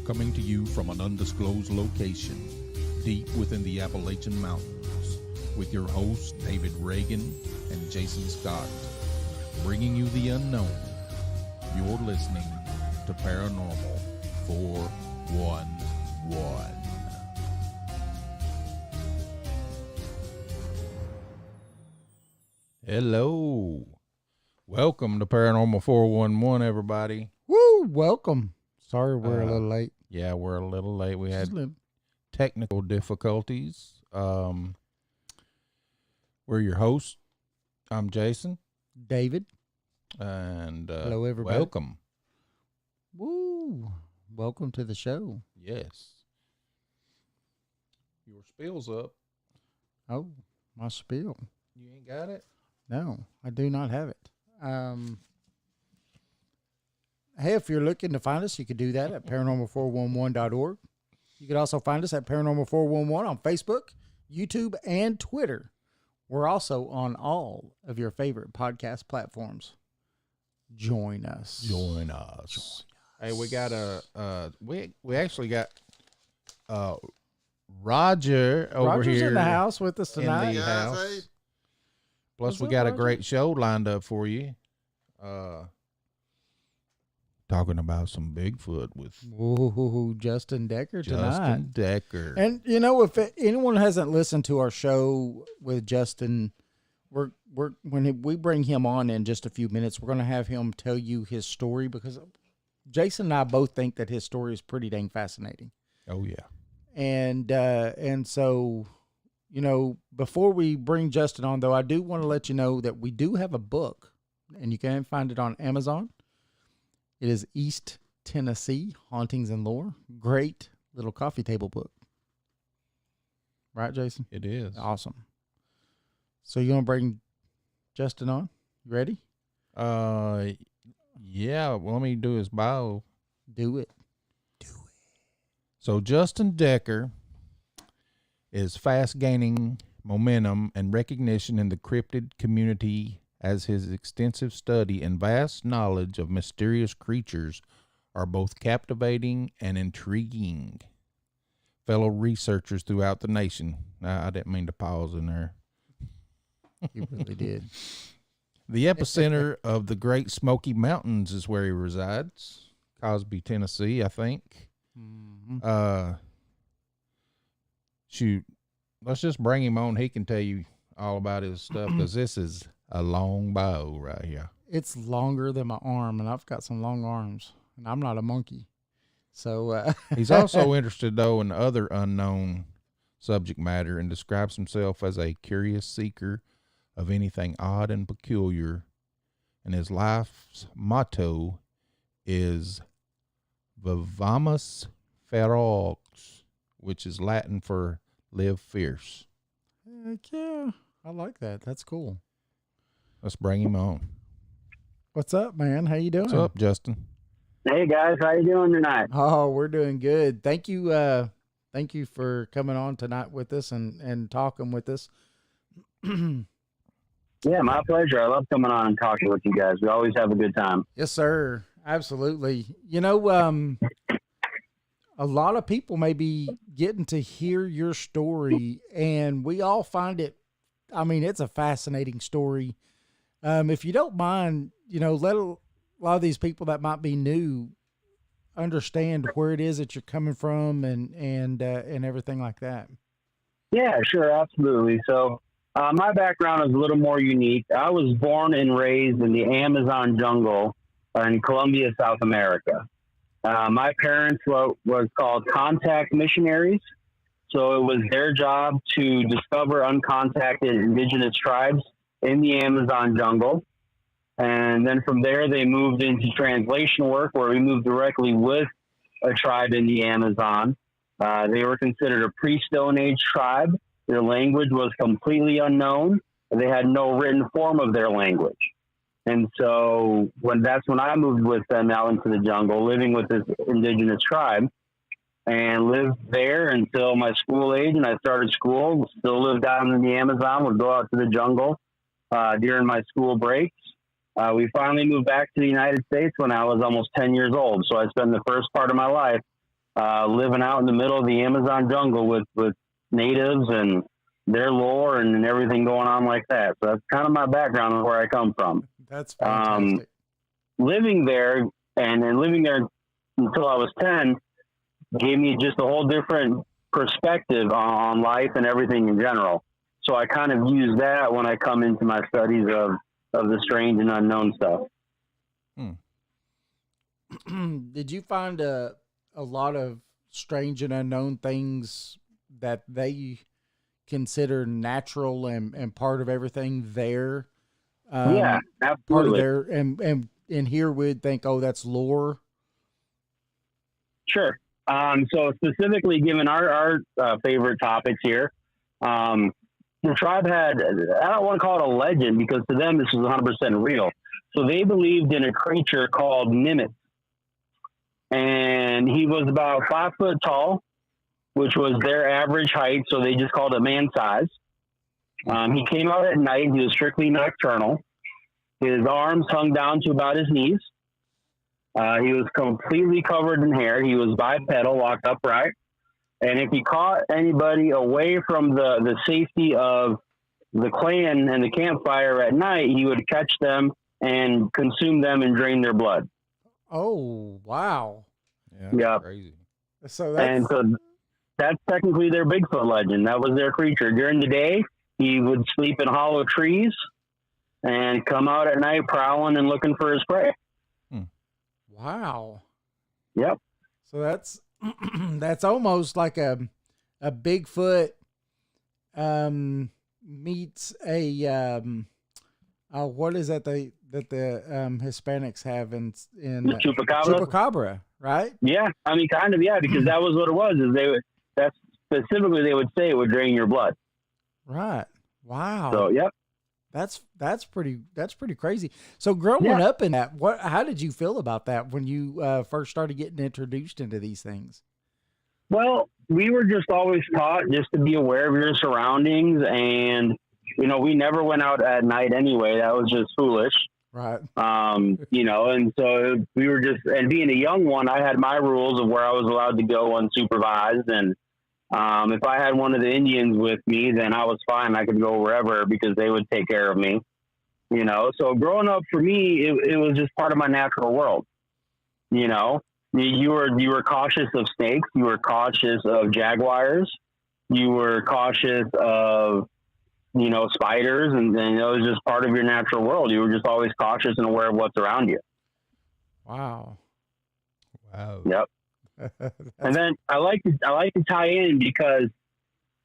coming to you from an undisclosed location deep within the Appalachian Mountains with your hosts David Reagan and Jason Scott, bringing you the unknown. You're listening to Paranormal 411. Hello. Welcome to Paranormal 411, everybody. Woo, welcome. Sorry we're a little late. Yeah, we're a little late. We had technical difficulties. We're your hosts. I'm Jason. David. And hello, everybody. Welcome. Woo. Welcome to the show. Yes. Your spill's up. Oh, my spill. You ain't got it? No, I do not have it. Hey, if you're looking to find us, you could do that at paranormal411.org. You could also find us at Paranormal411 on Facebook, YouTube, and Twitter. We're also on all of your favorite podcast platforms. Join us. Join us. Hey, we got we actually got Roger over Roger's here in the house with us tonight. In the house. Hey. Plus, What's we up, got a Roger? great show lined up for you. Talking about some Bigfoot with Ooh, Justin Decker tonight. Justin Decker. And you know, if anyone hasn't listened to our show with Justin, when we bring him on in just a few minutes, we're going to have him tell you his story, because Jason and I both think that his story is pretty dang fascinating. Oh yeah. And so, you know, before we bring Justin on, though, I do want to let you know that we do have a book, and you can find it on Amazon. It is East Tennessee Hauntings and Lore. Great little coffee table book. Right, Jason? It is. Awesome. So you want to bring Justin on? You ready? Yeah. Well, let me do his bio. Do it. So Justin Decker is fast gaining momentum and recognition in the cryptid community as his extensive study and vast knowledge of mysterious creatures are both captivating and intriguing fellow researchers throughout the nation. I didn't mean to pause in there. You really did. The epicenter of the Great Smoky Mountains is where he resides. Cosby, Tennessee, I think. Mm-hmm. Shoot, let's just bring him on. He can tell you all about his stuff, because this is a long bio right here. It's longer than my arm, and I've got some long arms, and I'm not a monkey. So He's also interested, though, in other unknown subject matter, and describes himself as a curious seeker of anything odd and peculiar. And his life's motto is Vivamus Ferox, which is Latin for live fierce. heck yeah, I like that. That's cool. Let's bring him on. What's up, man? How you doing? What's up, Justin? Hey guys, how you doing tonight? Oh, we're doing good. Thank you for coming on tonight with us and talking with us. Yeah, my pleasure. I love coming on and talking with you guys. We always have a good time. Yes, sir. Absolutely. You know, a lot of people may be getting to hear your story, and we all find it, I mean, it's a fascinating story. If you don't mind, you know, let a lot of these people that might be new understand where it is that you're coming from and everything like that. Yeah, sure, absolutely. So my background is a little more unique. I was born and raised in the Amazon jungle in Colombia, South America. My parents was called contact missionaries. So it was their job to discover uncontacted indigenous tribes in the Amazon jungle. And then from there, they moved into translation work, where we moved directly with a tribe in the Amazon. They were considered a pre-Stone Age tribe. Their language was completely unknown. They had no written form of their language. And so that's when I moved with them out into the jungle, living with this indigenous tribe, and lived there until my school age. And I started school, still lived down in the Amazon, would go out to the jungle during my school breaks. We finally moved back to the United States when I was almost 10 years old. So I spent the first part of my life living out in the middle of the Amazon jungle with natives and their lore and everything going on like that. So that's kind of my background and where I come from. That's fantastic. Living there and living there until I was 10 gave me just a whole different perspective on life and everything in general. So I kind of use that when I come into my studies of the strange and unknown stuff. Did you find a lot of strange and unknown things that they consider natural and part of everything there? Yeah, absolutely. Part of their, and here we'd think, oh, that's lore. Sure. So specifically given our favorite topics here, the tribe had, I don't want to call it a legend because to them this was 100% real. So they believed in a creature called Nimitz. And he was about 5 foot tall, which was their average height. So they just called it man size. He came out at night. He was strictly nocturnal. His arms hung down to about his knees. He was completely covered in hair. He was bipedal, walked upright. And if he caught anybody away from the safety of the clan and the campfire at night, he would catch them and consume them and drain their blood. Oh, wow. Yeah. Crazy. So that's technically their Bigfoot legend. That was their creature. During the day, he would sleep in hollow trees and come out at night prowling and looking for his prey. Wow. Yep. So that's almost like a Bigfoot meets a what is that the Hispanics have in the chupacabra, right? Yeah, I mean, kind of, yeah, because that was what it was. That's specifically they would say it would drain your blood. Right. Wow. So yep. That's pretty crazy. So growing up in that, how did you feel about that when you first started getting introduced into these things? Well, we were just always taught just to be aware of your surroundings, and we never went out at night anyway. That was just foolish. Right. And so we were just, and being a young one, I had my rules of where I was allowed to go unsupervised. And if I had one of the Indians with me, then I was fine. I could go wherever because they would take care of me, So growing up for me, it was just part of my natural world. You were cautious of snakes. You were cautious of jaguars. You were cautious of, spiders, and it was just part of your natural world. You were just always cautious and aware of what's around you. Wow. Yep. And then I like to tie in because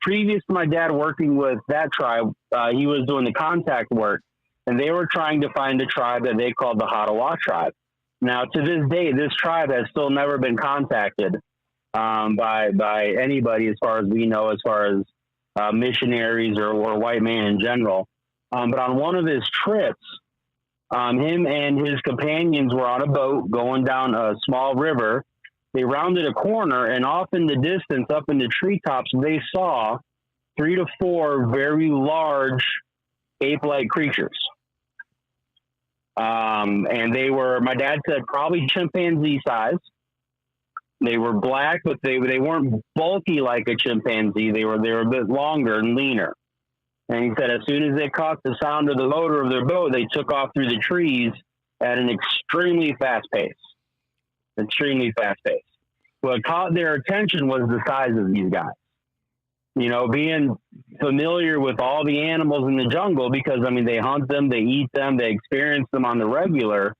previous to my dad working with that tribe, he was doing the contact work, and they were trying to find a tribe that they called the Hadawa tribe. Now, to this day, this tribe has still never been contacted by anybody, as far as we know, as far as missionaries or white man in general. But on one of his trips, him and his companions were on a boat going down a small river. They rounded a corner, and off in the distance, up in the treetops, they saw 3 to 4 very large ape-like creatures. And they were, my dad said, probably chimpanzee size. They were black, but they weren't bulky like a chimpanzee. They were a bit longer and leaner. And he said as soon as they caught the sound of the motor of their boat, they took off through the trees at an extremely fast pace. What caught their attention was the size of these guys. Being familiar with all the animals in the jungle, because, they hunt them, they eat them, they experience them on the regular.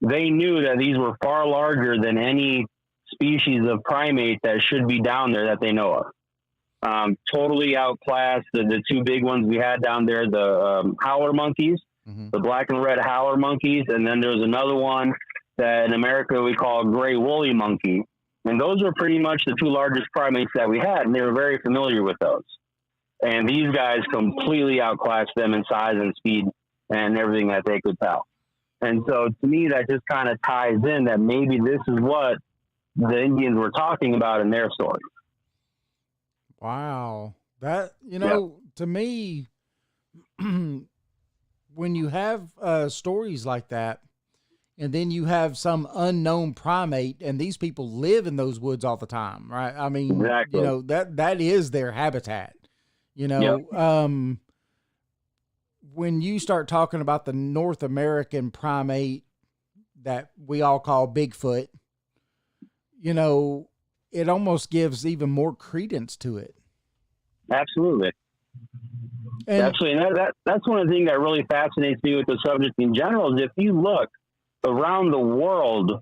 They knew that these were far larger than any species of primate that should be down there that they know of. Totally outclassed the 2 big ones we had down there, the howler monkeys, the black and red howler monkeys. And then there's another one that in America we call gray woolly monkey. And those were pretty much the 2 largest primates that we had, and they were very familiar with those. And these guys completely outclassed them in size and speed and everything that they could tell. And so to me, that just kind of ties in that maybe this is what the Indians were talking about in their story. Wow. That, to me, when you have stories like that, and then you have some unknown primate, and these people live in those woods all the time, right? I mean, Exactly. you know, that is their habitat, you know. Yep. When you start talking about the North American primate that we all call Bigfoot, you know, it almost gives even more credence to it. Absolutely. And Absolutely. And that's one of the things that really fascinates me with the subject in general is if you look around the world,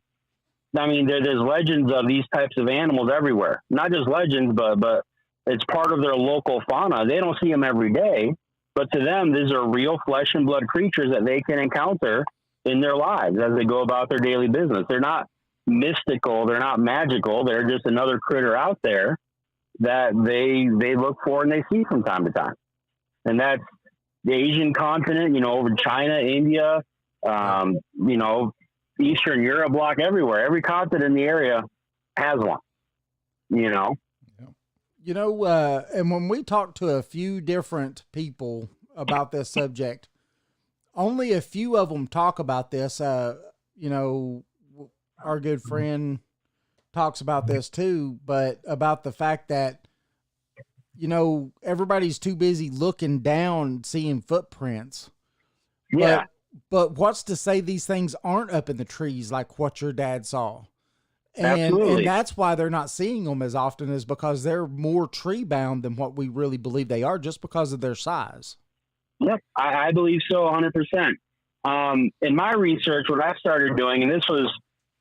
I mean, there's legends of these types of animals everywhere. Not just legends, but it's part of their local fauna. They don't see them every day, but to them, these are real flesh and blood creatures that they can encounter in their lives as they go about their daily business. They're not mystical. They're not magical. They're just another critter out there that they look for and they see from time to time. And that's the Asian continent, you know, over China, India, you know, Eastern Europe block, everywhere. Every continent in the area has one, you know. You know, and when we talk to a few different people about this subject, only a few of them talk about this. You know, our good friend talks about this too, but about the fact that, you know, everybody's too busy looking down, seeing footprints. Yeah. But what's to say these things aren't up in the trees like what your dad saw? And that's why they're not seeing them as often, is because they're more tree bound than what we really believe they are, just because of their size. Yep, I believe so 100%. In my research, what I started doing, and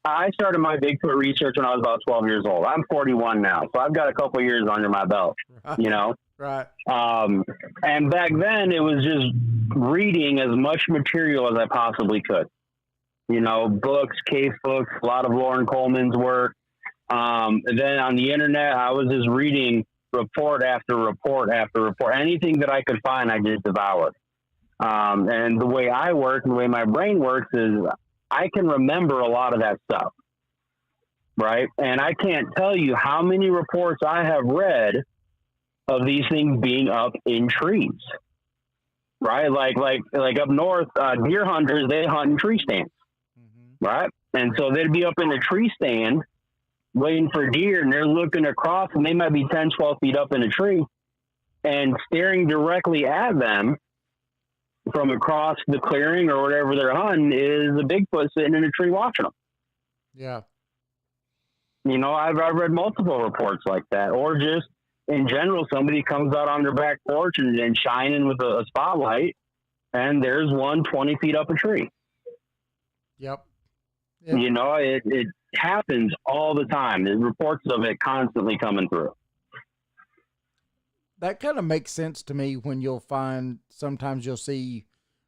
I started my Bigfoot research when I was about 12 years old. I'm 41 now, so I've got a couple of years under my belt, you know? Right. And back then it was just reading as much material as I possibly could. You know, books, case books, a lot of Lauren Coleman's work. And then on the internet, I was just reading report after report after report. Anything that I could find, I just devoured. And the way I work and the way my brain works is I can remember a lot of that stuff, right? And I can't tell you how many reports I have read of these things being up in trees, right? Like up north, deer hunters, they hunt in tree stands. Right. And so they'd be up in the tree stand waiting for deer, and they're looking across, and they might be 10, 12 feet up in a tree, and staring directly at them from across the clearing or whatever they're hunting is a Bigfoot sitting in a tree watching them. Yeah. You know, I've read multiple reports like that, or just in general, somebody comes out on their back porch and shining with a spotlight, and there's one 20 feet up a tree. Yep. You know, it happens all the time. There's reports of it constantly coming through. That kind of makes sense to me when you'll find sometimes you'll see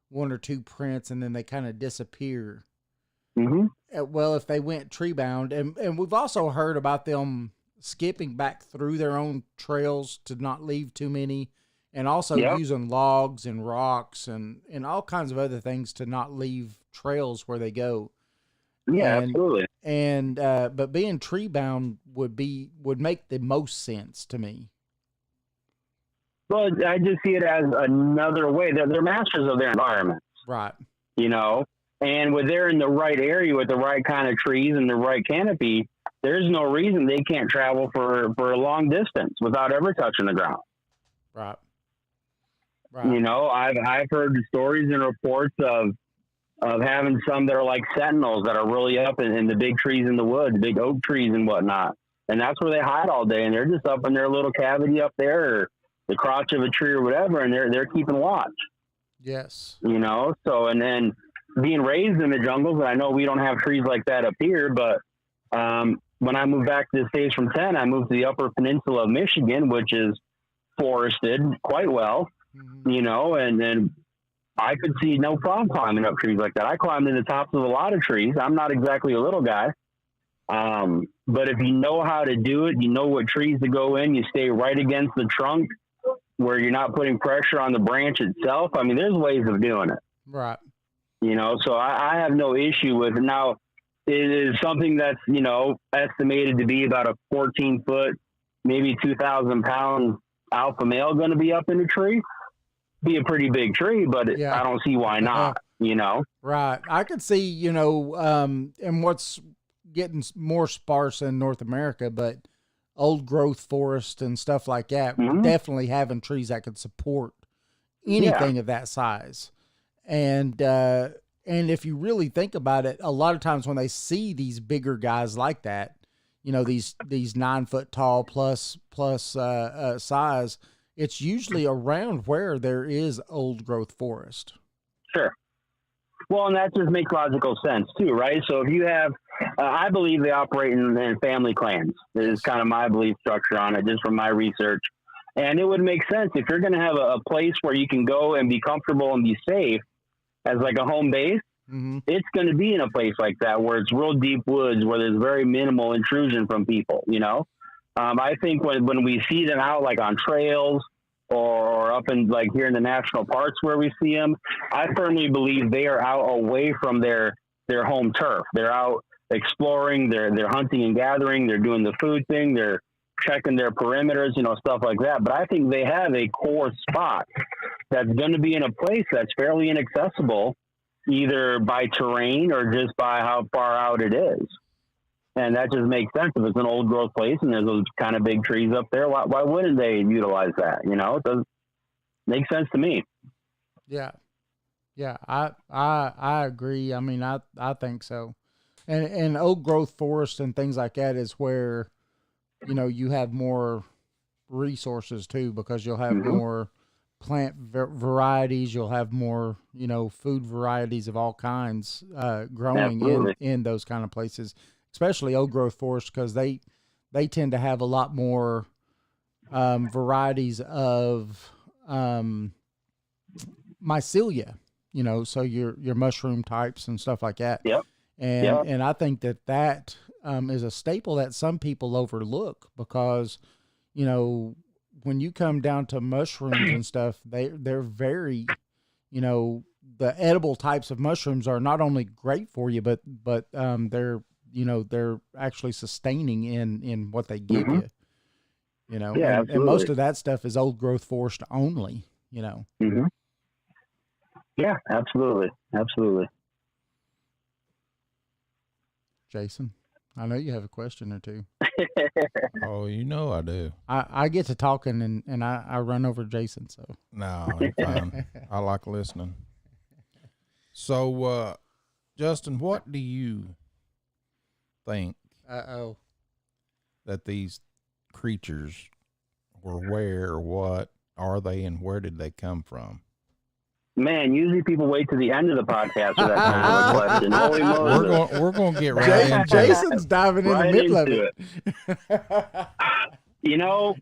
one or two prints and then they kind of disappear. Mm-hmm. Well, if they went tree bound, and we've also heard about them skipping back through their own trails to not leave too many, and also using logs and rocks and all kinds of other things to not leave trails where they go. Yeah, absolutely. And but being tree bound would make the most sense to me. Well, I just see it as another way. They're masters of their environment, right? You know, and when they're in the right area with the right kind of trees and the right canopy, there's no reason they can't travel for a long distance without ever touching the ground. Right. You know, I've heard stories and reports of having some that are like sentinels that are really up in the big trees in the woods, big oak trees and whatnot. And that's where they hide all day. And they're just up in their little cavity up there or the crotch of a tree or whatever. And they're keeping watch. Yes. You know, so, and then being raised in the jungles, and I know we don't have trees like that up here, but when I moved back to the States from 10, I moved to the Upper Peninsula of Michigan, which is forested quite well, you know, and then I could see no problem climbing up trees like that. I climbed in the tops of a lot of trees. I'm not exactly a little guy. But if you know how to do it, you know what trees to go in, you stay right against the trunk where you're not putting pressure on the branch itself. I mean, there's ways of doing it. Right. You know, so I have no issue with it. Now, it is something that's, you know, estimated to be about a 14-foot, maybe 2,000-pound alpha male going to be up in the tree. Be a pretty big tree, but I don't see why not. you know? Right. I could see, you know, and what's getting more sparse in North America, but old growth forest and stuff like that, definitely having trees that could support anything of that size. And if you really think about it, a lot of times when they see these bigger guys like that, you know, these 9 foot tall plus size, it's usually around where there is old growth forest. Sure. Well, and that just makes logical sense too, right? So if you have, I believe they operate in family clans. This is kind of my belief structure on it, just from my research. And it would make sense if you're going to have a place where you can go and be comfortable and be safe as like a home base. It's going to be in a place like that where it's real deep woods, where there's very minimal intrusion from people, you know? I think when we see them out like on trails or up in like here in the national parks where we see them, I firmly believe they are out away from their home turf. They're out exploring, they're hunting and gathering, they're doing the food thing, they're checking their perimeters, you know, stuff like that. But I think they have a core spot that's going to be in a place that's fairly inaccessible, either by terrain or just by how far out it is. And that just makes sense. If it's an old growth place and there's those kind of big trees up there, why wouldn't they utilize that? You know, it does make sense to me. Yeah. Yeah. I agree. I mean, I think so. And old growth forest and things like that is where, you know, you have more resources too, because you'll have more plant varieties. You'll have more, you know, food varieties of all kinds, growing in those kind of places. Especially old growth forests, because they tend to have a lot more varieties of mycelia, you know, so your mushroom types and stuff like that. Yep. And I think that is a staple that some people overlook, because, you know, when you come down to mushrooms and stuff, they're very, you know, the edible types of mushrooms are not only great for you, but they're, you know, they're actually sustaining in what they give you, you know, and most of that stuff is old growth forest only, you know? Yeah, absolutely. Absolutely. Jason, I know you have a question or two. Oh, you know I do. I get to talking and I run over Jason, so. No, you're fine. I like listening. So, Justin, what do you think that these creatures were, where or what are they, and where did they come from? Man, usually people wait to the end of the podcast for that kind of a question. Holy Moses. We're going to get right into Jason's diving in the middle of it. You know,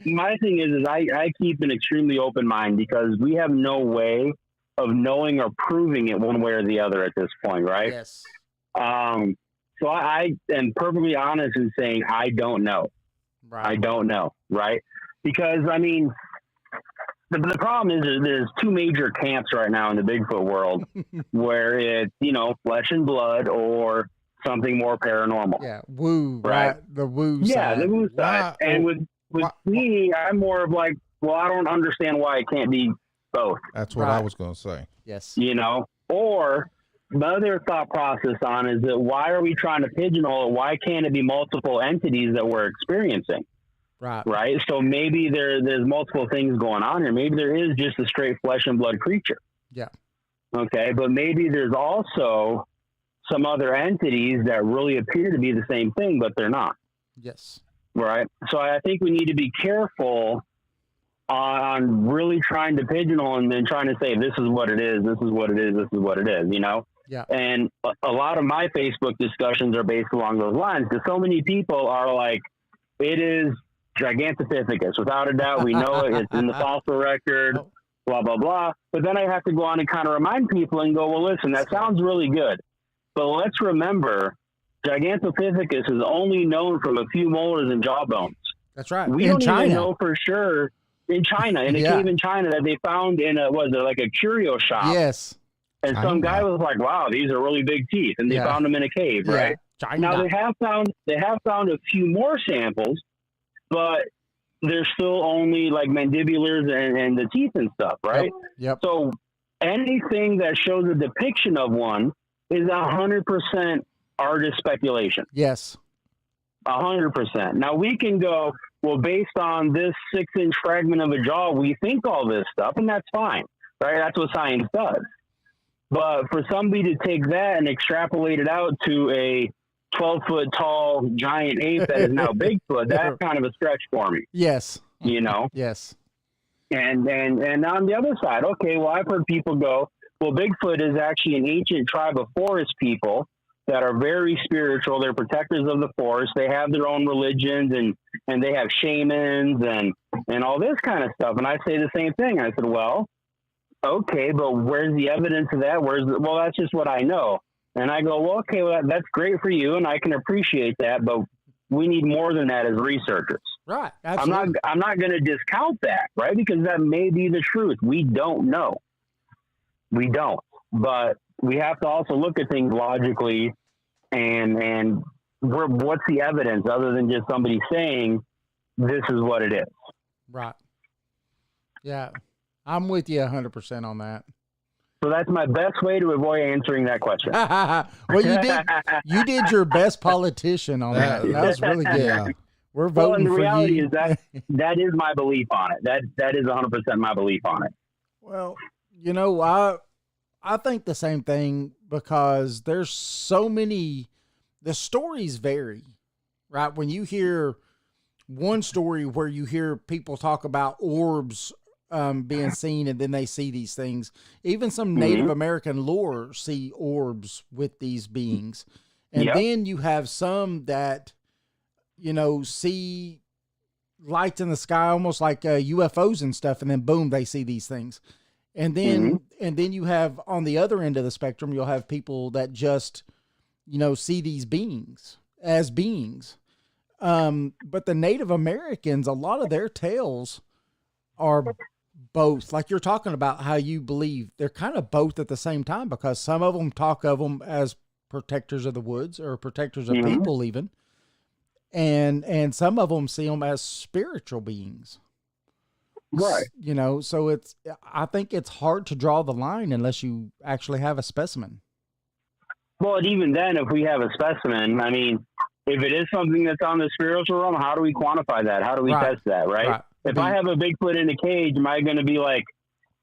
my thing is I keep an extremely open mind, because we have no way of knowing or proving it one way or the other at this point, right? Yes. So I am perfectly honest in saying I don't know. Right. I don't know, right? Because, I mean, the problem is there's two major camps right now in the Bigfoot world where it's, you know, flesh and blood or something more paranormal. Yeah, woo, right? The woo side. Yeah, the woo side. And with me, I'm more of like, well, I don't understand why it can't be both. That's what I was going to say. Yes. You know, or the other thought process on is that why are we trying to pigeonhole it? Why can't it be multiple entities that we're experiencing? Right. So maybe there's multiple things going on here. Maybe there is just a straight flesh and blood creature. Yeah. Okay. But maybe there's also some other entities that really appear to be the same thing, but they're not. Yes. Right. So I think we need to be careful on really trying to pigeonhole and then trying to say, this is what it is. This is what it is. This is what it is, you know? Yeah. And a lot of my Facebook discussions are based along those lines, because so many people are like, it is Gigantopithecus. Without a doubt, we know it. It's in the fossil record, blah, blah, blah. But then I have to go on and kind of remind people and go, well, listen, that sounds really good. But let's remember, Gigantopithecus is only known from a few molars and jawbones. That's right. We don't even know for sure in China, in a cave in China that they found in like a curio shop. Yes. And some guy was like, wow, these are really big teeth. And they found them in a cave, right? China. Now they have found a few more samples, but they're still only like mandibulars and the teeth and stuff, right? Yep. So anything that shows a depiction of one is 100% artist speculation. Yes. 100%. Now we can go, well, based on this 6-inch fragment of a jaw, we think all this stuff, and that's fine, right? That's what science does. But for somebody to take that and extrapolate it out to a 12-foot tall giant ape that is now Bigfoot, that's kind of a stretch for me. Yes. You know? Yes. And on the other side, okay, well, I've heard people go, well, Bigfoot is actually an ancient tribe of forest people that are very spiritual. They're protectors of the forest. They have their own religions and they have shamans and all this kind of stuff. And I say the same thing. I said, well, okay, but where's the evidence of that? Well, that's just what I know. And I go, well, okay, well, that's great for you. And I can appreciate that, but we need more than that as researchers. Right. Absolutely. I'm not going to discount that, right? Because that may be the truth. We don't know. We don't, but we have to also look at things logically and what's the evidence other than just somebody saying this is what it is. Right. Yeah. I'm with you 100% on that. So that's my best way to avoid answering that question. Well, you did your best politician on that. That was really good. Yeah. We're voting and the for reality you. is that is my belief on it. That is 100% my belief on it. Well, you know, I think the same thing because there's so many, the stories vary, right? When you hear one story where you hear people talk about orbs being seen and then they see these things, even some Native American lore see orbs with these beings. And then you have some that, you know, see lights in the sky, almost like UFOs and stuff. And then boom, they see these things. And then, and then you have on the other end of the spectrum, you'll have people that just, you know, see these beings as beings. But the Native Americans, a lot of their tales are both, like you're talking about how you believe, they're kind of both at the same time, because some of them talk of them as protectors of the woods or protectors of people even. And some of them see them as spiritual beings. Right. You know, so I think it's hard to draw the line unless you actually have a specimen. Well, and even then, if we have a specimen, I mean, if it is something that's on the spiritual realm, how do we quantify that? How do we test that, right? If I have a Bigfoot in a cage, am I going to be like,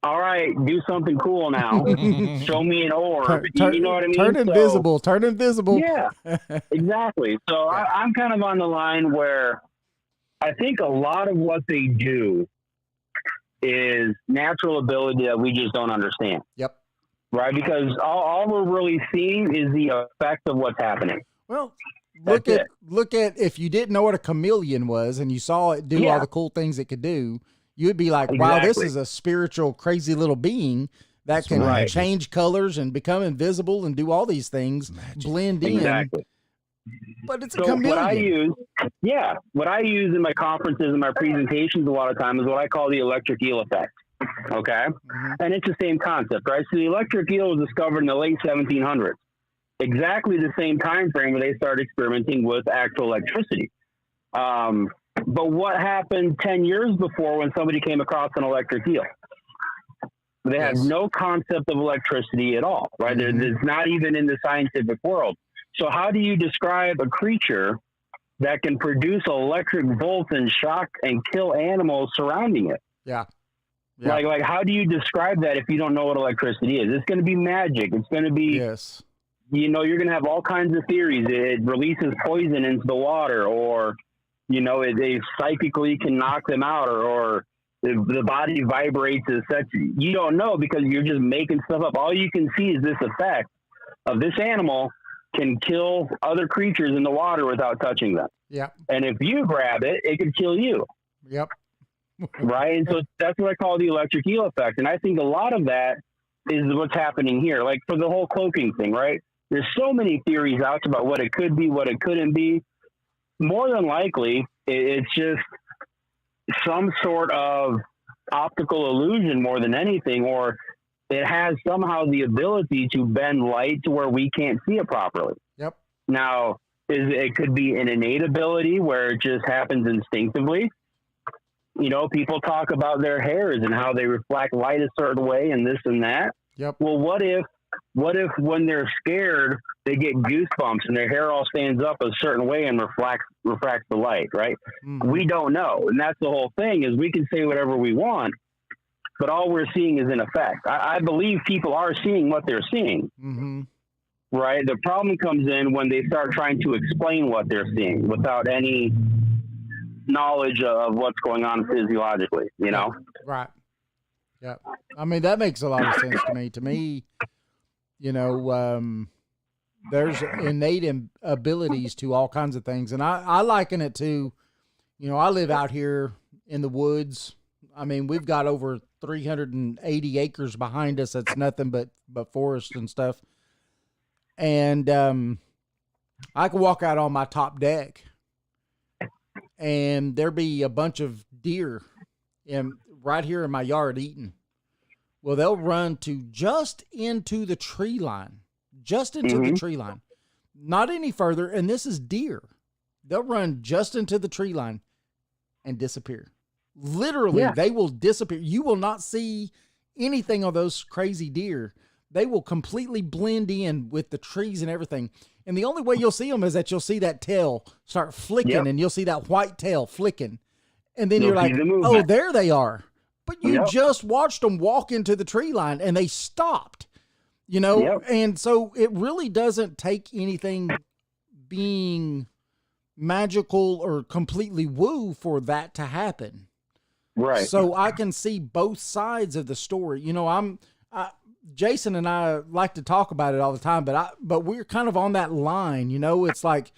all right, do something cool now. Show me an orb. You know what I mean? Turn invisible. Turn invisible. Yeah, exactly. So I'm kind of on the line where I think a lot of what they do is natural ability that we just don't understand. Yep. Right? Because all we're really seeing is the effect of what's happening. Well, look at if you didn't know what a chameleon was and you saw it do all the cool things it could do, you'd be like, wow, this is a spiritual, crazy little being that can change colors and become invisible and do all these things, blend in. Exactly. But it's a chameleon. What I use in my conferences and my presentations a lot of times is what I call the electric eel effect. Okay? And it's the same concept, right? So the electric eel was discovered in the late 1700s. Exactly the same time frame where they started experimenting with actual electricity. But what happened 10 years before when somebody came across an electric eel? They had no concept of electricity at all, right? It's not even in the scientific world. So how do you describe a creature that can produce electric volts and shock and kill animals surrounding it? Yeah. Like how do you describe that if you don't know what electricity is? It's going to be magic. It's going to be, you know, you're going to have all kinds of theories. It releases poison into the water, or, you know, they psychically can knock them out, or the body vibrates as such. You don't know because you're just making stuff up. All you can see is this effect of this animal can kill other creatures in the water without touching them. Yeah. And if you grab it, it could kill you. Yep. Right. And so that's what I call the electric eel effect. And I think a lot of that is what's happening here. Like for the whole cloaking thing, right? There's so many theories out about what it could be, what it couldn't be. More than likely, it's just some sort of optical illusion more than anything, or it has somehow the ability to bend light to where we can't see it properly. Yep. Now, it could be an innate ability where it just happens instinctively. You know, people talk about their hairs and how they reflect light a certain way and this and that. Yep. Well, what if when they're scared, they get goosebumps and their hair all stands up a certain way and refracts the light, right? Mm-hmm. We don't know. And that's the whole thing, is we can say whatever we want, but all we're seeing is an effect. I believe people are seeing what they're seeing, Mm-hmm. right? The problem comes in when they start trying to explain what they're seeing without any knowledge of what's going on physiologically, you know? Right. Yeah. I mean, that makes a lot of sense to me. To me, you know, there's innate abilities to all kinds of things. And I liken it to, you know, I live out here in the woods. I mean, we've got over 380 acres behind us. That's nothing but forest and stuff. And I could walk out on my top deck and there be a bunch of deer right here in my yard eating. Well, they'll run to just into the tree line, the tree line, not any further. And this is deer. They'll run just into the tree line and disappear. Literally, They will disappear. You will not see anything of those crazy deer. They will completely blend in with the trees and everything. And the only way you'll see them is that you'll see that tail start flicking, and you'll see that white tail flicking. And then you're like, oh, there they are. But you just watched them walk into the tree line and they stopped, you know? And so it really doesn't take anything being magical or completely woo for that to happen. Right. So I can see both sides of the story. You know, Jason and I like to talk about it all the time, but we're kind of on that line, you know. It's like,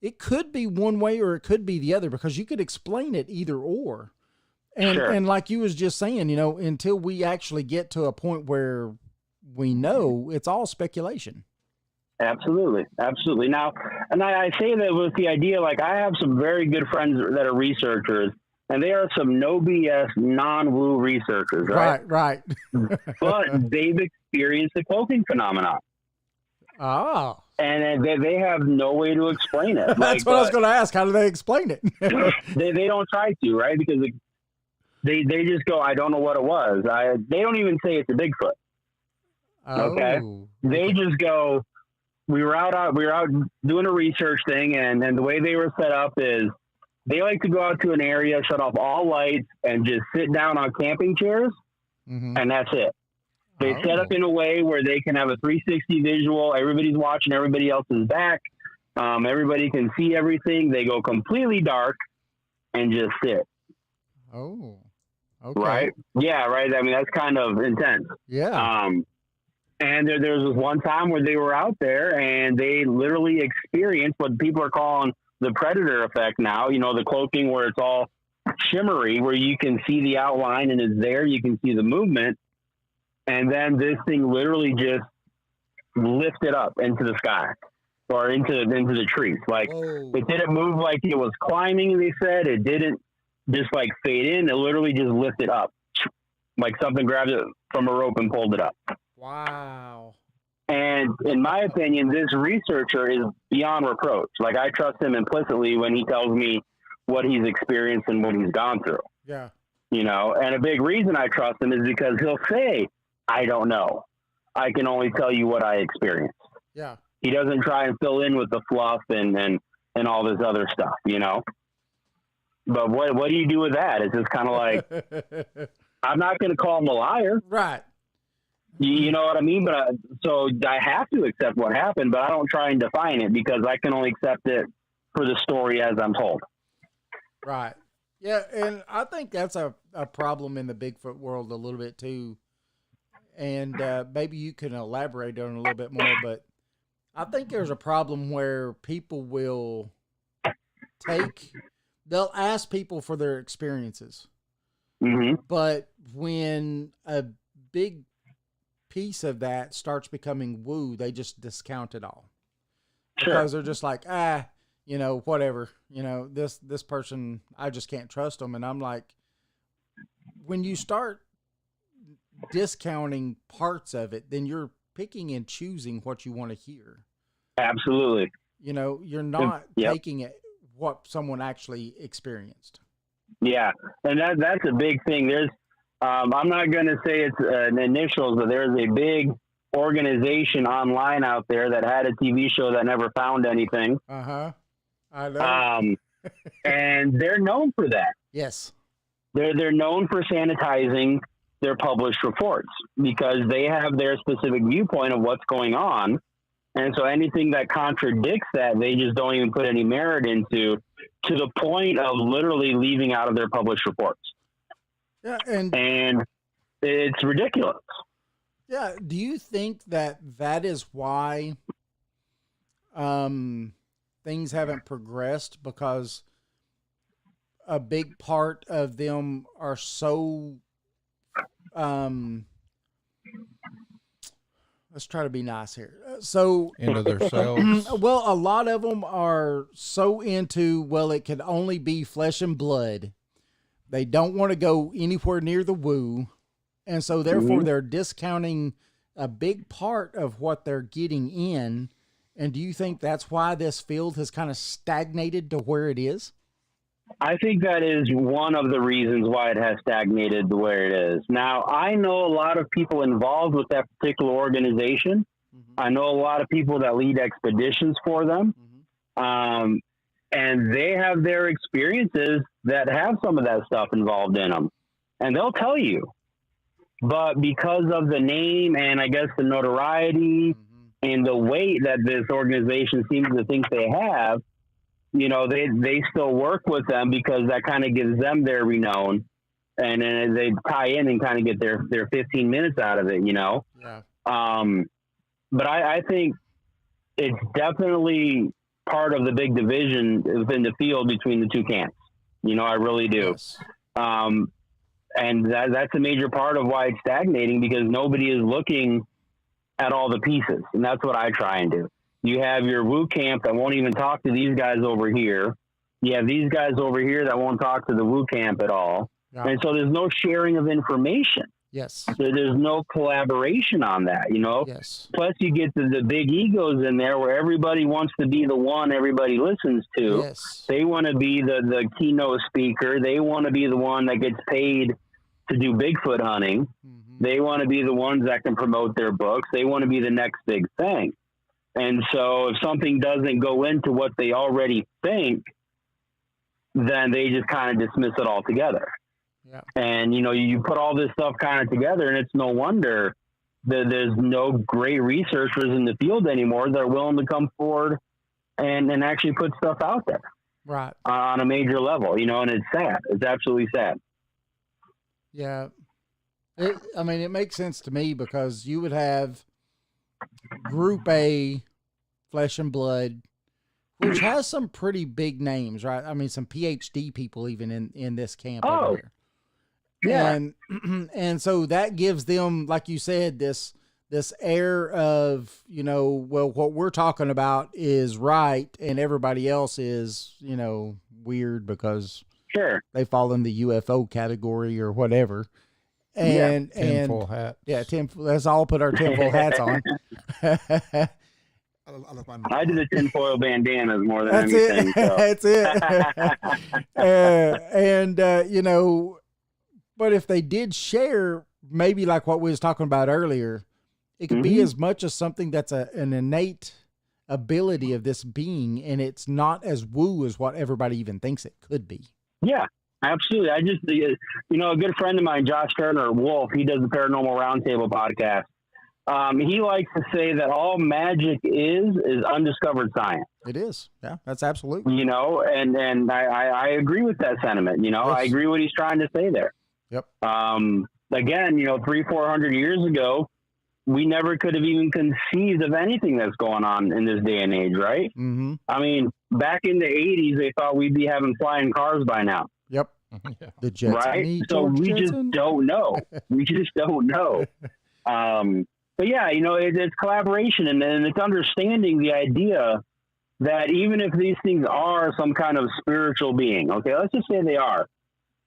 it could be one way or it could be the other, because you could explain it either or. And like you was just saying, you know, until we actually get to a point where we know, it's all speculation. Absolutely. Absolutely. Now, and I say that with the idea, like, I have some very good friends that are researchers, and they are some no BS, non-woo researchers, right? Right. But they've experienced the cloaking phenomenon. Oh. And they have no way to explain it. That's what I was going to ask. How do they explain it? they don't try to, right? Because they just go, I don't know what it was. They don't even say it's a Bigfoot. Okay. They just go, we were out doing a research thing, and the way they were set up is they like to go out to an area, shut off all lights, and just sit down on camping chairs, and that's it. They set up in a way where they can have a 360 visual. Everybody's watching everybody else's back. Everybody can see everything. They go completely dark and just sit. Oh, okay. Right? Yeah, right. I mean, that's kind of intense. Yeah. And there was this one time where they were out there and they literally experienced what people are calling the predator effect now. You know, the cloaking where it's all shimmery, where you can see the outline and it's there. You can see the movement. And then this thing literally just lifted up into the sky or into the trees. Like, it didn't move like it was climbing, they said. It didn't just like fade in. It literally just lifted up. Like something grabbed it from a rope and pulled it up. Wow. And in my opinion, this researcher is beyond reproach. Like, I trust him implicitly when he tells me what he's experienced and what he's gone through. Yeah. You know, and a big reason I trust him is because he'll say, I don't know. I can only tell you what I experienced. Yeah. He doesn't try and fill in with the fluff and all this other stuff, you know? But what do you do with that? It's just kind of like, I'm not going to call him a liar. Right. You know what I mean? But so I have to accept what happened, but I don't try and define it because I can only accept it for the story as I'm told. Right. Yeah. And I think that's a problem in the Bigfoot world a little bit too. And maybe you can elaborate on it a little bit more, but I think there's a problem where people they'll ask people for their experiences. Mm-hmm. But when a big piece of that starts becoming woo, they just discount it all. Sure. Because they're just like, you know, whatever, you know, this person, I just can't trust them. And I'm like, when you start discounting parts of it, then you're picking and choosing what you want to hear. Absolutely. You know, you're not taking it what someone actually experienced. Yeah. And that's a big thing. I'm not going to say it's an initials, but there's a big organization online out there that had a TV show that never found anything. I know. And they're known for that. Yes. They're known for sanitizing their published reports because they have their specific viewpoint of what's going on. And so anything that contradicts that, they just don't even put any merit into, to the point of literally leaving out of their published reports. Yeah, and it's ridiculous. Yeah. Do you think that is why things haven't progressed? Because a big part of them are so let's try to be nice here. So into themselves. Well, a lot of them are so into, well, it could only be flesh and blood. They don't want to go anywhere near the woo. And so therefore they're discounting a big part of what they're getting in. And do you think that's why this field has kind of stagnated to where it is? I think that is one of the reasons why it has stagnated the way it is. Now, I know a lot of people involved with that particular organization. I know a lot of people that lead expeditions for them. And they have their experiences that have some of that stuff involved in them. And they'll tell you. But because of the name and I guess the notoriety and the weight that this organization seems to think they have, you know, they still work with them because that kind of gives them their renown, and then they tie in and kind of get their 15 minutes out of it, you know? Yeah. But I think it's definitely part of the big division within the field between the two camps. You know, I really do. Yes. And that's a major part of why it's stagnating, because nobody is looking at all the pieces. And that's what I try and do. You have your woo camp that won't even talk to these guys over here. You have these guys over here that won't talk to the woo camp at all. Yeah. And so there's no sharing of information. Yes. So there's no collaboration on that, you know? Yes. Plus you get the big egos in there where everybody wants to be the one everybody listens to. Yes. They want to be the keynote speaker. They want to be the one that gets paid to do Bigfoot hunting. They want to be the ones that can promote their books. They want to be the next big thing. And so if something doesn't go into what they already think, then they just kind of dismiss it altogether. Yeah. And, you know, you put all this stuff kind of together, and it's no wonder that there's no great researchers in the field anymore that are willing to come forward and actually put stuff out there. Right. On a major level, you know, and it's sad. It's absolutely sad. Yeah. It makes sense to me, because you would have Group A, Flesh and Blood, which has some pretty big names, right? I mean, some PhD people even in this camp over here. Yeah. And so that gives them, like you said, this air of, you know, well, what we're talking about is right, and everybody else is, you know, weird because they fall in the UFO category or whatever. And tinfoil hats. Yeah, let's all put our tinfoil hats on. I do the tinfoil bandanas more than That's anything. It. So. That's it. You know, but if they did share, maybe like what we was talking about earlier, it could be as much as something that's an innate ability of this being, and it's not as woo as what everybody even thinks it could be. Yeah. Absolutely. I just, you know, a good friend of mine, Josh Turner, Wolf, he does the Paranormal Roundtable podcast. He likes to say that all magic is undiscovered science. It is. Yeah, that's absolutely. You know, and I agree with that sentiment. You know, yes. I agree what he's trying to say there. Yep. Again, you know, 300-400 years ago, we never could have even conceived of anything that's going on in this day and age, right? Mm-hmm. I mean, back in the 80s, they thought we'd be having flying cars by now. Yep. The Jetson. Right? So we just don't know. We just don't know. But yeah, you know, it's collaboration and it's understanding the idea that even if these things are some kind of spiritual being, okay, let's just say they are,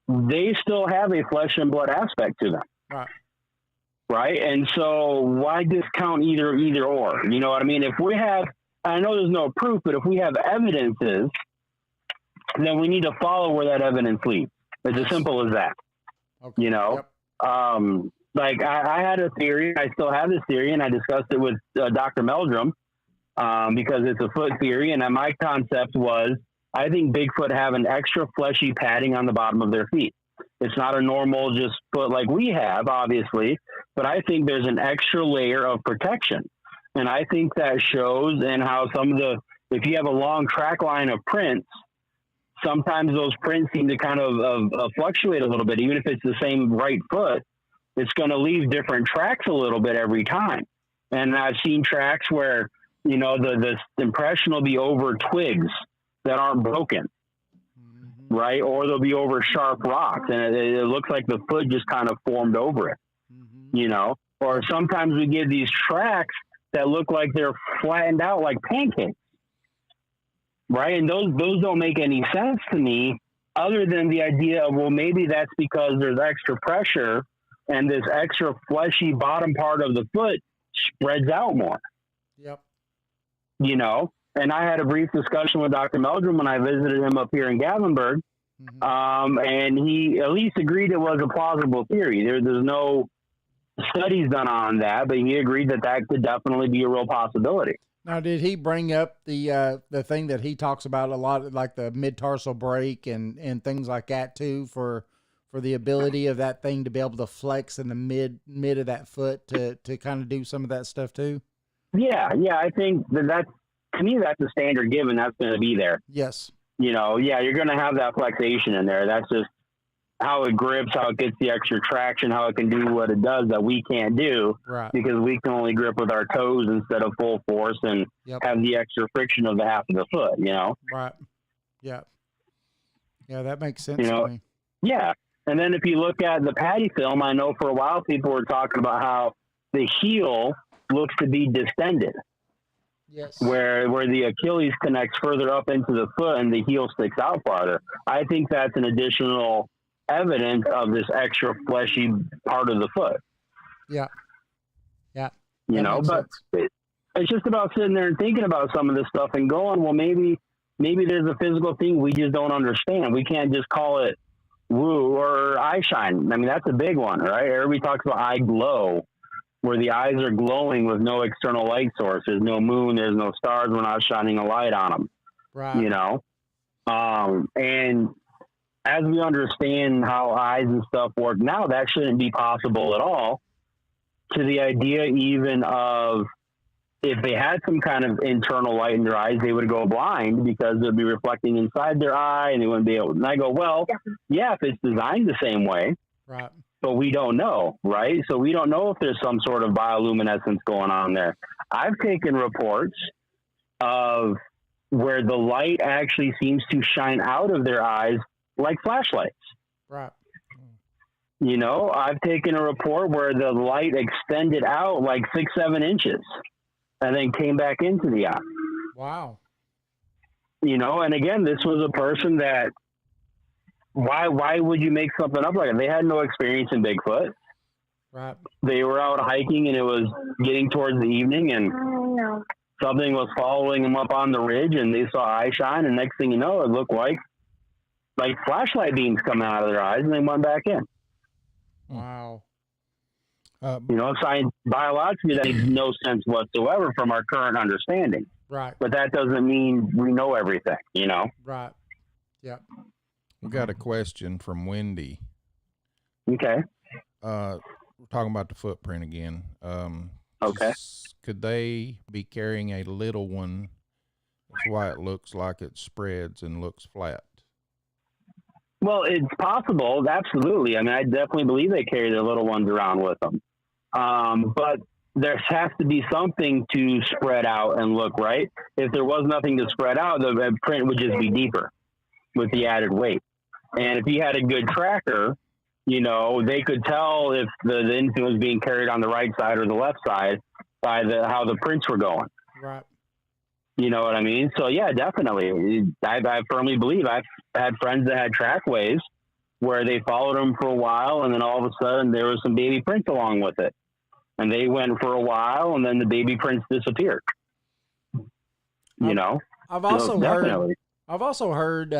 they still have a flesh and blood aspect to them. Right. Right? And so why discount either or? You know what I mean? If we have, I know there's no proof, but if we have evidences, then we need to follow where that evidence leads. It's as simple as that. Okay. You know? Yep. Like I had a theory, I still have this theory, and I discussed it with Dr. Meldrum because it's a foot theory. And my concept was, I think Bigfoot have an extra fleshy padding on the bottom of their feet. It's not a normal just foot like we have, obviously, but I think there's an extra layer of protection. And I think that shows in how if you have a long track line of prints, sometimes those prints seem to kind of fluctuate a little bit. Even if it's the same right foot, it's going to leave different tracks a little bit every time. And I've seen tracks where, the impression will be over twigs that aren't broken, right? Or they'll be over sharp rocks, and it looks like the foot just kind of formed over it, Or sometimes we get these tracks that look like they're flattened out like pancakes, right? And those don't make any sense to me, other than the idea of, well, maybe that's because there's extra pressure and this extra fleshy bottom part of the foot spreads out more. Yep. And I had a brief discussion with Dr. Meldrum when I visited him up here in Gatlinburg. And he at least agreed it was a plausible theory. There's no studies done on that, but he agreed that could definitely be a real possibility. Now, did he bring up the thing that he talks about a lot, like the mid-tarsal break and things like that too, for the ability of that thing to be able to flex in the mid of that foot to kind of do some of that stuff too? Yeah, I think that's, to me, that's a standard given. That's going to be there. Yes. You're going to have that flexation in there. That's just how it grips, how it gets the extra traction, how it can do what it does that we can't do, right? Because we can only grip with our toes instead of full force and have the extra friction of the half of the foot, Right. Yeah. Yeah, that makes sense to me. Yeah. And then if you look at the patty film, I know for a while people were talking about how the heel looks to be distended. Yes. Where the Achilles connects further up into the foot and the heel sticks out farther. I think that's an additional evidence of this extra fleshy part of the foot. Yeah. Yeah. But it's just about sitting there and thinking about some of this stuff and going, well, maybe there's a physical thing we just don't understand. We can't just call it woo or eye shine. I mean, that's a big one, right? Everybody talks about eye glow, where the eyes are glowing with no external light source. There's no moon, there's no stars. We're not shining a light on them, right? And as we understand how eyes and stuff work now, that shouldn't be possible at all. To the idea even of, if they had some kind of internal light in their eyes, they would go blind because it would be reflecting inside their eye and they wouldn't be able. And I go, well, yeah, if it's designed the same way, right? But we don't know, right? So we don't know if there's some sort of bioluminescence going on there. I've taken reports of where the light actually seems to shine out of their eyes like flashlights. Right. I've taken a report where the light extended out like 6-7 inches and then came back into the eye. Wow. And again, this was a person that, why would you make something up like that? They had no experience in Bigfoot. Right. They were out hiking and it was getting towards the evening and something was following them up on the ridge and they saw eye shine, and next thing you know, it looked like flashlight beams coming out of their eyes, and they went back in. Wow. Biologically, that makes no sense whatsoever from our current understanding. Right. But that doesn't mean we know everything, Right. Yeah. We got a question from Wendy. Okay. We're talking about the footprint again. Okay. Could they be carrying a little one? That's why it looks like it spreads and looks flat. Well, it's possible. Absolutely. I mean, I definitely believe they carry their little ones around with them. But there has to be something to spread out and look right. If there was nothing to spread out, the print would just be deeper with the added weight. And if you had a good tracker, they could tell if the infant was being carried on the right side or the left side by how the prints were going. Right. You know what I mean? So yeah, definitely. I firmly believe I've had friends that had trackways where they followed them for a while, and then all of a sudden there was some baby prints along with it, and they went for a while, and then the baby prints disappeared. I've also heard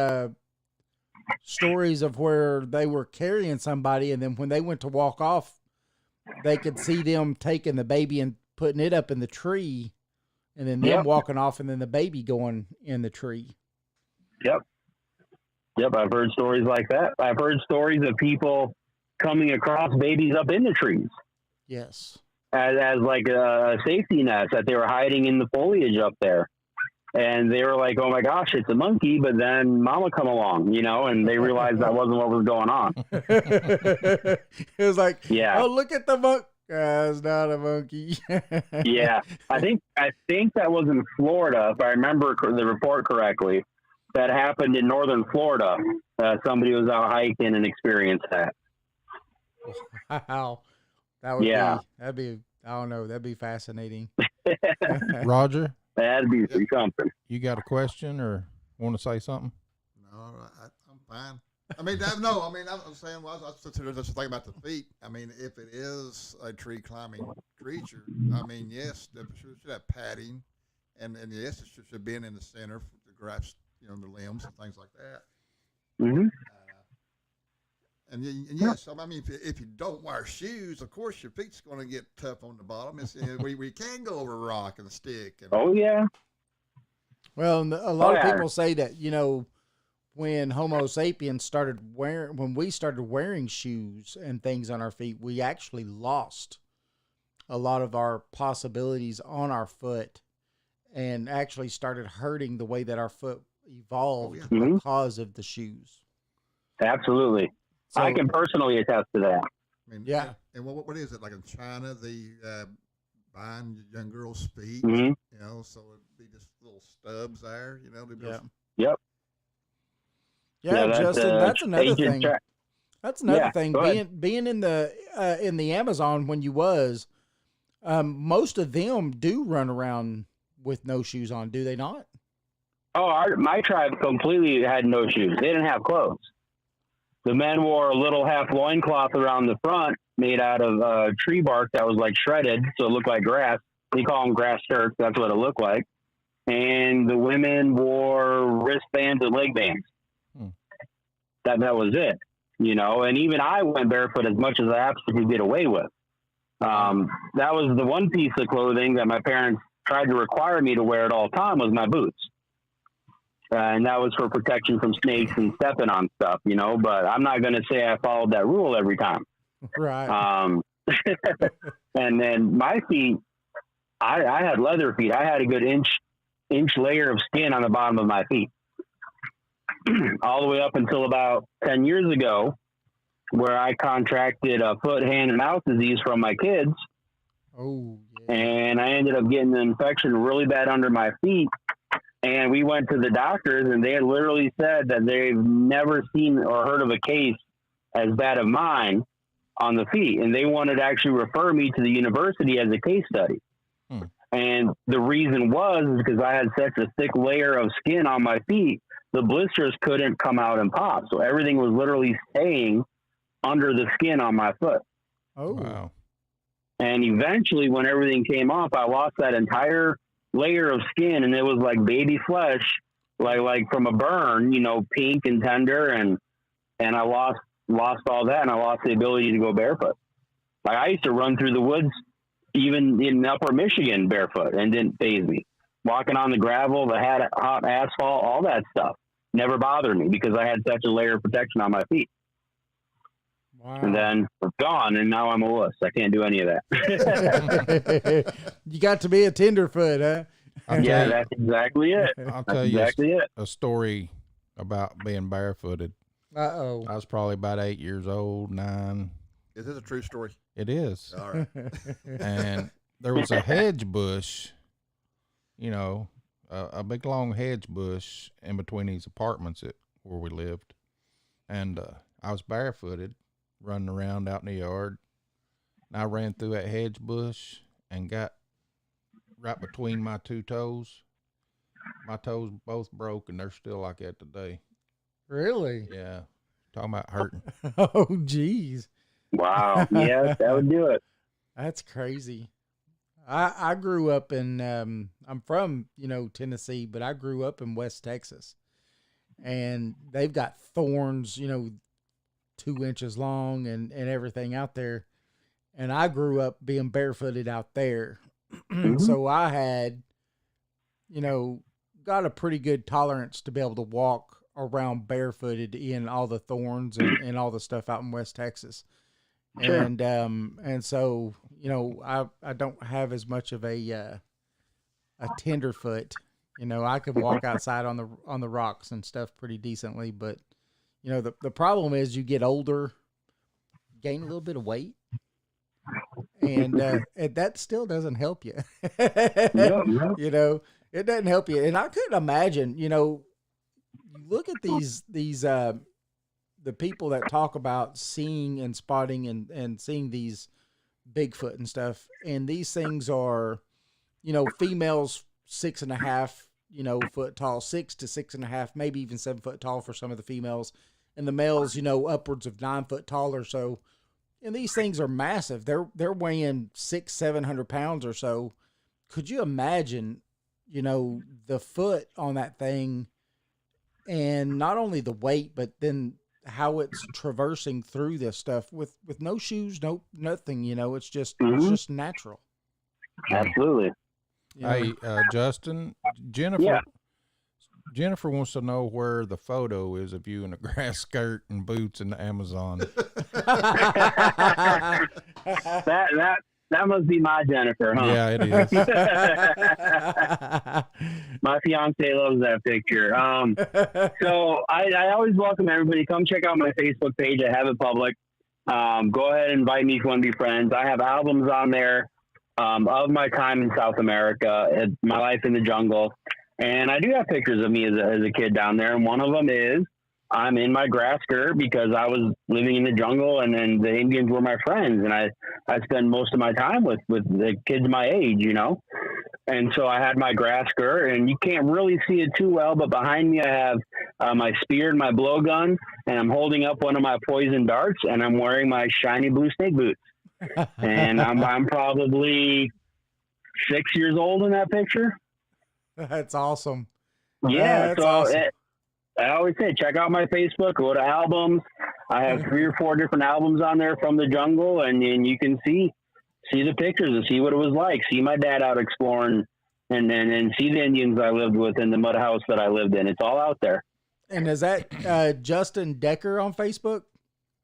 stories of where they were carrying somebody, and then when they went to walk off, they could see them taking the baby and putting it up in the tree, and then them walking off, and then the baby going in the tree. Yep, I've heard stories like that. I've heard stories of people coming across babies up in the trees. Yes. As like a safety net, that they were hiding in the foliage up there. And they were like, oh my gosh, it's a monkey. But then mama come along, and they realized that wasn't what was going on. It was like, oh, look at the monkey. It's not a monkey. Yeah. I think that was in Florida, if I remember the report correctly. That happened in northern Florida. Somebody was out hiking and experienced that. Wow. That would that'd be, I don't know, that'd be fascinating. Roger? That'd be something. You got a question or want to say something? No, I'm fine. I mean, no, I mean, I'm saying, well, I was just thinking about the feet. I mean, if it is a tree climbing creature, I mean, yes, it should have padding, and yes, it should be in the center to grasp, the limbs and things like that. Mm-hmm. And yes, I mean, if you don't wear shoes, of course your feet's going to get tough on the bottom. We can go over a rock and a stick. Oh yeah. Well, a lot of people say that when Homo sapiens when we started wearing shoes and things on our feet, we actually lost a lot of our possibilities on our foot, and actually started hurting the way that our foot evolved because of the shoes. Absolutely. So, I can personally attest to that. I mean, And what is it, like in China, the buying young girls' feet, so it'd be just little stubs there, Yep. Yeah, Justin, that's another thing. That's another thing. Being in the Amazon when you was, most of them do run around with no shoes on, do they not? Oh, my tribe completely had no shoes. They didn't have clothes. The men wore a little half loincloth around the front made out of tree bark that was like shredded, so it looked like grass. They call them grass skirts. That's what it looked like. And the women wore wristbands and leg bands. That was it, And even I went barefoot as much as I absolutely could get away with. That was the one piece of clothing that my parents tried to require me to wear at all time was my boots. And that was for protection from snakes and stepping on stuff, but I'm not going to say I followed that rule every time. Right. And then my feet, I had leather feet. I had a good inch layer of skin on the bottom of my feet. All the way up until about 10 years ago, where I contracted a foot, hand, and mouth disease from my kids. Oh, yeah. And I ended up getting the infection really bad under my feet. And we went to the doctors, and they had literally said that they've never seen or heard of a case as bad of mine on the feet. And they wanted to actually refer me to the university as a case study. And the reason was because I had such a thick layer of skin on my feet, the blisters couldn't come out and pop. So everything was literally staying under the skin on my foot. Oh, wow. And eventually, when everything came off, I lost that entire layer of skin, and it was like baby flesh, like from a burn, pink and tender, and I lost all that, and I lost the ability to go barefoot. Like I used to run through the woods, even in upper Michigan, barefoot, and didn't faze me. Walking on the gravel, the hot asphalt, all that stuff never bothered me because I had such a layer of protection on my feet. Wow. And then it's gone, and now I'm a wuss. I can't do any of that. You got to be a tenderfoot, huh? Yeah, that's exactly it. I'll tell you a story about being barefooted. Uh-oh. I was probably about 8 years old, 9. Is this a true story? It is. All right. And there was a hedge bush, a big long hedge bush in between these apartments where we lived. And I was barefooted, running around out in the yard. And I ran through that hedge bush and got right between my two toes. My toes both broke, and they're still like that today. Really? Yeah. Talking about hurting. Oh, geez. Wow. Yeah, that would do it. That's crazy. I grew up in, I'm from, Tennessee, but I grew up in West Texas. and they've got thorns, 2 inches long and everything out there. And I grew up being barefooted out there. So I had, got a pretty good tolerance to be able to walk around barefooted in all the thorns and all the stuff out in West Texas. Sure. And so, I don't have as much of a tenderfoot. I can walk outside on the rocks and stuff pretty decently, but the problem is you get older, gain a little bit of weight, and that still doesn't help you. Yep. It doesn't help you. And I couldn't imagine, you look at these the people that talk about seeing and spotting and seeing these Bigfoot and stuff, and these things are, females 6.5, foot tall, 6 to 6.5, maybe even 7 foot tall for some of the females, and the males, upwards of 9 foot tall or so. And these things are massive. They're weighing 600-700 pounds or so. Could you imagine, the foot on that thing, and not only the weight, but then how it's traversing through this stuff with no shoes, nothing. It's just natural. Absolutely. Hey, Justin, Jennifer. Yeah. Jennifer wants to know where the photo is of you in a grass skirt and boots in the Amazon. That must be my Jennifer, huh? Yeah, it is. My fiance loves that picture. So I always welcome everybody. Come check out my Facebook page. I have it public. Go ahead and invite me if you want to be friends. I have albums on there of my time in South America, my life in the jungle. And I do have pictures of me as a kid down there. And one of them is I'm in my grass skirt because I was living in the jungle, and then the Indians were my friends. And I spend most of my time with the kids my age, And so I had my grass skirt, and you can't really see it too well, but behind me I have my spear and my blowgun, and I'm holding up one of my poison darts, and I'm wearing my shiny blue snake boots. And I'm probably 6 years old in that picture. That's awesome. Yeah, that's so awesome. I always say, check out my Facebook, go to albums. I have 3 or 4 different albums on there from the jungle, and you can see the pictures and see what it was like. See my dad out exploring, and see the Indians I lived with in the mud house that I lived in. It's all out there. And is that Justin Decker on Facebook?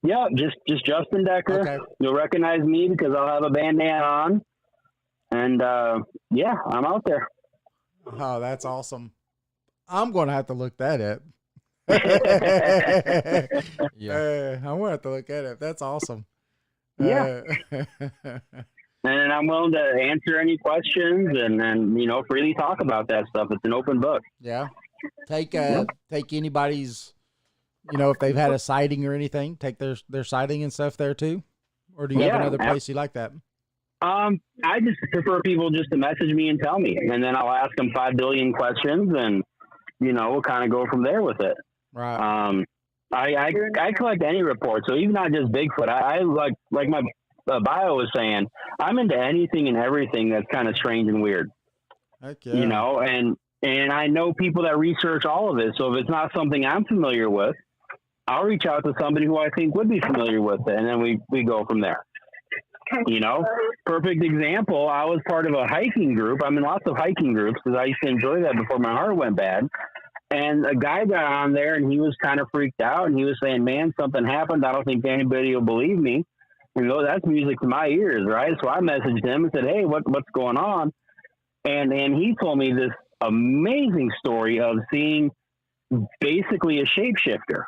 Yeah, just Justin Decker. Okay. You'll recognize me because I'll have a bandana on, and yeah, I'm out there. Oh, that's awesome. I'm going to have to look that up. Yeah. I'm going to have to look at it. That's awesome. Yeah. And I'm willing to answer any questions and freely talk about that stuff. It's an open book. Yeah. Take anybody's, if they've had a sighting or anything, take their sighting and stuff there too. Or do you have another place you like that? I just prefer people just to message me and tell me, and then I'll ask them 5 billion questions, and we'll kind of go from there with it. Right. I collect any report, so even not just Bigfoot. I like my bio was saying, I'm into anything and everything that's kind of strange and weird. Okay. And I know people that research all of it. So if it's not something I'm familiar with, I'll reach out to somebody who I think would be familiar with it, and then we go from there. Perfect example. I was part of a hiking group. I'm in lots of hiking groups because I used to enjoy that before my heart went bad. And a guy got on there, and he was kind of freaked out, and he was saying, man, something happened. I don't think anybody will believe me. And that's music to my ears, right? So I messaged him and said, hey, what's going on? And he told me this amazing story of seeing basically a shapeshifter.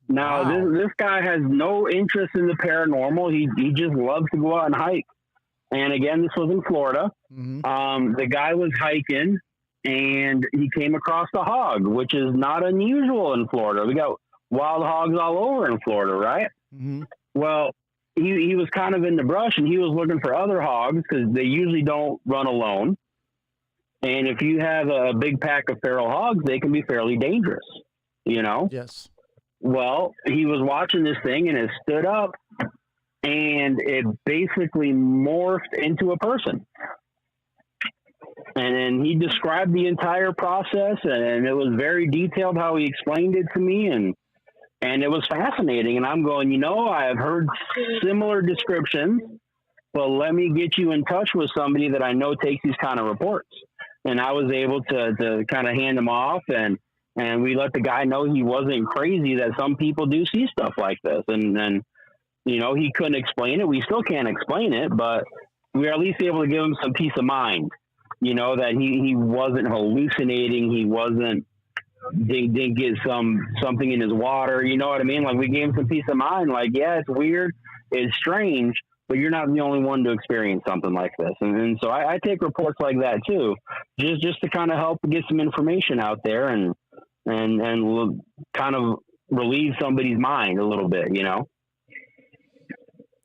Now, Wow. this guy has no interest in the paranormal. He just loves to go out and hike. And again, this was in Florida. Mm-hmm. The guy was hiking, and he came across a hog, which is not unusual in Florida. We got wild hogs all over in Florida, right? Mm-hmm. Well, he was kind of in the brush, and he was looking for other hogs because they usually don't run alone. And if you have a big pack of feral hogs, they can be fairly dangerous, Yes. Well, he was watching this thing, and it stood up, and it basically morphed into a person. And he described the entire process, and it was very detailed how he explained it to me, and it was fascinating. And I'm going, I have heard similar descriptions, but let me get you in touch with somebody that I know takes these kind of reports. And I was able to kind of hand him off, and we let the guy know he wasn't crazy, that some people do see stuff like this. And he couldn't explain it. We still can't explain it, but we were at least able to give him some peace of mind. That he wasn't hallucinating. He didn't get something in his water. You know what I mean? Like, we gave him some peace of mind. Like, yeah, it's weird, it's strange, but you're not the only one to experience something like this. And so I take reports like that too, just to kind of help get some information out there and kind of relieve somebody's mind a little bit.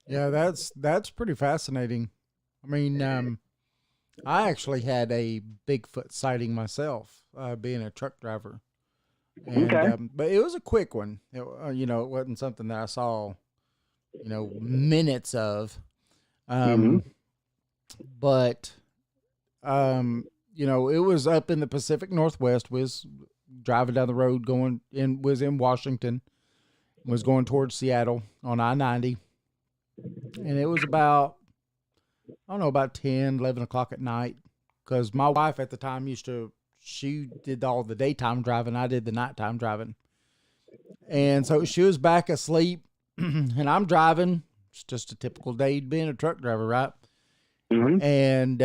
Yeah, that's pretty fascinating. I mean, I actually had a Bigfoot sighting myself, being a truck driver. And, okay. But it was a quick one. It wasn't something that I saw, minutes of. But, it was up in the Pacific Northwest. Was driving down the road was in Washington, was going towards Seattle on I-90. And it was about 10, 11 o'clock at night, because my wife at the time she did all the daytime driving. I did the nighttime driving. And so she was back asleep and I'm driving. It's just a typical day being a truck driver, right? Mm-hmm. And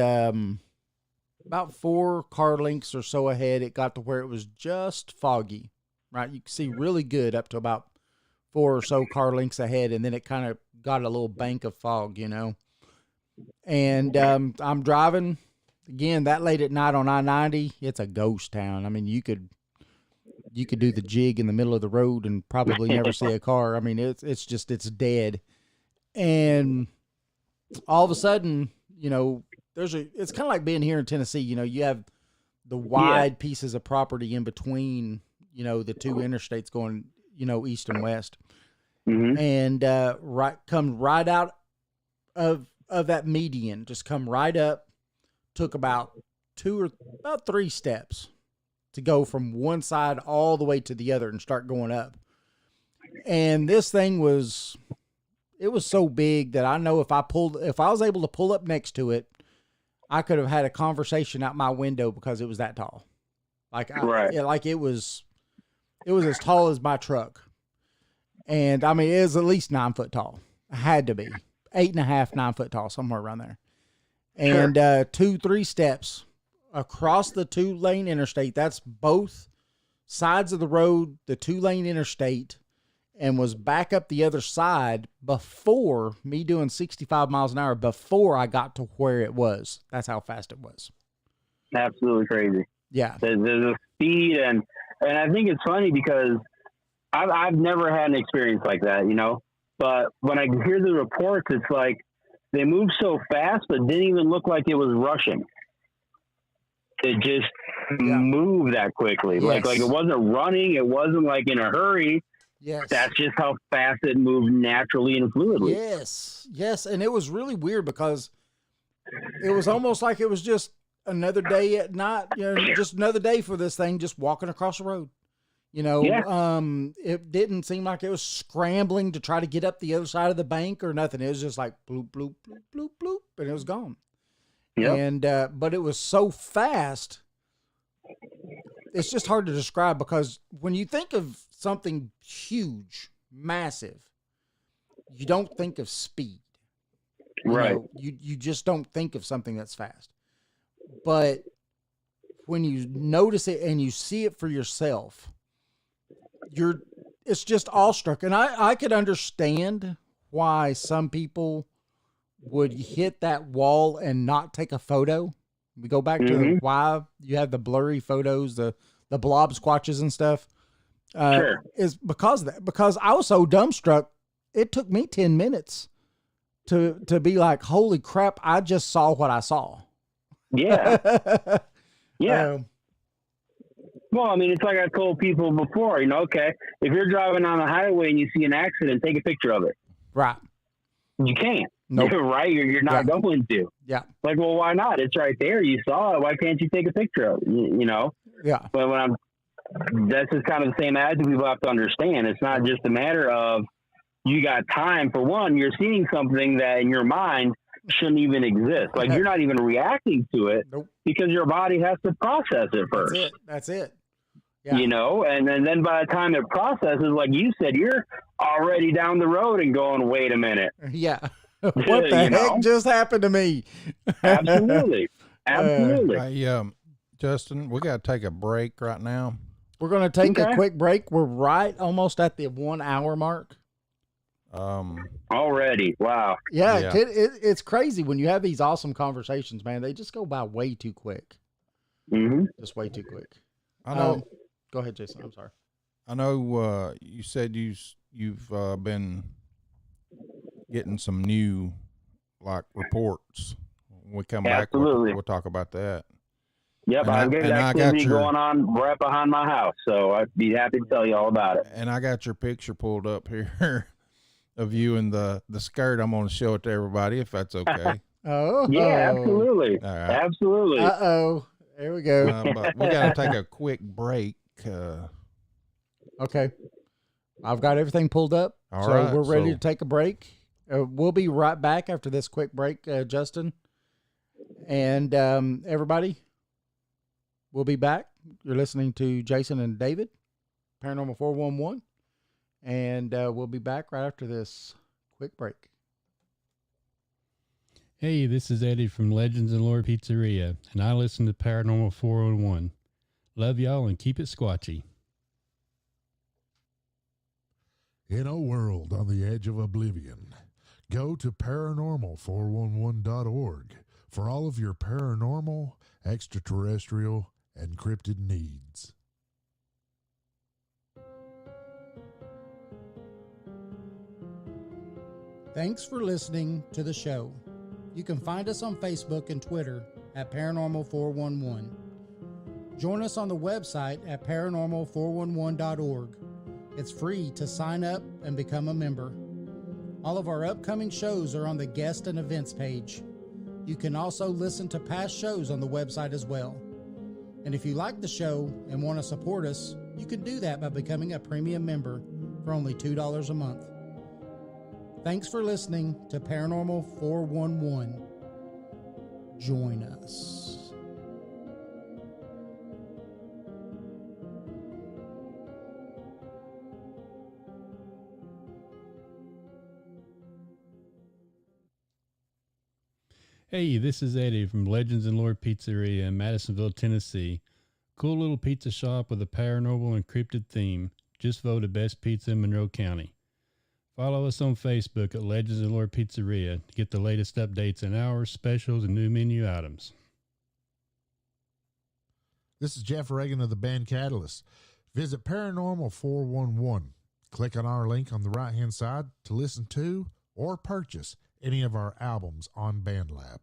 about 4 car lengths or so ahead, it got to where it was just foggy, right? You could see really good up to about 4 or so car lengths ahead. And then it kind of got a little bank of fog, And I'm driving again that late at night on I-90. It's a ghost town. I mean, you could do the jig in the middle of the road and probably never see a car. I mean, it's dead. And all of a sudden, it's kind of like being here in Tennessee. You have the wide pieces of property in between, the 2 interstates going, east and west. Mm-hmm. And come right out of that median, just come right up. Took about 3 steps to go from one side all the way to the other and start going up. And this thing was so big that I know if I was able to pull up next to it, I could have had a conversation out my window because it was that tall. It was as tall as my truck. And I mean, it was at least 9 foot tall. It had to be 8.5, 9 foot tall, somewhere around there. And 2-3 steps across the 2-lane interstate. That's both sides of the road, the 2-lane interstate, and was back up the other side before me doing 65 miles an hour before I got to where it was. That's how fast it was. Absolutely crazy. Yeah. The speed, and I think it's funny because I've never had an experience like that, but when I hear the reports, it's like they moved so fast, but didn't even look like it was rushing. It just moved that quickly. Yes. Like it wasn't running. It wasn't like in a hurry. Yes. That's just how fast it moved naturally and fluidly. Yes. Yes. And it was really weird because it was almost like it was just another day at night, just another day for this thing, just walking across the road. It didn't seem like it was scrambling to try to get up the other side of the bank or nothing. It was just like bloop, bloop, bloop, bloop, bloop, and it was gone. Yep. And, but it was so fast. It's just hard to describe because when you think of something huge, massive, you don't think of speed. Right. You just don't think of something that's fast. But when you notice it and you see it for yourself, it's just awestruck. And I could understand why some people would hit that wall and not take a photo. We go back to why you have the blurry photos, the blob squatches and stuff. Sure. Is because of that. Because I was so dumbstruck, it took me 10 minutes to be like, holy crap, I just saw what I saw. Yeah. Yeah. Well, I mean, it's like I told people before, okay, if you're driving on the highway and you see an accident, take a picture of it. Right. You can't. Nope. Right? You're not going to. Yeah. Like, well, why not? It's right there. You saw it. Why can't you take a picture of it? You know? Yeah. But that's just kind of the same attitude people have to understand. It's not just a matter of you got time. For one, you're seeing something that in your mind shouldn't even exist. Like, you're not even reacting to it because your body has to process it first. That's it. Yeah. You know, and then by the time it processes, like you said, you're already down the road and going, wait a minute. Yeah. What the heck just happened to me? Absolutely. Justin, we got to take a break right now. We're going to take a quick break. We're right almost at the 1 hour mark. Already. Wow. Yeah. It's crazy when you have these awesome conversations, man. They just go by way too quick. Mm-hmm. Just way too quick. I know. Go ahead, Jason. I'm sorry. I know you said you've been getting some new reports. When we come back, we'll talk about that. Yep, I've got activity going on right behind my house, so I'd be happy to tell you all about it. And I got your picture pulled up here of you in the skirt. I'm going to show it to everybody if that's okay. Oh, yeah, absolutely, right. Absolutely. There we go. But we got to take a quick break. Okay, I've got everything pulled up, so we're ready to take a break. We'll be right back after this quick break, Justin, and everybody. We'll be back. You're listening to Jason and David, Paranormal 411, and we'll be back right after this quick break. Hey, this is Eddie from Legends and Lore Pizzeria, and I listen to Paranormal 411. Love y'all and keep it squatchy. In a world on the edge of oblivion, go to paranormal411.org for all of your paranormal, extraterrestrial, and cryptid needs. Thanks for listening to the show. You can find us on Facebook and Twitter at Paranormal411. Join us on the website at paranormal411.org. It's free to sign up and become a member. All of our upcoming shows are on the guest and events page. You can also listen to past shows on the website as well. And if you like the show and want to support us, you can do that by becoming a premium member for only $2 a month. Thanks for listening to Paranormal 411. Join us. Hey, this is Eddie from Legends and Lore Pizzeria in Madisonville, Tennessee. Cool little pizza shop with a paranormal and cryptid theme. Just voted best pizza in Monroe County. Follow us on Facebook at Legends and Lore Pizzeria to get the latest updates and hours, specials, and new menu items. This is Jeff Reagan of the band Catalyst. Visit Paranormal 411. Click on our link on the right-hand side to listen to or purchase any of our albums on BandLab.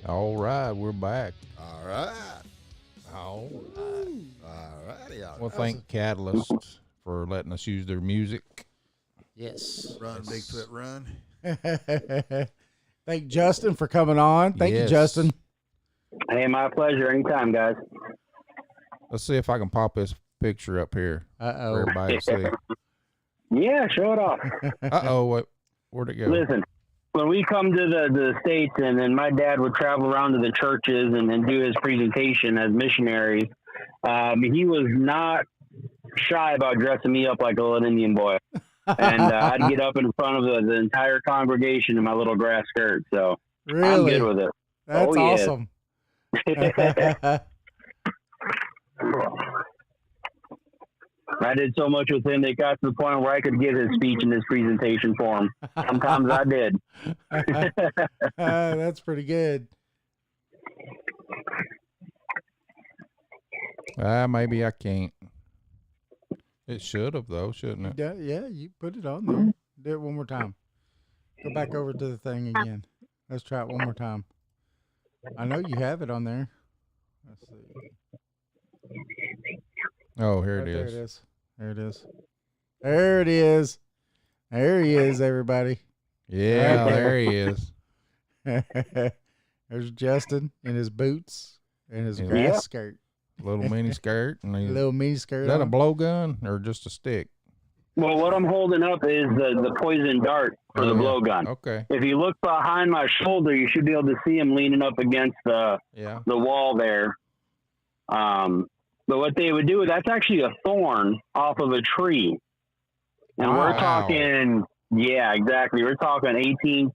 All right, we're back. All right. All right. All righty. Well, thank Catalyst for letting us use their music. Yes. Run, Bigfoot, run. Thank Justin for coming on. Thank you, Yes. Justin. Hey, my pleasure. Anytime, guys. Let's see if I can pop this picture up here for Uh-oh. everybody to see. Yeah, show it off. Uh-oh, where'd it go? Listen, when we come to the States, and then my dad would travel around to the churches and do his presentation as missionary, he was not shy about dressing me up like a little Indian boy. And I'd get up in front of the entire congregation in my little grass skirt. So Really? I'm good with it. That's Oh, yeah. awesome. I did so much with him, it got to the point where I could give his speech and his presentation for him. Sometimes I did. That's pretty good. Maybe I can't. It should have, though, shouldn't it? Yeah, you put it on there. Do it one more time. Go back over to the thing again. Let's try it one more time. I know you have it on there. Let's see. Oh, here Right it there is. it is. There it is. There it is. There he is, everybody. Yeah, Right there he is. There's Justin in his boots and his Yeah. grass Yep. skirt. Little mini skirt. And A little mini skirt. is that a on. blowgun or just a stick? Well, what I'm holding up is the poison dart for the Oh, yeah. blowgun. Okay. If you look behind my shoulder, you should be able to see him leaning up against the Yeah. wall there. But what they would do, that's actually a thorn off of a tree. And we're Wow. talking, yeah, exactly. We're talking 18,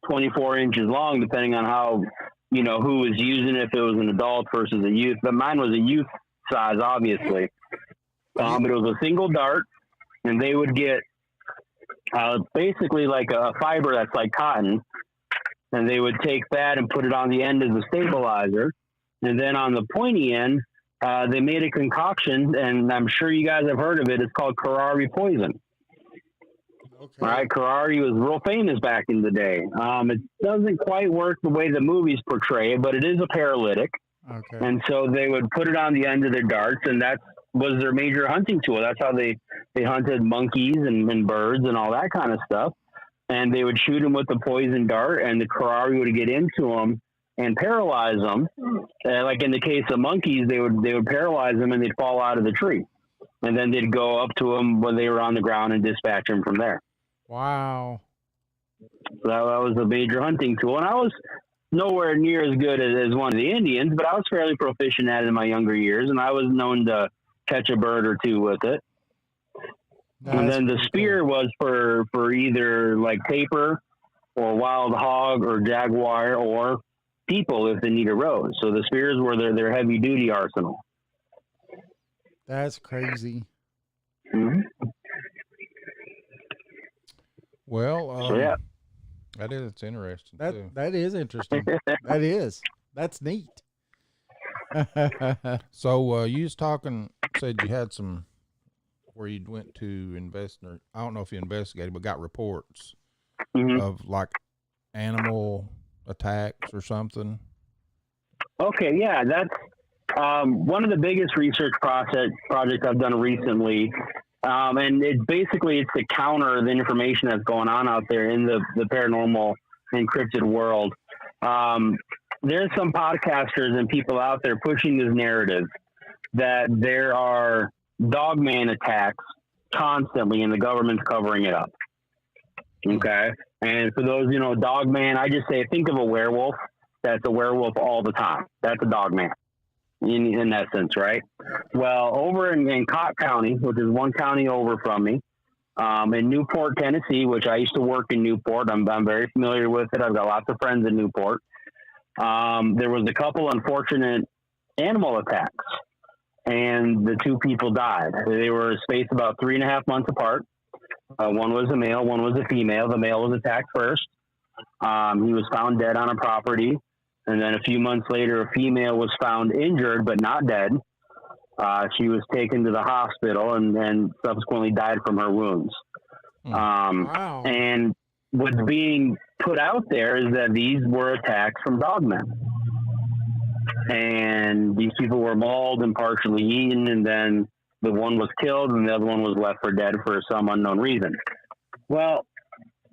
24 inches long, depending on how, who was using it, if it was an adult versus a youth. But mine was a youth size, obviously. But it was a single dart, and they would get basically like a fiber that's like cotton, and they would take that and put it on the end as a stabilizer. And then on the pointy end, they made a concoction, and I'm sure you guys have heard of it. It's called Curare poison. Okay. All right, Curare was real famous back in the day. It doesn't quite work the way the movies portray it, but it is a paralytic. Okay. And so they would put it on the end of their darts, and that was their major hunting tool. That's how they hunted monkeys and birds and all that kind of stuff. And they would shoot them with the poison dart, and the Curare would get into them and paralyze them. Like in the case of monkeys, they would paralyze them, and they'd fall out of the tree. And then they'd go up to them when they were on the ground and dispatch them from there. Wow. So that was a major hunting tool. And I was nowhere near as good as one of the Indians, but I was fairly proficient at it in my younger years, and I was known to catch a bird or two with it. And then the spear was for either like tapir or wild hog or jaguar or people if the need arose. So the spears were their heavy duty arsenal. That's crazy. Mm-hmm. Well, So, yeah. that is interesting, too. That is interesting. That is. That's neat. So you was said you had some where you went to invest, or I don't know if you investigated, but got reports Mhm. of like animal attacks or something. Okay, yeah, that's one of the biggest research projects I've done recently. And it's to counter the information that's going on out there in the paranormal and cryptid world. There's some podcasters and people out there pushing this narrative that there are dogman attacks constantly and the government's covering it up. Okay. And for those, dogman, I just say, think of a werewolf. That's a werewolf all the time. That's a dogman in that sense, right? Well, over in Cott County, which is one county over from me, in Newport, Tennessee, which I used to work in Newport. I'm very familiar with it. I've got lots of friends in Newport. There was a couple unfortunate animal attacks, and the two people died. They were spaced about 3.5 months apart. One was a male, one was a female. The male was attacked first. He was found dead on a property. And then a few months later, a female was found injured, but not dead. She was taken to the hospital and subsequently died from her wounds. Wow. And what's being put out there is that these were attacks from dogmen. and these people were mauled and partially eaten, and then the one was killed and the other one was left for dead for some unknown reason. Well,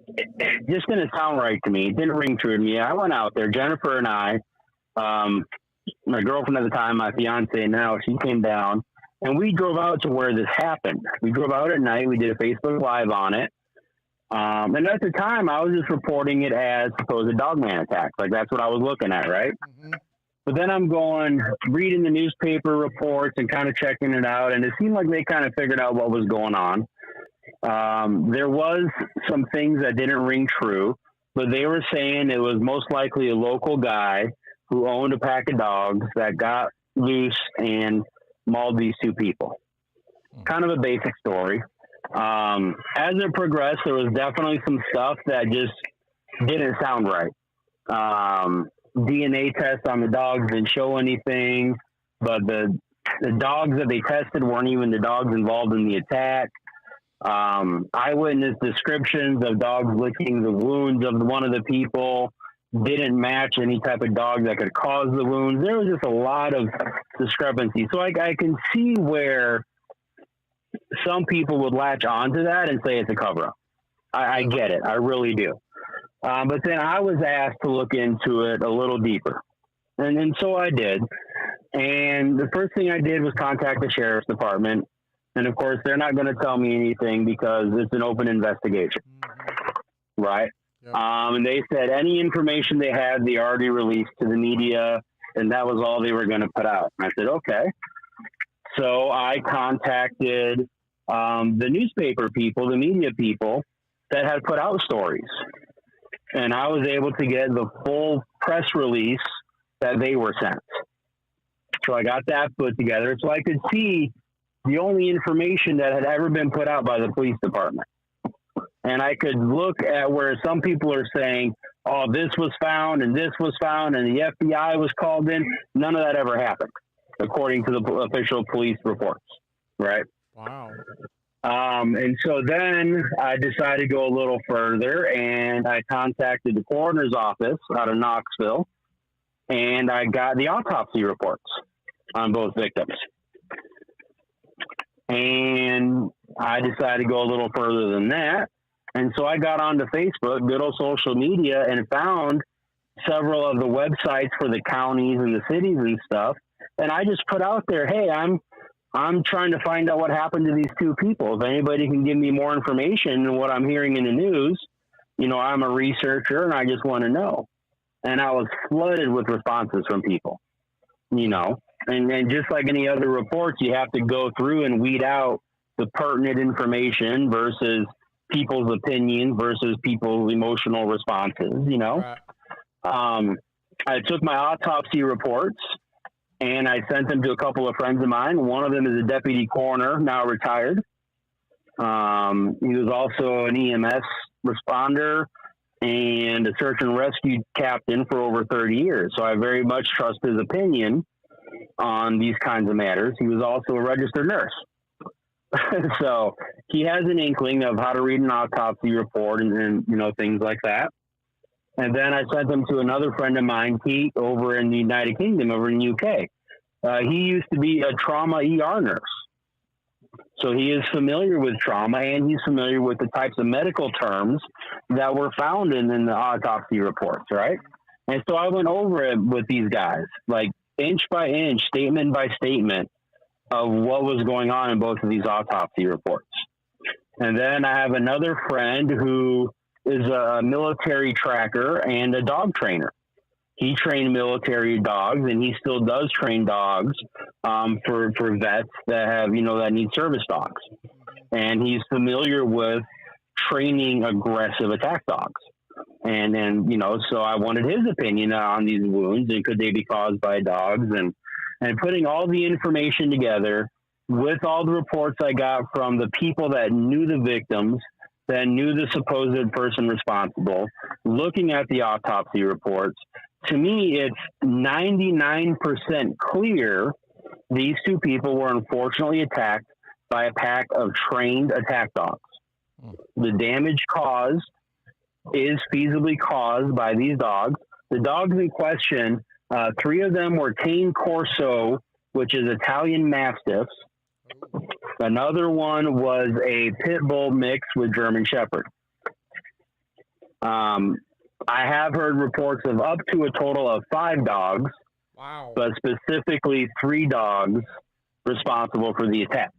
it just didn't sound right to me. It didn't ring true to me. I went out there, Jennifer and I, my girlfriend at the time, my fiance now, she came down, and we drove out to where this happened. We drove out at night. We did a Facebook Live on it. And at the time, I was just reporting it as supposed dogman attacks. Like, that's what I was looking at, right? Mm-hmm. But then I'm reading the newspaper reports and kind of checking it out, and it seemed like they kind of figured out what was going on. There was some things that didn't ring true, but they were saying it was most likely a local guy who owned a pack of dogs that got loose and mauled these two people. Kind of a basic story. As it progressed, there was definitely some stuff that just didn't sound right. DNA tests on the dogs didn't show anything, but the dogs that they tested weren't even the dogs involved in the attack. Eyewitness descriptions of dogs licking the wounds of one of the people didn't match any type of dog that could cause the wounds. There was just a lot of discrepancy. So I can see where some people would latch onto that and say it's a cover-up. I get it. I really do. But then I was asked to look into it a little deeper. And so I did. And the first thing I did was contact the sheriff's department. And of course, they're not going to tell me anything because it's an open investigation. Mm-hmm. Right? Yep. And they said any information they had, they already released to the media, and that was all they were going to put out. And I said, okay. So I contacted the newspaper people, the media people that had put out stories. And I was able to get the full press release that they were sent. So I got that put together so I could see the only information that had ever been put out by the police department. And I could look at where some people are saying, oh, this was found and this was found and the FBI was called in. None of that ever happened, according to the official police reports, right? Wow. And so then I decided to go a little further, and I contacted the coroner's office out of Knoxville, and I got the autopsy reports on both victims. And I decided to go a little further than that. And so I got onto Facebook, good old social media, and found several of the websites for the counties and the cities and stuff. And I just put out there, hey, I'm trying to find out what happened to these two people. If anybody can give me more information than what I'm hearing in the news, you know, I'm a researcher and I just want to know. And I was flooded with responses from people, you know, and just like any other reports, you have to go through and weed out the pertinent information versus people's opinions versus people's emotional responses, you know. Right. I took my autopsy reports and I sent them to a couple of friends of mine. One of them is a deputy coroner, now retired. He was also an EMS responder and a search and rescue captain for over 30 years. So I very much trust his opinion on these kinds of matters. He was also a registered nurse. So he has an inkling of how to read an autopsy report and you know, things like that. And then I sent them to another friend of mine, Pete, over in the United Kingdom, over in UK. He used to be a trauma ER nurse. So he is familiar with trauma, and he's familiar with the types of medical terms that were found in the autopsy reports, right? And so I went over it with these guys, like inch by inch, statement by statement of what was going on in both of these autopsy reports. And then I have another friend who is a military tracker and a dog trainer. He trained military dogs, and he still does train dogs for vets that have, you know, that need service dogs. And he's familiar with training aggressive attack dogs. And you know, so I wanted his opinion on these wounds and could they be caused by dogs, and putting all the information together with all the reports I got from the people that knew the victims, that knew the supposed person responsible, looking at the autopsy reports. To me, it's 99% clear these two people were unfortunately attacked by a pack of trained attack dogs. The damage caused is feasibly caused by these dogs. The dogs in question 3 of them were Cane Corso, which is Italian Mastiffs. Another one was a Pit Bull mix with German Shepherd. I have heard reports of up to a total of 5 dogs, Wow. but specifically 3 dogs responsible for the attack.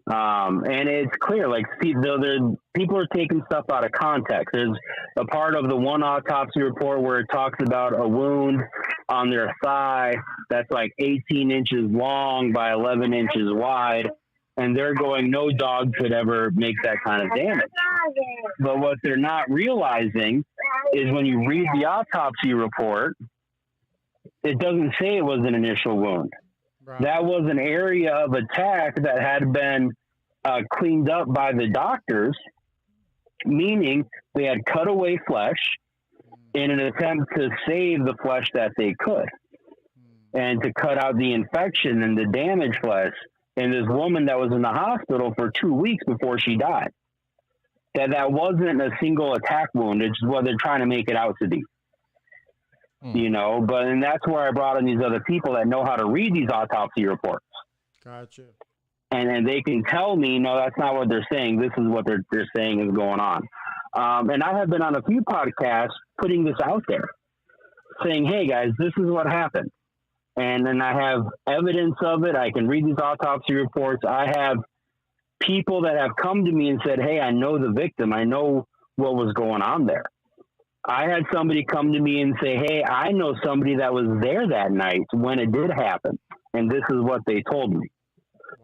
And it's clear, like, people are taking stuff out of context. There's a part of the one autopsy report where it talks about a wound on their thigh that's like 18 inches long by 11 inches wide. And they're going, no dog could ever make that kind of damage. But what they're not realizing is when you read the autopsy report, it doesn't say it was an initial wound. Right. That was an area of attack that had been cleaned up by the doctors, meaning they had cut away flesh in an attempt to save the flesh that they could and to cut out the infection and the damaged flesh. And this woman that was in the hospital for 2 weeks before she died, that wasn't a single attack wound. It's what they're trying to make it out to be. You know, and that's where I brought in these other people that know how to read these autopsy reports. Gotcha. And they can tell me, no, that's not what they're saying. This is what they're saying is going on. And I have been on a few podcasts putting this out there, saying, hey, guys, this is what happened. And then I have evidence of it. I can read these autopsy reports. I have people that have come to me and said, hey, I know the victim. I know what was going on there. I had somebody come to me and say, hey, I know somebody that was there that night when it did happen. And this is what they told me.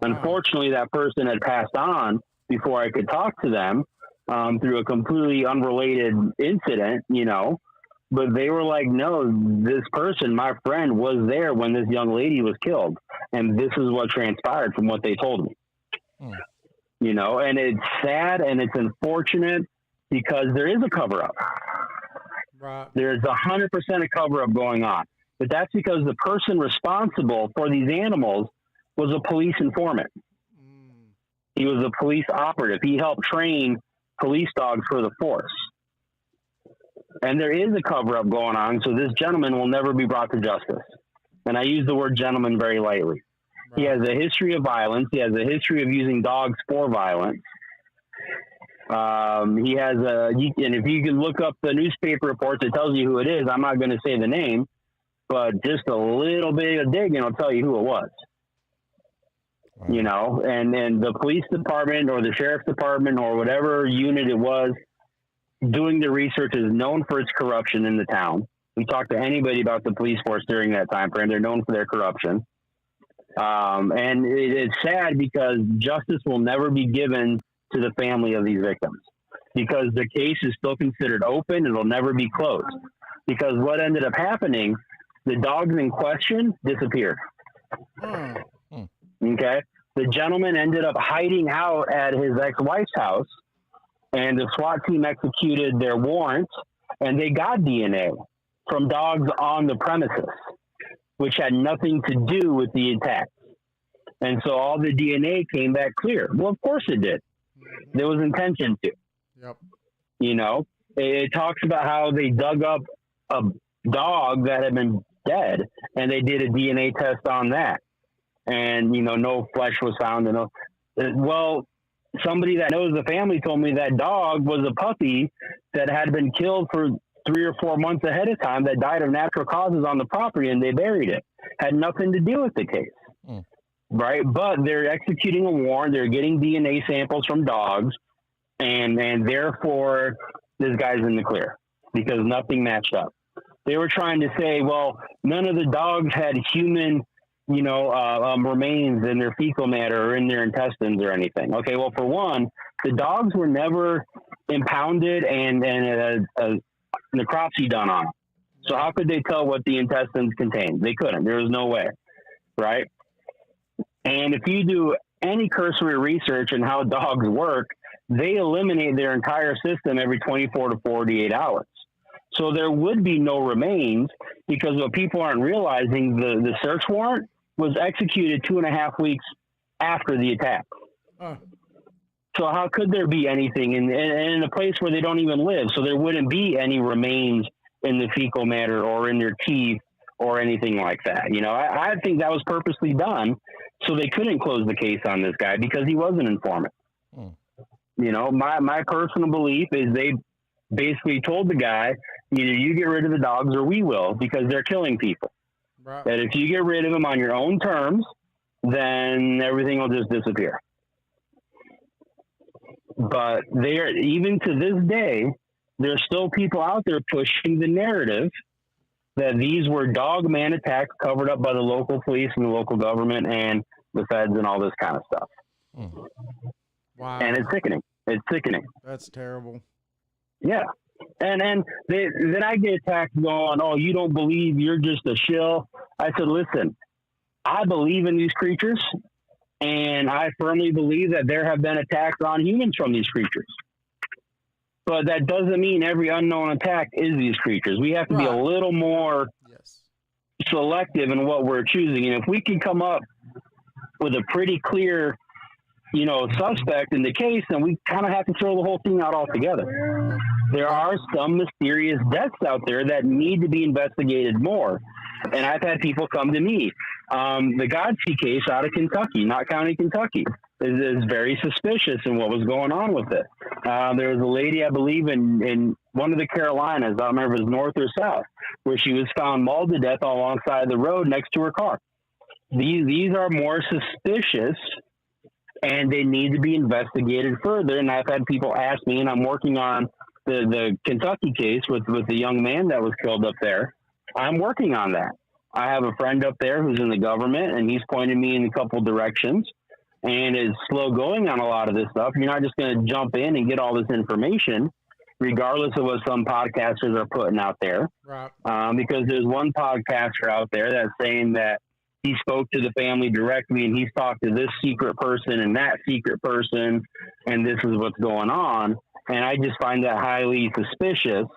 Wow. Unfortunately, that person had passed on before I could talk to them through a completely unrelated incident, you know. But they were like, no, this person, my friend, was there when this young lady was killed. And this is what transpired from what they told me. You know, and it's sad and it's unfortunate because there is a cover-up. Right. There's 100% a cover-up going on. But that's because the person responsible for these animals was a police informant. He was a police operative. He helped train police dogs for the force. And there is a cover-up going on, so this gentleman will never be brought to justice. And I use the word gentleman very lightly. Right. He has a history of violence. He has a history of using dogs for violence. He has and if you can look up the newspaper reports, it tells you who it is. I'm not going to say the name, but just a little bit of digging will tell you who it was. Wow. You know, and the police department or the sheriff's department or whatever unit it was doing the research is known for its corruption in the town. We talked to anybody about the police force during that time frame. They're known for their corruption. And it's sad because justice will never be given to the family of these victims because the case is still considered open. It'll never be closed because what ended up happening, the dogs in question disappeared. Okay. The gentleman ended up hiding out at his ex-wife's house and the SWAT team executed their warrant and they got DNA from dogs on the premises, which had nothing to do with the attack. And so all the DNA came back clear. Well, of course it did. There was intention to. Yep. You know, it talks about how they dug up a dog that had been dead and they did a DNA test on that. And, you know, no flesh was found. Well, somebody that knows the family told me that dog was a puppy that had been killed for 3 or 4 months ahead of time that died of natural causes on the property and they buried it. Had nothing to do with the case. Right. But they're executing a warrant. They're getting DNA samples from dogs and therefore this guy's in the clear because nothing matched up. They were trying to say, well, none of the dogs had human, you know, remains in their fecal matter or in their intestines or anything. Okay. Well, for one, the dogs were never impounded and a necropsy done on them. So how could they tell what the intestines contained? They couldn't. There was no way. Right. And if you do any cursory research on how dogs work, they eliminate their entire system every 24 to 48 hours. So there would be no remains because what people aren't realizing, the search warrant was executed 2.5 weeks after the attack. So how could there be anything in a place where they don't even live? So there wouldn't be any remains in the fecal matter or in their teeth or anything like that. You know, I think that was purposely done so they couldn't close the case on this guy because he was an informant. You know, my personal belief is they basically told the guy, either you get rid of the dogs or we will, because they're killing people. Right. That if you get rid of them on your own terms, then everything will just disappear. But even to this day, there's still people out there pushing the narrative that these were dog man attacks covered up by the local police and the local government and the feds and all this kind of stuff. Wow. And it's sickening. It's sickening. That's terrible. Yeah. And then I get attacked going, oh, you don't believe, you're just a shill. I said, listen, I believe in these creatures, and I firmly believe that there have been attacks on humans from these creatures. But that doesn't mean every unknown attack is these creatures. We have to be a little more selective in what we're choosing. And if we can come up with a pretty clear, you know, suspect in the case, then we kind of have to throw the whole thing out altogether. There are some mysterious deaths out there that need to be investigated more. And I've had people come to me. The Godsey case out of Kentucky, Knott County, Kentucky, is very suspicious in what was going on with it. There was a lady, I believe, in one of the Carolinas, I don't remember if it was north or south, where she was found mauled to death alongside the road next to her car. These are more suspicious, and they need to be investigated further. And I've had people ask me, and I'm working on the Kentucky case with the young man that was killed up there. I'm working on that. I have a friend up there who's in the government, and he's pointed me in a couple directions, and is slow going on a lot of this stuff. You're not just going to jump in and get all this information, regardless of what some podcasters are putting out there. Right. Because there's one podcaster out there that's saying that he spoke to the family directly, and he's talked to this secret person and that secret person, and this is what's going on. And I just find that highly suspicious.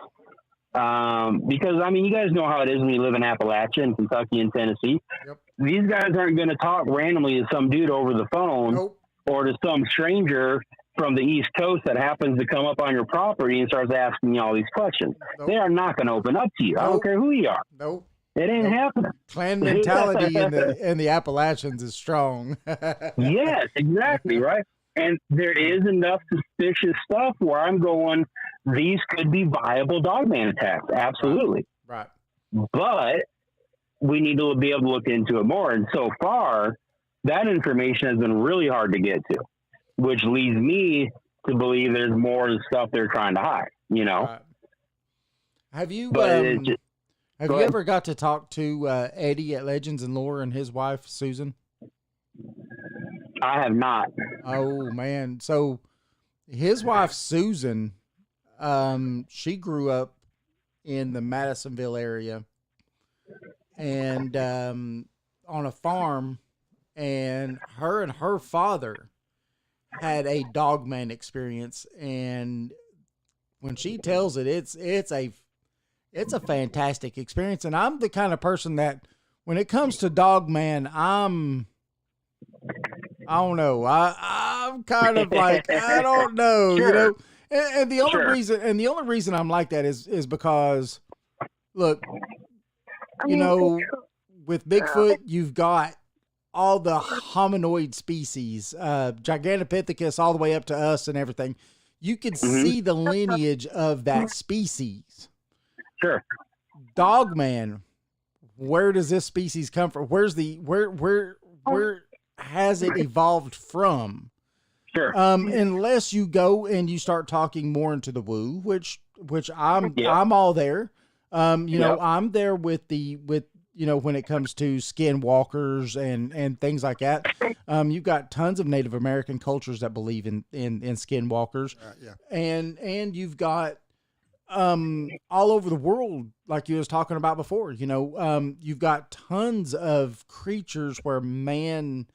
Because, I mean, you guys know how it is when you live in Appalachia and Kentucky and Tennessee. Yep. These guys aren't going to talk randomly to some dude over the phone or to some stranger from the East Coast that happens to come up on your property and starts asking you all these questions. They are not going to open up to you. I don't care who you are. It ain't happening. Clan mentality in the Appalachians is strong. Yes, exactly, right? And there is enough suspicious stuff where I'm going, these could be viable dogman attacks. Absolutely. Right. But we need to be able to look into it more. And so far, that information has been really hard to get to, which leads me to believe there's more stuff they're trying to hide, you know? Right. Have you Have you ever got to talk to Eddie at Legends and Lore and his wife, Susan? I have not. Oh, man. So his wife, Susan, she grew up in the Madisonville area and on a farm, and her father had a dogman experience. And when she tells it, it's a fantastic experience. And I'm the kind of person that when it comes to dogman, I don't know. I'm kind of like, I don't know, you know. And the only reason I'm like that is because, look, you know, with Bigfoot, you've got all the hominoid species, Gigantopithecus, all the way up to us and everything. You can see the lineage of that species. Sure. Dogman, where does this species come from? Where has it evolved from? Sure. Unless you go and you start talking more into the woo, which I'm all there. You know, I'm there with you know, when it comes to skinwalkers and things like that. You've got tons of Native American cultures that believe in skinwalkers. And you've got all over the world, like you was talking about before, you know, you've got tons of creatures where man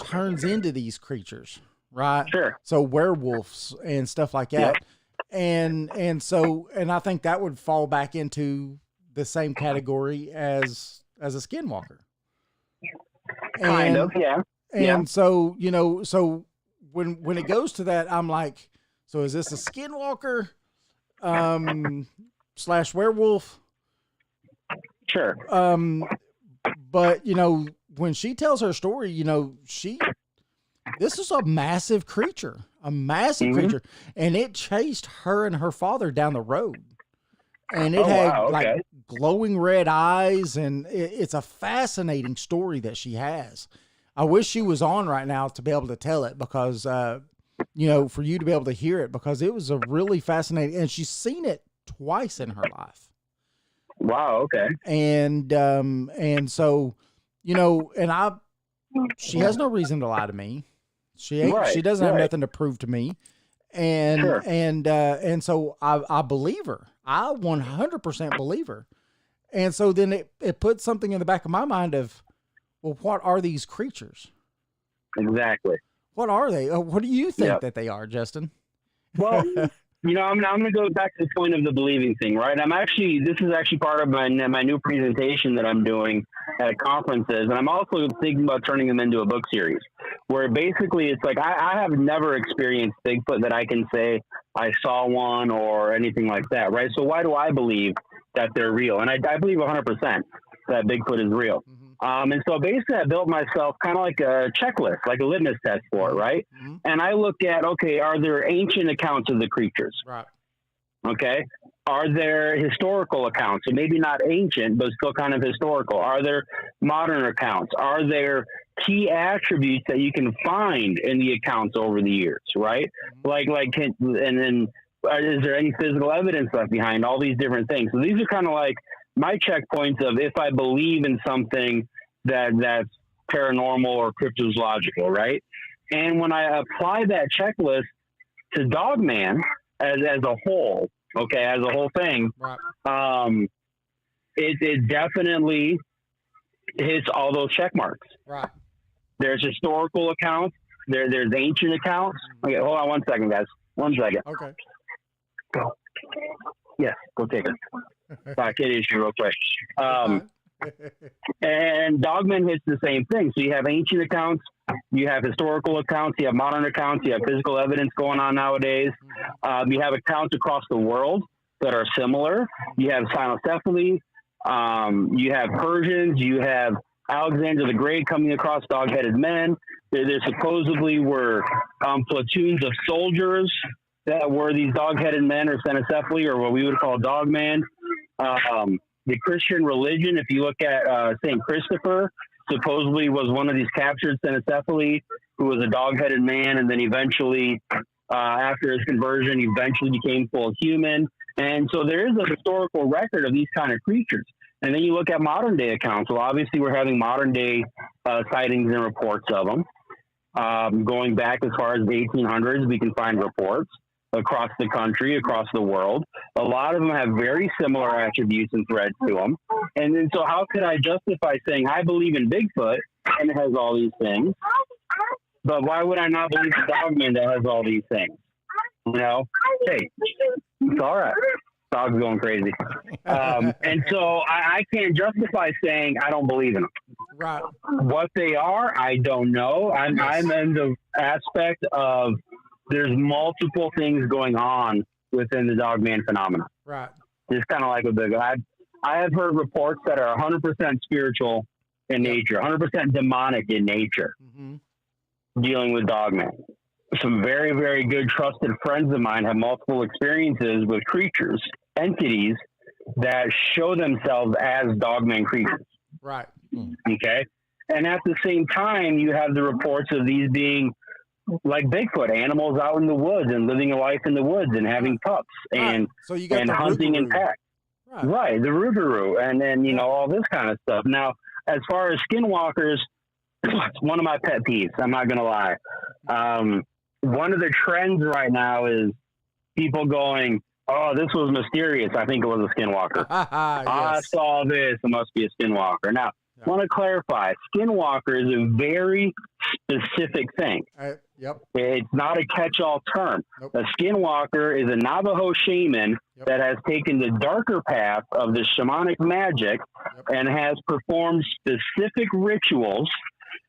turns into these creatures, right? Sure. So werewolves and stuff like that. And I think that would fall back into the same category as a skinwalker. Kind of, yeah. And so, you know, so when it goes to that, I'm like, so is this a skinwalker? slash werewolf. Sure. But you know, when she tells her story, you know, this is a massive creature, creature, and it chased her and her father down the road, and it had like glowing red eyes, and it's a fascinating story that she has. I wish she was on right now to be able to tell it, because you know, for you to be able to hear it, because it was a really fascinating, and she's seen it twice in her life. Wow. Okay. And so, you know, and she has no reason to lie to me. She doesn't have nothing to prove to me. And, and so I believe her. I 100% believe her. And so then it puts something in the back of my mind of, well, what are these creatures? Exactly. What are they? What do you think that they are, Justin? Well, you know, I'm going to go back to the point of the believing thing, right? This is actually part of my new presentation that I'm doing at conferences. And I'm also thinking about turning them into a book series where basically it's like, I have never experienced Bigfoot that I can say I saw one or anything like that, right? So why do I believe that they're real? And I believe 100% that Bigfoot is real. Mm-hmm. And so basically I built myself kind of like a checklist, like a litmus test for it, right? Mm-hmm. And I look at, okay, are there ancient accounts of the creatures? Right. Okay. Are there historical accounts? So maybe not ancient, but still kind of historical. Are there modern accounts? Are there key attributes that you can find in the accounts over the years, right? Mm-hmm. And then is there any physical evidence left behind? All these different things. So these are kind of like my checkpoints of if I believe in something that's paranormal or cryptozoological, right? And when I apply that checklist to Dogman as a whole, okay, as a whole thing, right. It definitely hits all those check marks. Right. There's historical accounts. There's ancient accounts. Okay, hold on one second, guys. 1 second. Okay. Go. Yes, go take it. Kid issue real quick. And Dogman hits the same thing. So you have ancient accounts, you have historical accounts, you have modern accounts, you have physical evidence going on nowadays. You have accounts across the world that are similar. You have cynocephaly, you have Persians, you have Alexander the Great coming across dog-headed men. There supposedly were platoons of soldiers that were these dog-headed men or cynocephaly, or what we would call dogman. The Christian religion, if you look at St. Christopher, supposedly was one of these captured cynocephaly who was a dog-headed man, and then eventually, after his conversion, eventually became full human. And so there is a historical record of these kind of creatures. And then you look at modern-day accounts. Well, obviously, we're having modern-day sightings and reports of them. Going back as far as the 1800s, we can find reports across the country, across the world. A lot of them have very similar attributes and threads to them. And then so how could I justify saying I believe in Bigfoot and it has all these things, but why would I not believe the Dogman that has all these things? You know, hey, it's all right. Dog's going crazy. And so I can't justify saying I don't believe in them. Right. What they are, I don't know. I'm in the aspect of there's multiple things going on within the Dogman phenomenon. Right. It's kind of like a big. I have heard reports that are 100% spiritual in nature, 100% demonic in nature, dealing with Dogman. Some very, very good trusted friends of mine have multiple experiences with creatures, entities that show themselves as Dogman creatures. Right. Okay. And at the same time, you have the reports of these being like Bigfoot, animals out in the woods and living a life in the woods and having pups and so you got and hunting in packs. Right. The Rougarou and then, you know, all this kind of stuff. Now, as far as skinwalkers, it's one of my pet peeves. I'm not going to lie. One of the trends right now is people going, oh, this was mysterious. I think it was a skinwalker. Yes. I saw this. It must be a skinwalker. Now, I want to clarify. Skinwalker is a very specific thing. Yep. It's not a catch-all term. Nope. A skinwalker is a Navajo shaman that has taken the darker path of the shamanic magic and has performed specific rituals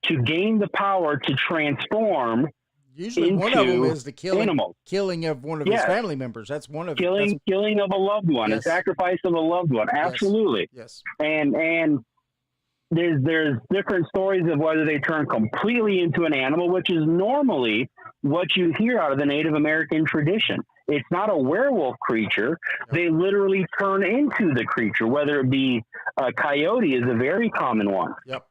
to gain the power to transform Usually one of them into is the animals. killing of one of his Yes. family members. That's one of Killing of a loved one, Yes. a sacrifice of a loved one. Absolutely. Yes. And there's different stories of whether they turn completely into an animal, which is normally what you hear out of the Native American tradition. It's not a werewolf creature. Yep. They literally turn into the creature, whether it be a coyote is a very common one. Yep.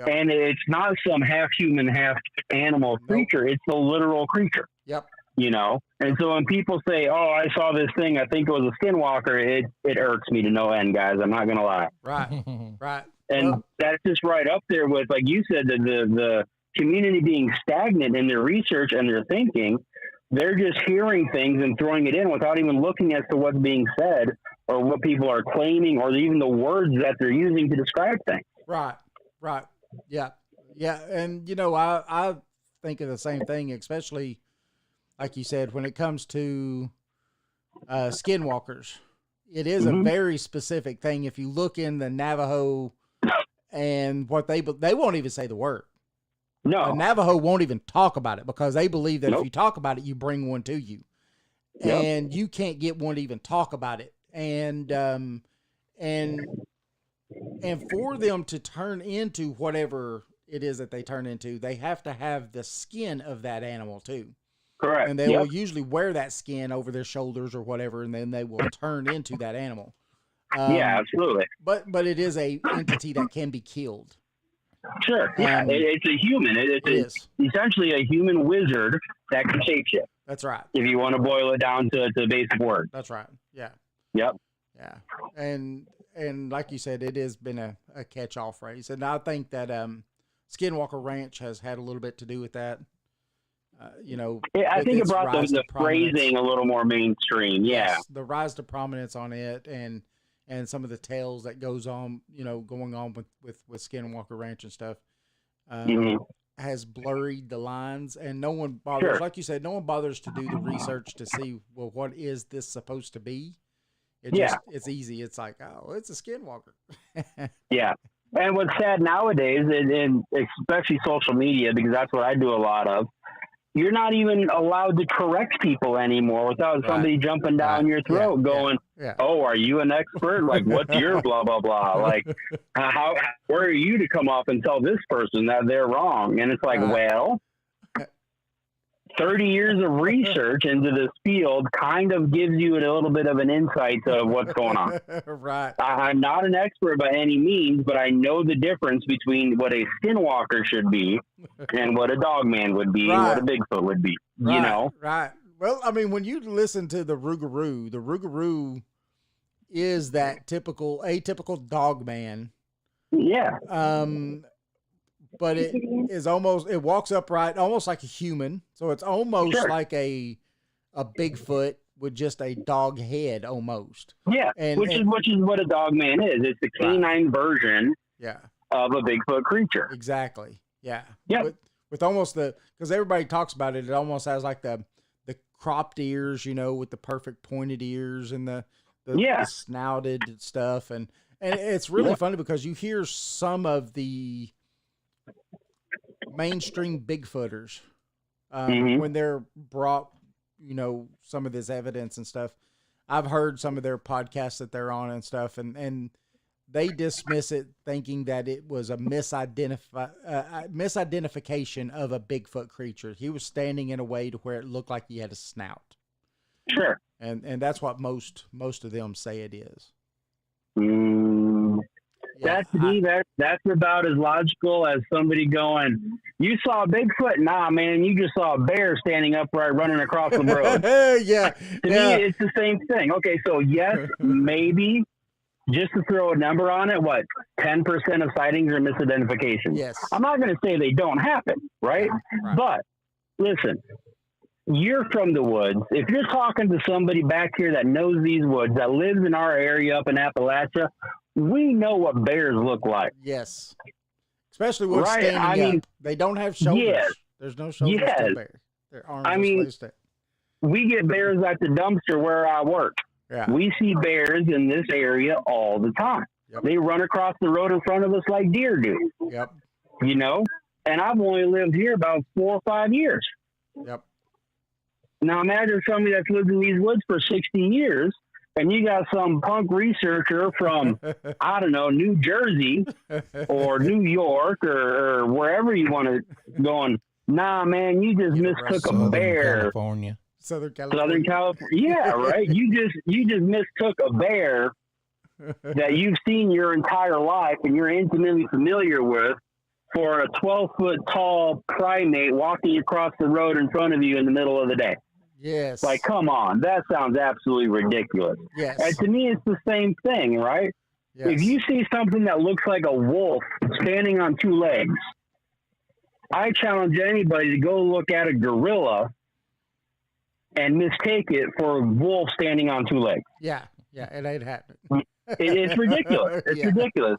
And it's not some half human, half animal creature. It's a literal creature. Yep. You know? And so when people say, oh, I saw this thing, I think it was a skinwalker, it irks me to no end, guys. I'm not going to lie. Right. Right. And that's just right up there with, like you said, the community being stagnant in their research and their thinking. They're just hearing things and throwing it in without even looking as to what's being said or what people are claiming or even the words that they're using to describe things. Right. Right. Yeah. Yeah. And, you know, I think of the same thing, especially, like you said, when it comes to skinwalkers. It is a very specific thing. If you look in the Navajo and what they won't even say the word. No. The Navajo won't even talk about it because they believe that if you talk about it, you bring one to you. Yep. And you can't get one to even talk about it. And for them to turn into whatever it is that they turn into, they have to have the skin of that animal too. Correct. And they will usually wear that skin over their shoulders or whatever, and then they will turn into that animal. Yeah, absolutely. But it is a entity that can be killed. Sure. Yeah, it's a human. It's essentially a human wizard that can shapeshift. That's right. If you want to boil it down to the basic word. That's right. Yeah. Yep. Yeah. And like you said, it has been a catch-all phrase. And I think that Skinwalker Ranch has had a little bit to do with that. You know, I think it brought the phrasing a little more mainstream. Yeah. Yes, the rise to prominence on it and some of the tales that goes on, you know, going on with Skinwalker Ranch and stuff, has blurred the lines, and no one bothers, like you said, no one bothers to do the research to see, well, what is this supposed to be? It's easy. It's like, oh, it's a Skinwalker. Yeah. And what's sad nowadays, and especially social media, because that's what I do a lot of, you're not even allowed to correct people anymore without somebody jumping down your throat going, oh, are you an expert? Like, what's your blah, blah, blah? Like, where are you to come off and tell this person that they're wrong? And it's like, well, 30 years of research into this field kind of gives you a little bit of an insight to what's going on. Right. I'm not an expert by any means, but I know the difference between what a skinwalker should be and what a dogman would be and what a Bigfoot would be, you know? Right. Well, I mean, when you listen to the Rougarou is that atypical dogman. Yeah. But it is it walks upright, almost like a human. So it's almost like a Bigfoot with just a dog head almost. Yeah. Which is what a dog man is. It's the canine version of a Bigfoot creature. Exactly. Yeah. Yeah. With almost because everybody talks about it, it almost has like the cropped ears, you know, with the perfect pointed ears and the snouted stuff. And it's really funny because you hear some of the mainstream Bigfooters when they're brought, you know, some of this evidence and stuff. I've heard some of their podcasts that they're on and stuff, and they dismiss it thinking that it was a misidentification of a Bigfoot creature. He was standing in a way to where it looked like he had a snout. Sure. And that's what most of them say it is. That's about as logical as somebody going, you saw a Bigfoot? Nah, man, you just saw a bear standing upright running across the road. Yeah. To me, it's the same thing. Okay, so yes, maybe, just to throw a number on it, 10% of sightings are misidentification? Yes. I'm not going to say they don't happen, right? But listen, you're from the woods. If you're talking to somebody back here that knows these woods, that lives in our area up in Appalachia, we know what bears look like. Yes. Especially when standing up. They don't have shoulders. Yes. There's no shoulders to a bear. Their arms are placed there. We get bears at the dumpster where I work. Yeah. We see bears in this area all the time. Yep. They run across the road in front of us like deer do. Yep. You know? And I've only lived here about 4 or 5 years. Yep. Now imagine somebody that's lived in these woods for 60 years, and you got some punk researcher from, I don't know, New Jersey or New York or wherever you want to going, nah, man, you just mistook a Southern bear. California. Southern California. Southern California. Yeah, right. You just mistook a bear that you've seen your entire life and you're intimately familiar with for a 12-foot tall primate walking across the road in front of you in the middle of the day. Yes. Like, come on, that sounds absolutely ridiculous. Yes. And to me, it's the same thing, right? Yes. If you see something that looks like a wolf standing on two legs, I challenge anybody to go look at a gorilla and mistake it for a wolf standing on two legs. Yeah, it ain't happening. It's ridiculous. It's ridiculous.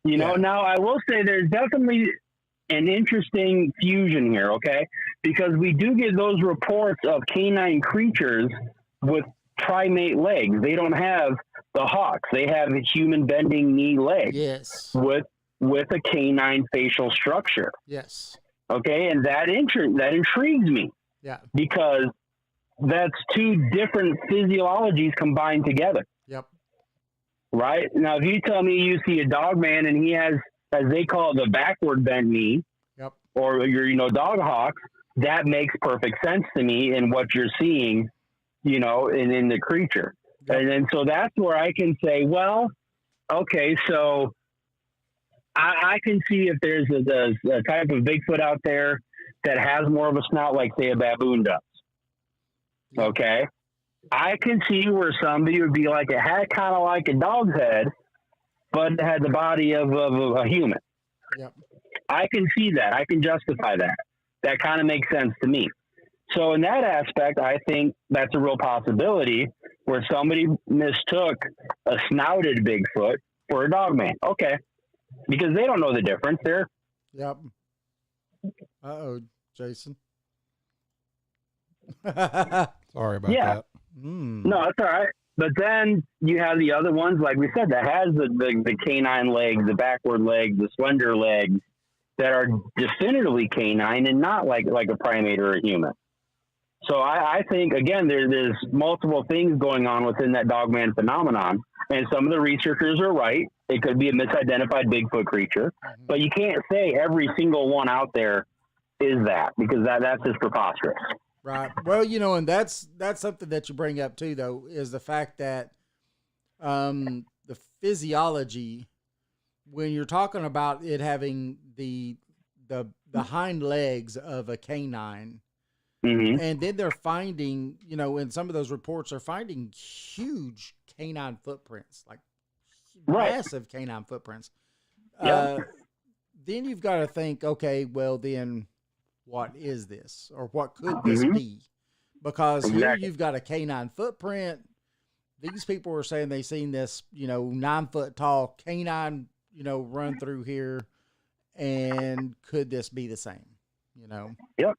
You know, now I will say there's definitely an interesting fusion here, okay? Because we do get those reports of canine creatures with primate legs. They don't have the hawks. They have a human bending knee legs. Yes. With a canine facial structure. Yes. Okay, and that intrigues me. Yeah. Because that's two different physiologies combined together. Yep. Right? Now, if you tell me you see a dog man and he has, as they call it, the backward bent knee, yep, or your dog hawk, that makes perfect sense to me in what you're seeing, in the creature. Yep. And then so that's where I can say, well, okay, so I can see if there's a type of Bigfoot out there that has more of a snout like, say, a baboon does. Okay? I can see where somebody would be like, it had kind of like a dog's head, but it had the body of a human. Yep. I can see that. I can justify that. That kind of makes sense to me. So in that aspect, I think that's a real possibility where somebody mistook a snouted Bigfoot for a dog man. Okay. Because they don't know the difference. They're. Yep. Uh-oh, Jason. Sorry about that. No, it's all right. But then you have the other ones, like we said, that has the canine legs, the backward legs, the slender legs that are definitively canine and not like a primate or a human. So I think, again, there's multiple things going on within that dogman phenomenon. And some of the researchers are right. It could be a misidentified Bigfoot creature. Mm-hmm. But you can't say every single one out there is that, because that's just preposterous. Right. Well, and that's something that you bring up too, though, is the fact that the physiology, when you're talking about it having the hind legs of a canine, mm-hmm. and then they're finding, in some of those reports, they're finding huge canine footprints, like massive canine footprints. Yeah. Then you've got to think, okay, well then, what is this, or what could this be? Because here you've got a canine footprint. These people are saying they seen this, 9 foot tall canine, run through here, and could this be the same? Yep.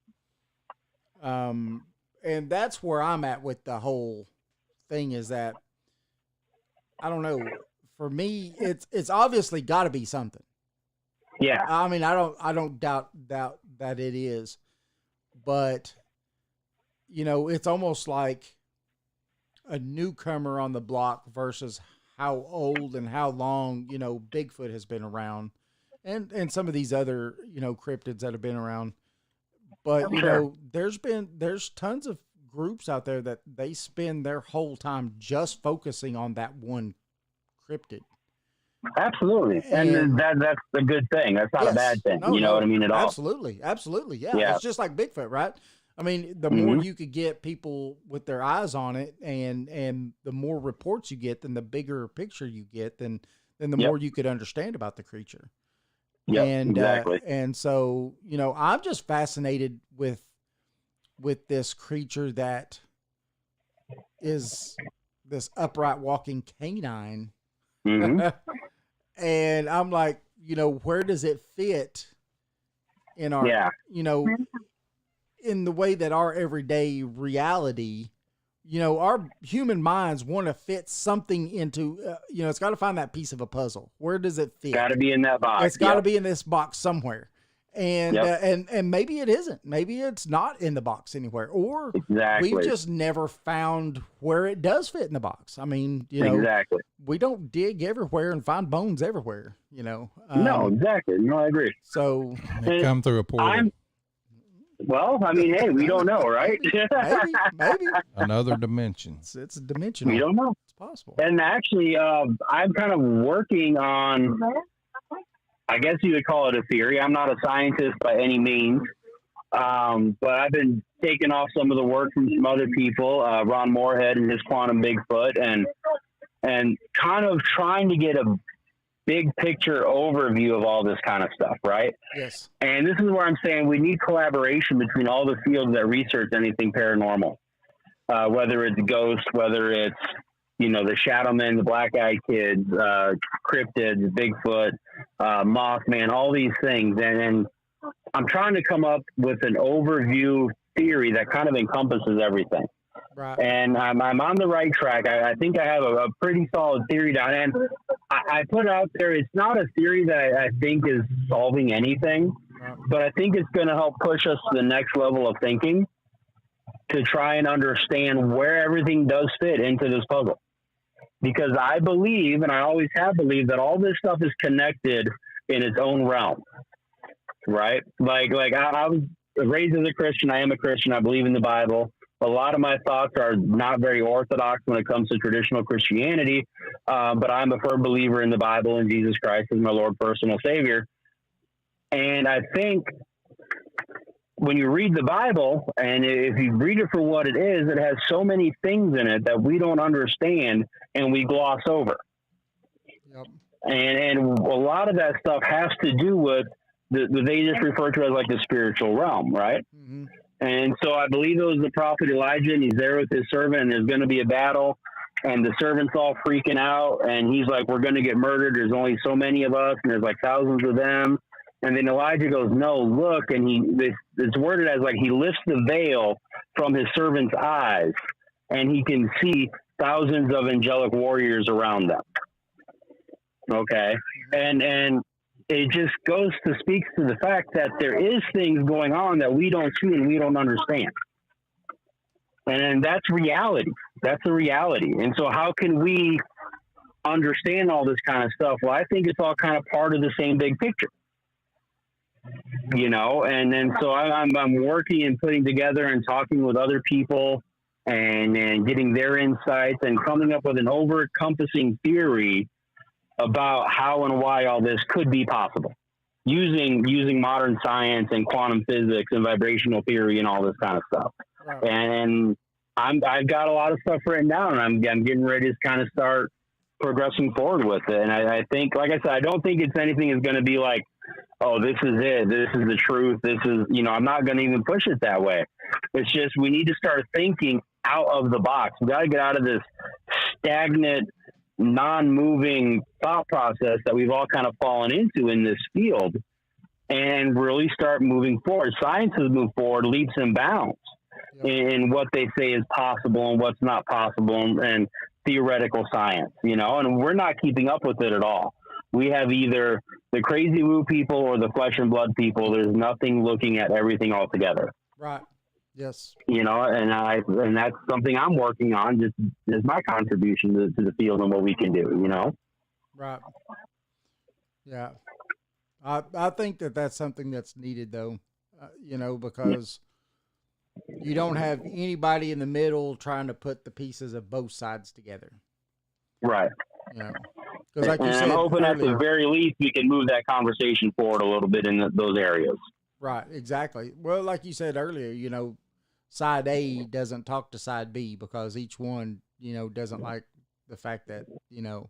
And that's where I'm at with the whole thing, is that I don't know. For me, it's obviously got to be something. Yeah. I mean, I don't doubt that it is, but it's almost like a newcomer on the block versus how old and how long, Bigfoot has been around, and some of these other, cryptids that have been around. But, there's tons of groups out there that they spend their whole time just focusing on that one cryptid. Absolutely. And that's a good thing. That's not a bad thing. What I mean at all. Absolutely. Absolutely. Yeah. It's just like Bigfoot, right? I mean, the more you could get people with their eyes on it, and the more reports you get, then the bigger picture you get, then the more you could understand about the creature. Yeah, exactly. And so, I'm just fascinated with this creature that is this upright walking canine. Mm-hmm. And I'm like, where does it fit in our, in the way that our everyday reality, our human minds want to fit something into, it's got to find that piece of a puzzle. Where does it fit? Got to be in that box. It's got to be in this box somewhere. And, and maybe it isn't. Maybe it's not in the box anywhere, or Exactly. we've just never found where it does fit in the box. I mean, you know, Exactly. we don't dig everywhere and find bones everywhere, you know. No, exactly. No, I agree. So They come through a portal. Well, I mean, hey, we don't know, right? maybe. Another dimension. It's a dimensional. We don't know. It's possible. And actually, I'm kind of working on, I guess you would call it a theory. I'm not a scientist by any means, but I've been taking off some of the work from some other people, Ron Moorhead and his Quantum Bigfoot, and kind of trying to get a big picture overview of all this kind of stuff, right? Yes. And this is where I'm saying we need collaboration between all the fields that research anything paranormal, whether it's ghosts, whether it's, you know, the Shadow Men, the Black Eyed Kids, Cryptids, Bigfoot, Mothman, all these things. And I'm trying to come up with an overview theory that kind of encompasses everything. Right. And I'm on the right track. I think I have a pretty solid theory down. And I put it out there. It's not a theory that I think is solving anything, but I think it's going to help push us to the next level of thinking to try and understand where everything does fit into this puzzle. Because I believe, and I always have believed, that all this stuff is connected in its own realm, right? Like I was raised as a Christian. I am a Christian. I believe in the Bible. A lot of my thoughts are not very orthodox when it comes to traditional Christianity, but I'm a firm believer in the Bible and Jesus Christ as my Lord, personal Savior. And I think when you read the Bible, and if you read it for what it has so many things in it that we don't understand and we gloss over. Yep. And a lot of that stuff has to do with they just refer to it as like the spiritual realm, right? Mm-hmm. And so I believe it was the prophet Elijah, and he's there with his servant, and there's going to be a battle, and the servant's all freaking out, and he's like, we're going to get murdered. There's only so many of us, and there's like thousands of them. And then Elijah goes, no, look, and it's worded as like he lifts the veil from his servant's eyes, and he can see thousands of angelic warriors around them. Okay. And it just speaks to the fact that there is things going on that we don't see and we don't understand. And that's reality. That's a reality. And so how can we understand all this kind of stuff? Well, I think it's all kind of part of the same big picture, you know? And then, so I'm working and putting together and talking with other people and getting their insights and coming up with an over-encompassing theory about how and why all this could be possible using modern science and quantum physics and vibrational theory and all this kind of stuff. Right. And I've got a lot of stuff written down, and I'm getting ready to kind of start progressing forward with it. And I think, like I said, I don't think it's anything is going to be like, oh, this is it. This is the truth. This is, you know, I'm not going to even push it that way. It's just, we need to start thinking out of the box. We got to get out of this stagnant, non-moving thought process that we've all kind of fallen into in this field and really start moving forward. Science has moved forward leaps and bounds in what they say is possible and what's not possible and theoretical science, you know, and we're not keeping up with it at all. We have either the crazy woo people or the flesh and blood people. There's nothing looking at everything all together. Right. Yes. You know, and that's something I'm working on, just as my contribution to the field and what we can do, you know? Right. Yeah. I think that's something that's needed though, you know, because you don't have anybody in the middle trying to put the pieces of both sides together. Right. You know, because like you said, I'm hoping earlier, at the very least we can move that conversation forward a little bit in those areas. Right. Exactly. Well, like you said earlier, you know, side A doesn't talk to side B because each one, you know, doesn't like the fact that, you know,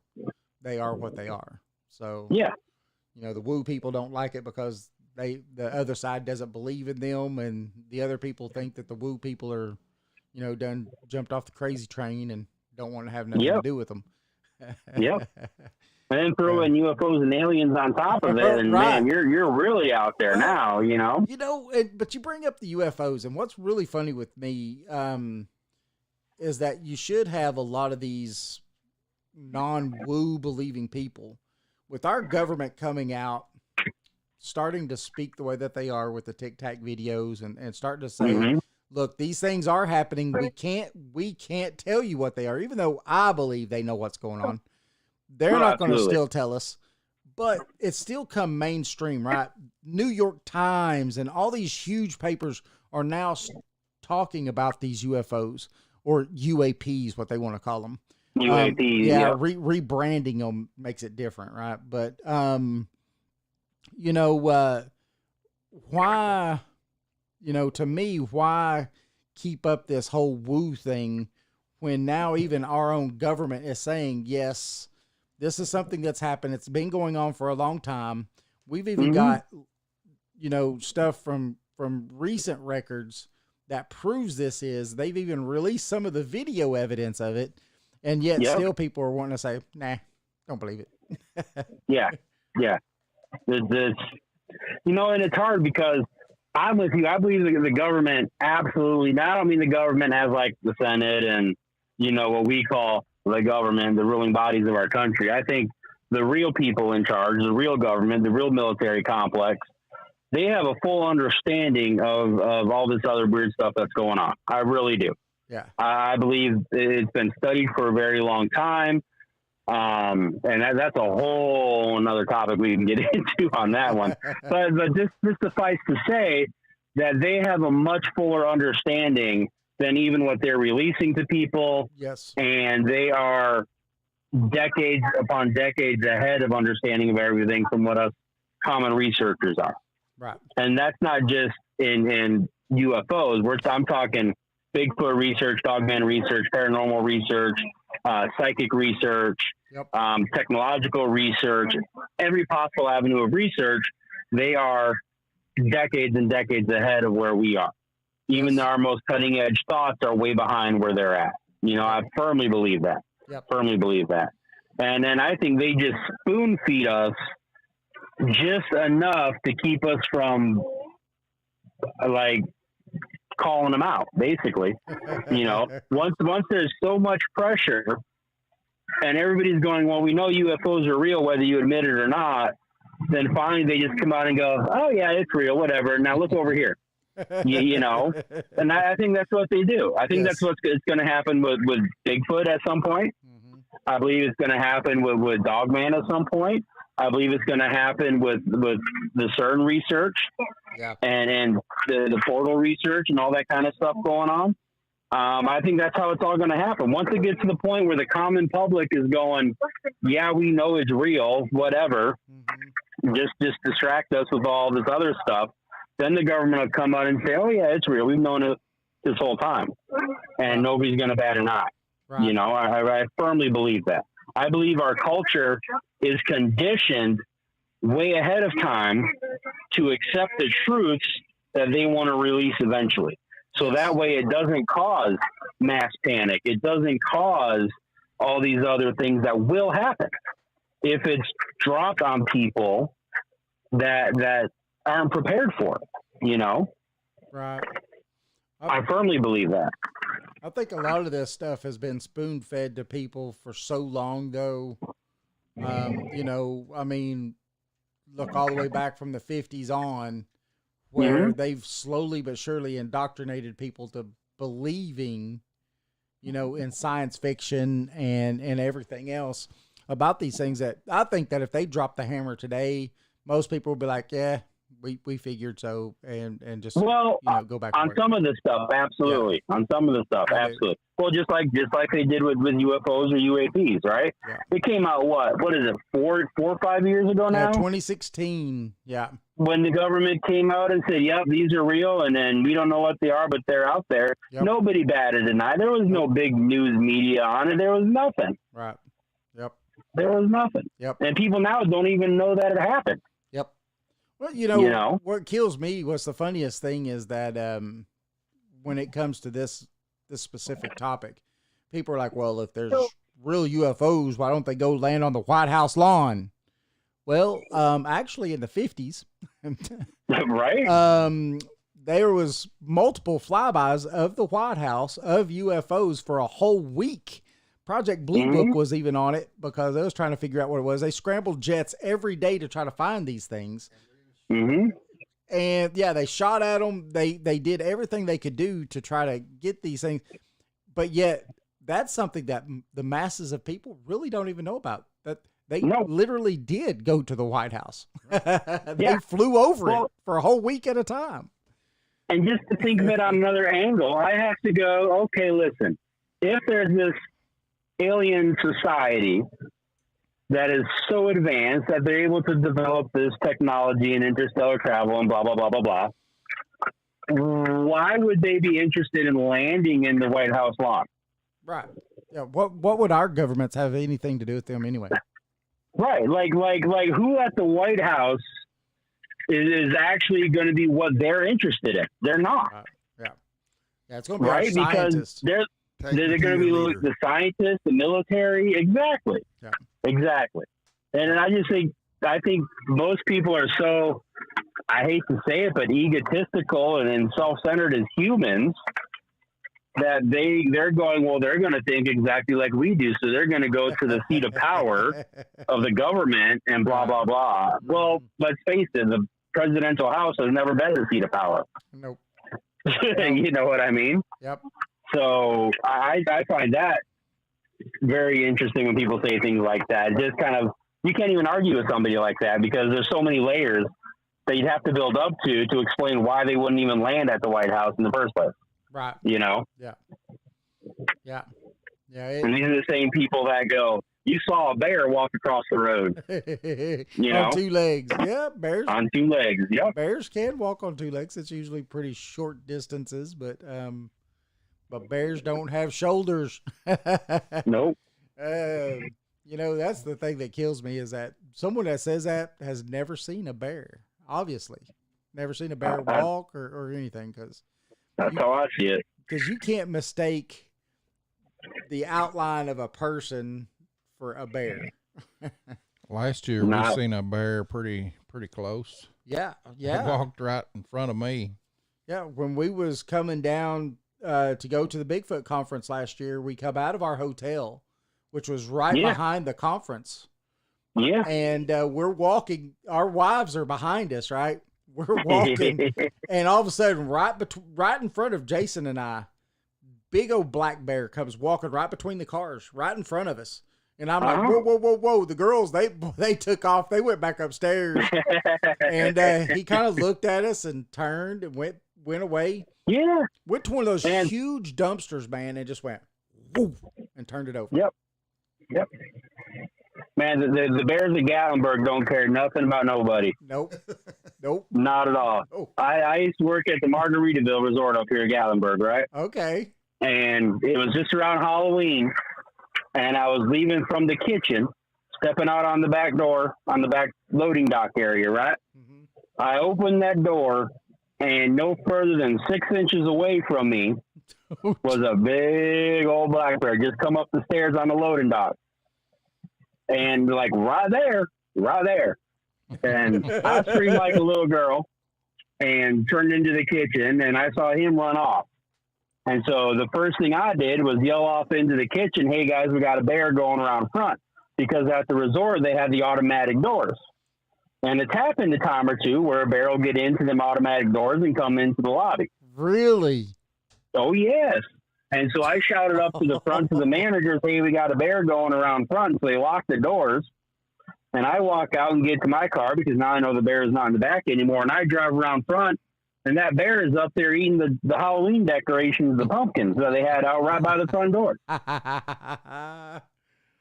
they are what they are. So, yeah, you know, the woo people don't like it because the other side doesn't believe in them, and the other people think that the woo people are, you know, jumped off the crazy train and don't want to have nothing to do with them. Yep. And then throw in UFOs and aliens on top of it, and right. Man, you're really out there now, you know. You know, but you bring up the UFOs, and what's really funny with me is that you should have a lot of these non-woo believing people. With our government coming out starting to speak the way that they are with the Tic Tac videos and starting to say, Mhm. look, these things are happening. We can't tell you what they are, even though I believe they know what's going on. They're Oh, not going to absolutely. still tell us, but it's still come mainstream, right? New York Times and all these huge papers are now talking about these UFOs or UAPs, what they want to call them. UAPs, yeah, yeah. rebranding them makes it different, right? But why, to me, why keep up this whole woo thing when now even our own government is saying, yes, this is something that's happened. It's been going on for a long time. We've even got, stuff from recent records that proves this is. They've even released some of the video evidence of it, and yet still people are wanting to say, nah, don't believe it. Yeah. It's, and it's hard because I'm with you. I believe the government absolutely, I don't mean the government as like the Senate and, what we call the government, the ruling bodies of our country. I think the real people in charge, the real government, the real military complex, they have a full understanding of all this other weird stuff that's going on. I really do. Yeah. I believe it's been studied for a very long time. And that's a whole another topic we can get into on that one. but just suffice to say that they have a much fuller understanding than even what they're releasing to people. Yes. And they are decades upon decades ahead of understanding of everything from what us common researchers are. Right. And that's not just in UFOs. I'm talking Bigfoot research, dogman research, paranormal research, psychic research, technological research, every possible avenue of research. They are decades and decades ahead of where we are. Even though our most cutting edge thoughts are way behind where they're at. I firmly believe that. Firmly believe that. And then I think they just spoon feed us just enough to keep us from like calling them out, basically. Once there's so much pressure and everybody's going, well, we know UFOs are real, whether you admit it or not, then finally they just come out and go, oh yeah, it's real, whatever. Now look over here. And I think that's what they do. I think that's what's going to happen with Bigfoot at some point. Mm-hmm. I believe it's going to happen with Dogman at some point. I believe it's going to happen with the CERN research and the portal research and all that kind of stuff going on. I think that's how it's all going to happen. Once it gets to the point where the common public is going, yeah, we know it's real, whatever, just distract us with all this other stuff. Then the government will come out and say, oh, yeah, it's real. We've known it this whole time. And nobody's going to bat an eye. Right. I firmly believe that. I believe our culture is conditioned way ahead of time to accept the truths that they want to release eventually. So that way it doesn't cause mass panic. It doesn't cause all these other things that will happen if it's dropped on people that aren't prepared for it, Right. I firmly believe that. I think a lot of this stuff has been spoon fed to people for so long, though. Look all the way back from the 50s on, where they've slowly but surely indoctrinated people to believing, in science fiction and everything else about these things that I think that if they drop the hammer today, most people will be like, yeah, we figured so, and just go back on some of the stuff. Absolutely. Yeah. On some of the stuff. Absolutely. Well, just like they did with UFOs or UAPs, right? Yeah. It came out, what is it? 4 or 5 years ago now? 2016. Yeah. When the government came out and said, yep, these are real. And then we don't know what they are, but they're out there. Yep. Nobody batted an eye. There was no big news media on it. There was nothing. Right. Yep. There was nothing. Yep. And people now don't even know that it happened. Yep. Well, what kills me, what's the funniest thing is that when it comes to this specific topic, people are like, well, if there's real UFOs, why don't they go land on the White House lawn? Well, actually in the 50s, right? There was multiple flybys of the White House of UFOs for a whole week. Project Blue Book was even on it because they was trying to figure out what it was. They scrambled jets every day to try to find these things. Mm-hmm. And yeah, they shot at them. They did everything they could do to try to get these things, but yet that's something that the masses of people really don't even know about. That they literally did go to the White House. They flew over it for a whole week at a time. And just to think of it on another angle, I have to go, okay, listen, if there's this alien society that is so advanced that they're able to develop this technology and interstellar travel and blah, blah, blah, blah, blah, why would they be interested in landing in the White House lawn? Right. Yeah. What would our governments have anything to do with them anyway? Right. Like who at the White House is actually going to be what they're interested in? They're not. Yeah. It's going to be our scientists. Because they're going to be the scientists, the military. Exactly. Yeah. Exactly. And I think most people are so, I hate to say it, but egotistical and self-centered as humans that they're going, well, they're going to think exactly like we do. So they're going to go to the seat of power of the government and blah, blah, blah. Well, let's face it, the presidential house has never been the seat of power. Nope. You know what I mean? Yep. So I find that very interesting when people say things like that. It just kind of, you can't even argue with somebody like that because there's so many layers that you'd have to build up to explain why they wouldn't even land at the White House in the first place. Right. You know? Yeah. Yeah. Yeah. And these are the same people that go, you saw a bear walk across the road. You know? On two legs. Yeah, bears. On two legs, yep. Bears can walk on two legs. It's usually pretty short distances, but bears don't have shoulders. Nope. You know, that's the thing that kills me is that someone that says that has never seen a bear, obviously. Never seen a bear walk or anything because that's how I see it. Because you can't mistake the outline of a person for a bear. Last year we seen a bear pretty close. Yeah. It walked right in front of me. Yeah, when we was coming down to go to the Bigfoot conference last year, we come out of our hotel, which was right behind the conference. Yeah. And we're walking. Our wives are behind us, right? We're walking, and all of a sudden, right in front of Jason and I, big old black bear comes walking right between the cars, right in front of us. And I'm like, whoa. The girls, they took off. They went back upstairs. And he kind of looked at us and turned and went away. Yeah. Went to one of those huge dumpsters, man, and just went, woo, and turned it over. Yep. Man, the Bears of Gatlinburg don't care nothing about nobody. Nope. Not at all. Oh. I used to work at the Margaritaville Resort up here at Gatlinburg, right? Okay. And it was just around Halloween, and I was leaving from the kitchen, stepping out on the back door, on the back loading dock area, right? Mm-hmm. I opened that door, and no further than 6 inches away from me was a big old black bear just come up the stairs on the loading dock. And like right there. And I screamed like a little girl and turned into the kitchen, and I saw him run off. And so the first thing I did was yell off into the kitchen, hey guys, we got a bear going around front, because at the resort, they have the automatic doors. And it's happened a time or two where a bear will get into them automatic doors and come into the lobby. Really? Oh, yes. And so I shouted up to the front to the managers, hey, we got a bear going around front. So they locked the doors. And I walk out and get to my car because now I know the bear is not in the back anymore. And I drive around front, and that bear is up there eating the Halloween decorations, the pumpkins that they had out right by the front door.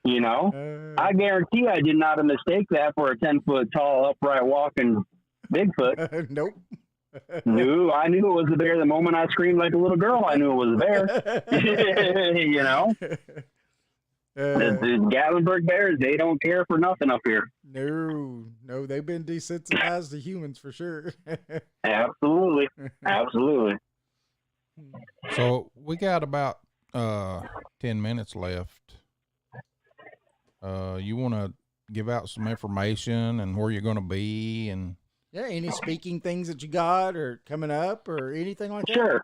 You know, I guarantee I did not mistake that for a 10-foot tall, upright walking Bigfoot. Nope. No, I knew it was a bear the moment I screamed like a little girl. I knew it was a bear. You know, the Gatlinburg Bears, they don't care for nothing up here. No, they've been desensitized to humans for sure. Absolutely. So we got about 10 minutes left. You want to give out some information and where you're going to be and any speaking things that you got or coming up or anything like that? Sure.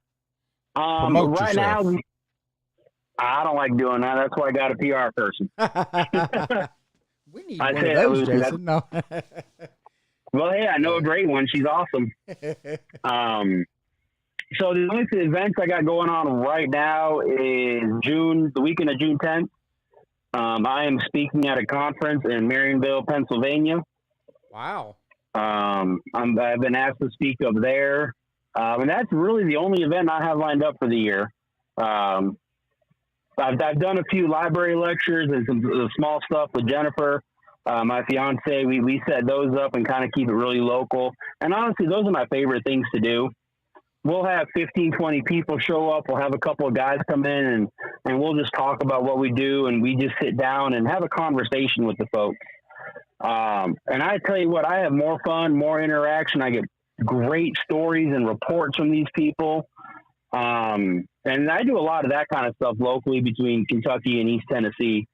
Right now, I don't like doing that. That's why I got a PR person. We need one of those, Jason. No. Well, hey, I know a great one. She's awesome. So the only events I got going on right now is the weekend of June 10th. I am speaking at a conference in Marionville, Pennsylvania. Wow. I've been asked to speak up there. And that's really the only event I have lined up for the year. I've done a few library lectures and some small stuff with Jennifer, my fiance. We set those up and kind of keep it really local. And honestly, those are my favorite things to do. We'll have 15, 20 people show up. We'll have a couple of guys come in and we'll just talk about what we do. And we just sit down and have a conversation with the folks. And I tell you what, I have more fun, more interaction. I get great stories and reports from these people. And I do a lot of that kind of stuff locally between Kentucky and East Tennessee.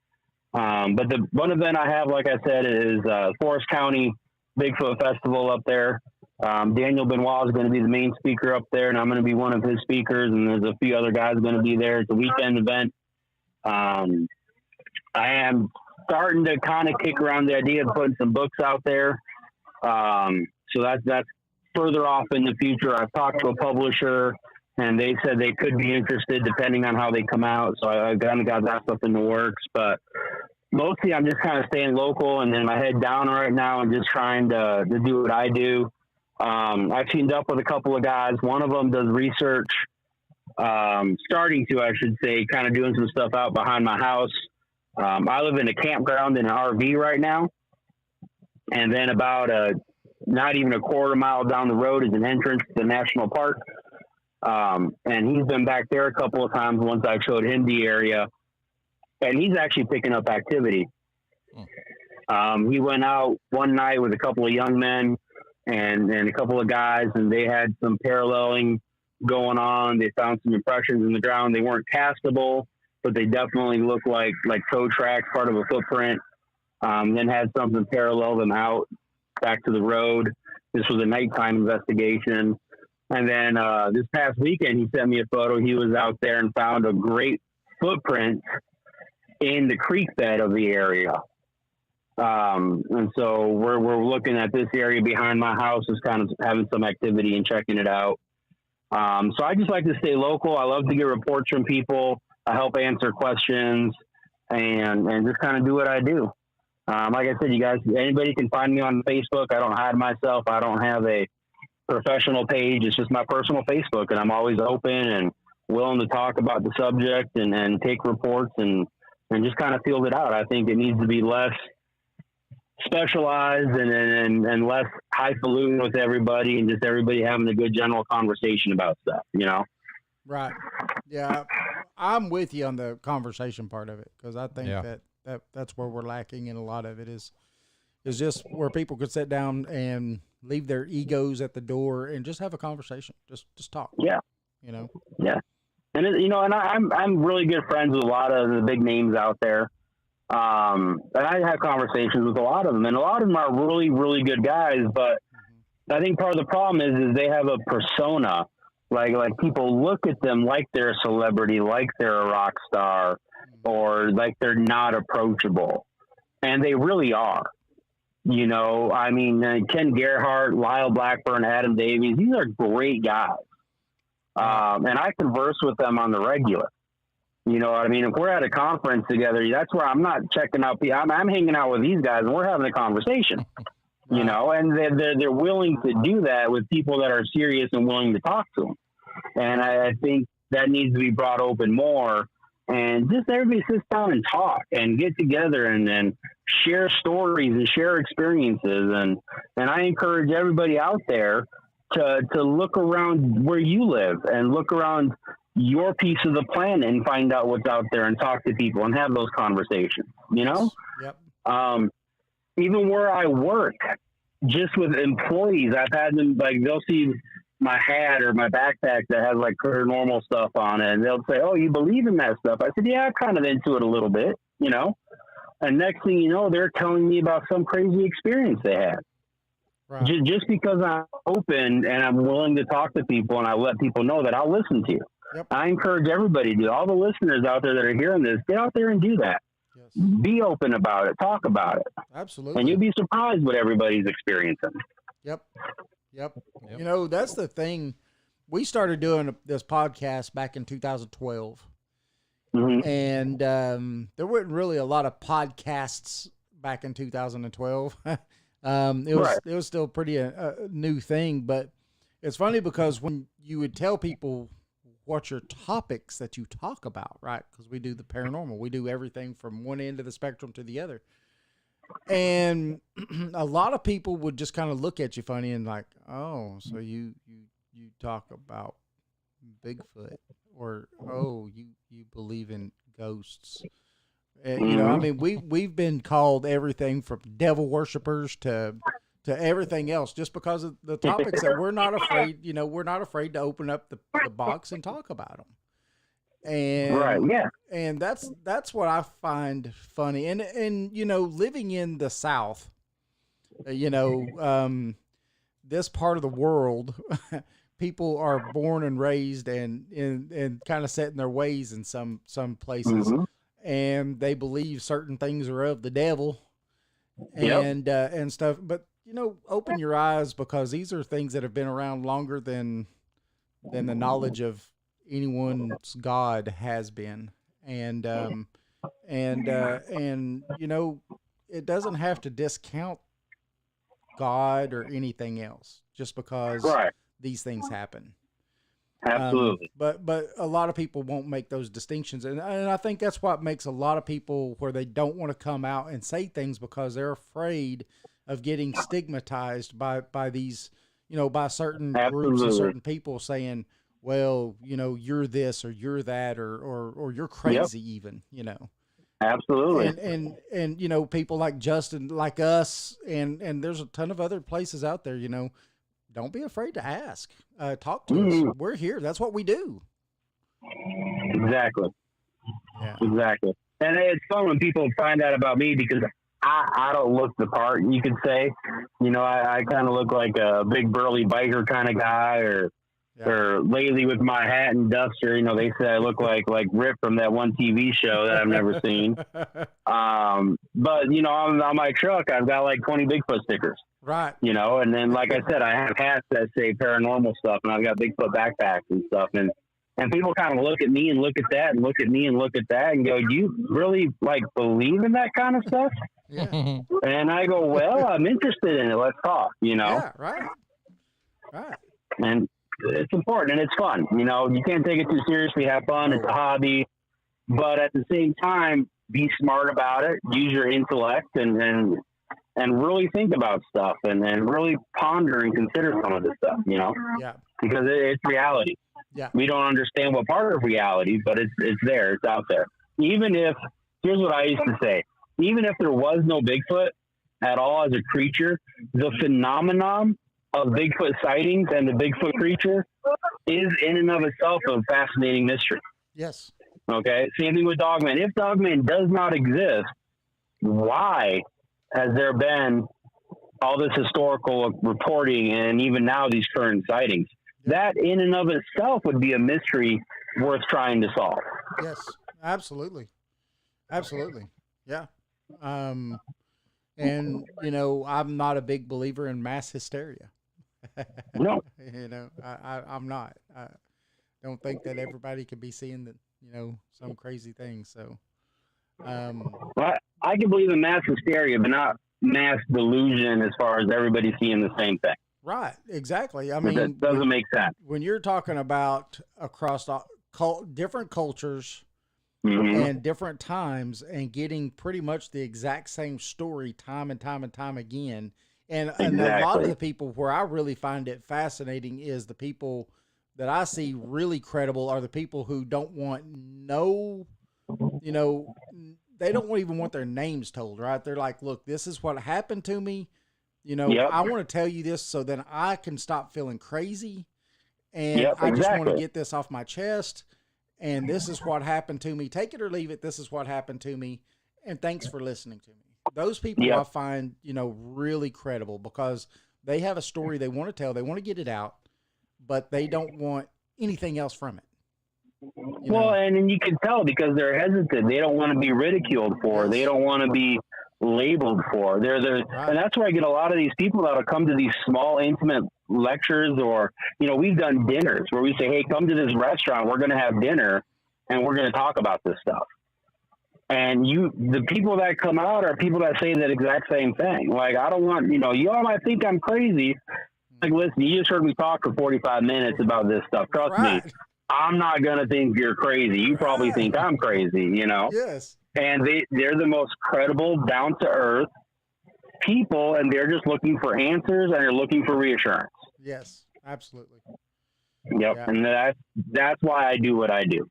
But the one event I have, like I said, is Forest County Bigfoot Festival up there. Daniel Benoit is going to be the main speaker up there, and I'm going to be one of his speakers, and there's a few other guys going to be there. It's a weekend event. I am starting to kind of kick around the idea of putting some books out there. So that's further off in the future. I've talked to a publisher, and they said they could be interested depending on how they come out. So I've kind of got that stuff in the works, but mostly I'm just kind of staying local and then my head down right now and just trying to do what I do. I've teamed up with a couple of guys. One of them does research, starting to, I should say, kind of doing some stuff out behind my house. I live in a campground in an RV right now. And then about not even a quarter mile down the road is an entrance to the national park. And he's been back there a couple of times once I showed him the area. And he's actually picking up activity. He went out one night with a couple of young men and a couple of guys, and they had some paralleling going on. They found some impressions in the ground. They weren't castable, but they definitely looked like toe tracks, part of a footprint. Then had something parallel them out back to the road. This was a nighttime investigation. And then this past weekend, he sent me a photo. He was out there and found a great footprint in the creek bed of the area. And so we're looking at this area behind my house is kind of having some activity and checking it out. So I just like to stay local. I love to get reports from people. I help answer questions and just kind of do what I do. Like I said, you guys, anybody can find me on Facebook. I don't hide myself. I don't have a professional page. It's just my personal Facebook, and I'm always open and willing to talk about the subject and take reports and just kind of field it out. I think it needs to be less specialized and less highfalutin with everybody and just everybody having a good general conversation about stuff, you know? Right. Yeah. I'm with you on the conversation part of it, because I think that's where we're lacking, and a lot of it is just where people could sit down and leave their egos at the door and just have a conversation. Just talk. Yeah. You know? Yeah. And I'm really good friends with a lot of the big names out there. And I have conversations with a lot of them, and a lot of them are really, really good guys. But I think part of the problem is they have a persona. Like people look at them like they're a celebrity, like they're a rock star, or like they're not approachable. And they really are. You know, I mean, Ken Gerhardt, Lyle Blackburn, Adam Davies, these are great guys. And I converse with them on the regular. You know what I mean? If we're at a conference together, that's where I'm not checking out people. I'm hanging out with these guys and we're having a conversation, you know, and they're willing to do that with people that are serious and willing to talk to them. And I think that needs to be brought open more, and just everybody sits down and talk and get together and then share stories and share experiences. And I encourage everybody out there to look around where you live and look around your piece of the planet and find out what's out there and talk to people and have those conversations, you know? Yep. Even where I work, just with employees, I've had them, like, they'll see my hat or my backpack that has like paranormal stuff on it, and they'll say, "Oh, you believe in that stuff?" I said, "Yeah, I'm kind of into it a little bit, you know." And next thing you know, they're telling me about some crazy experience they had. Right. Just because I'm open and I'm willing to talk to people and I let people know that I'll listen to you. Yep. I encourage everybody to, all the listeners out there that are hearing this, get out there and do that. Yes. Be open about it. Talk about it. Absolutely. And you'll be surprised what everybody's experiencing. Yep. Yep. You know, that's the thing. We started doing this podcast back in 2012. And there weren't really a lot of podcasts back in 2012. It was still pretty a new thing, but it's funny because when you would tell people what your topics that you talk about, right? Because we do the paranormal, we do everything from one end of the spectrum to the other. And a lot of people would just kind of look at you funny and like, oh, so you talk about Bigfoot, or oh, you believe in ghosts. You know, I mean, we've been called everything from devil worshipers to everything else just because of the topics that we're not afraid. You know, we're not afraid to open up the box and talk about them. And and that's what I find funny. And you know, living in the South, you know, this part of the world. People are born and raised and kind of set in their ways in some places, and they believe certain things are of the devil and stuff. But you know, open your eyes, because these are things that have been around longer than the knowledge of anyone's God has been, and you know, it doesn't have to discount God or anything else just because these things happen. Absolutely. But a lot of people won't make those distinctions. And I think that's what makes a lot of people where they don't want to come out and say things because they're afraid of getting stigmatized by these, you know, by certain groups and certain people saying, well, you know, you're this or you're that, or you're crazy even, you know. Absolutely. And you know, people like Justin, like us, and there's a ton of other places out there, you know. Don't be afraid to ask. Talk to us. We're here. That's what we do. Exactly. Yeah. Exactly. And it's fun when people find out about me because I don't look the part, you could say. You know, I kind of look like a big burly biker kind of guy, or lately with my hat and duster. You know, they say I look like Rip from that one TV show that I've never seen. But, you know, on my truck, I've got like 20 Bigfoot stickers. Right. You know, and then, like I said, I have hats that say paranormal stuff, and I've got Bigfoot backpacks and stuff. And people kind of look at me and look at that and look at me and look at that and go, you really, like, believe in that kind of stuff? Yeah. And I go, well, I'm interested in it. Let's talk, you know? Yeah, right. Right. And it's important and it's fun. You know, you can't take it too seriously. Have fun. It's a hobby. But at the same time, be smart about it. Use your intellect and really think about stuff and really ponder and consider some of this stuff, you know? Yeah. Because it's reality. Yeah. We don't understand what part of reality, but it's there. It's out there. Even if, here's what I used to say, even if there was no Bigfoot at all as a creature, the phenomenon of Bigfoot sightings and the Bigfoot creature is in and of itself a fascinating mystery. Yes. Okay? Same thing with Dogman. If Dogman does not exist, why has there been all this historical reporting and even now these current sightings? That in and of itself would be a mystery worth trying to solve. Yes, absolutely. Absolutely. Yeah. And you know, I'm not a big believer in mass hysteria. No. You know, I'm not. I don't think that everybody could be seeing that, you know, some crazy things. So, well, I can believe in mass hysteria, but not mass delusion as far as everybody seeing the same thing. right. Exactly. I mean, That doesn't make sense. when you're talking about across different cultures Mm-hmm. and different times and getting pretty much the exact same story time and time and time again. And a lot of the people where I really find it fascinating is the people that I see really credible are the people who don't want you know, they don't even want their names told, right? They're like, look, this is what happened to me. You know, I want to tell you this so then I can stop feeling crazy. And I just want to get this off my chest. And this is what happened to me. Take it or leave it. This is what happened to me. And thanks for listening to me. Those people I find, you know, really credible because they have a story they want to tell. They want to get it out, but they don't want anything else from it. Well, and you can tell because they're hesitant. They don't want to be ridiculed for. They don't want to be labeled for. Right. And that's where I get a lot of these people that'll come to these small, intimate lectures, or, you know, we've done dinners where we say, hey, come to this restaurant. We're going to have dinner and we're going to talk about this stuff. And the people that come out are people that say that exact same thing. Like, I don't want, you know, you all might think I'm crazy. Like, listen, you just heard me talk for 45 minutes about this stuff. Trust me, I'm not going to think you're crazy. You probably think I'm crazy, you know? Yes. And they're the most credible, down-to-earth people, and they're just looking for answers, and they're looking for reassurance. Yes, absolutely. Yep, Yeah. and that's why I do what I do.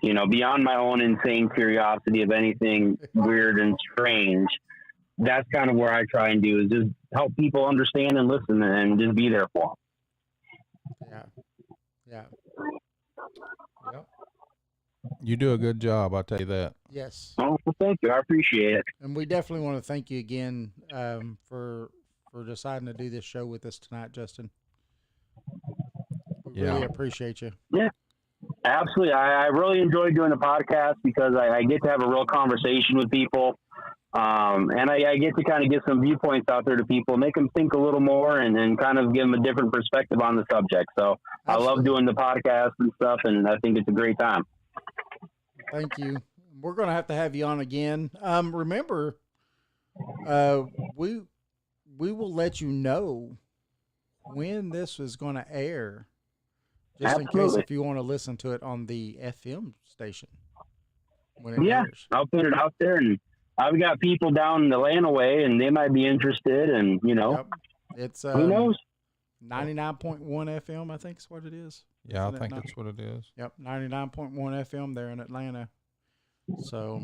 You know, beyond my own insane curiosity of anything weird and strange, that's kind of where I try and do, is just help people understand and listen and just be there for them. Yeah. Yeah. Yep. You do a good job, I'll tell you that. Yes. Oh, well, thank you. I appreciate it. And we definitely want to thank you again for deciding to do this show with us tonight, Justin. We really appreciate you. Yeah, absolutely. I really enjoy doing the podcast because I get to have a real conversation with people. And I get to kind of get some viewpoints out there to people, make them think a little more, and then kind of give them a different perspective on the subject. So absolutely. I love doing the podcast and stuff, and I think it's a great time. Thank you. We're going to have you on again. Remember, we will let you know when this is going to air, just Absolutely. in case if you want to listen to it on the FM station. When it airs. I'll put it out there, and I've got people down in Atlanta way, and they might be interested, and, you know, it's who knows? 99.1 FM, I think is what it is. Yeah, Isn't I think that's what it is. Yep, 99.1 FM there in Atlanta. So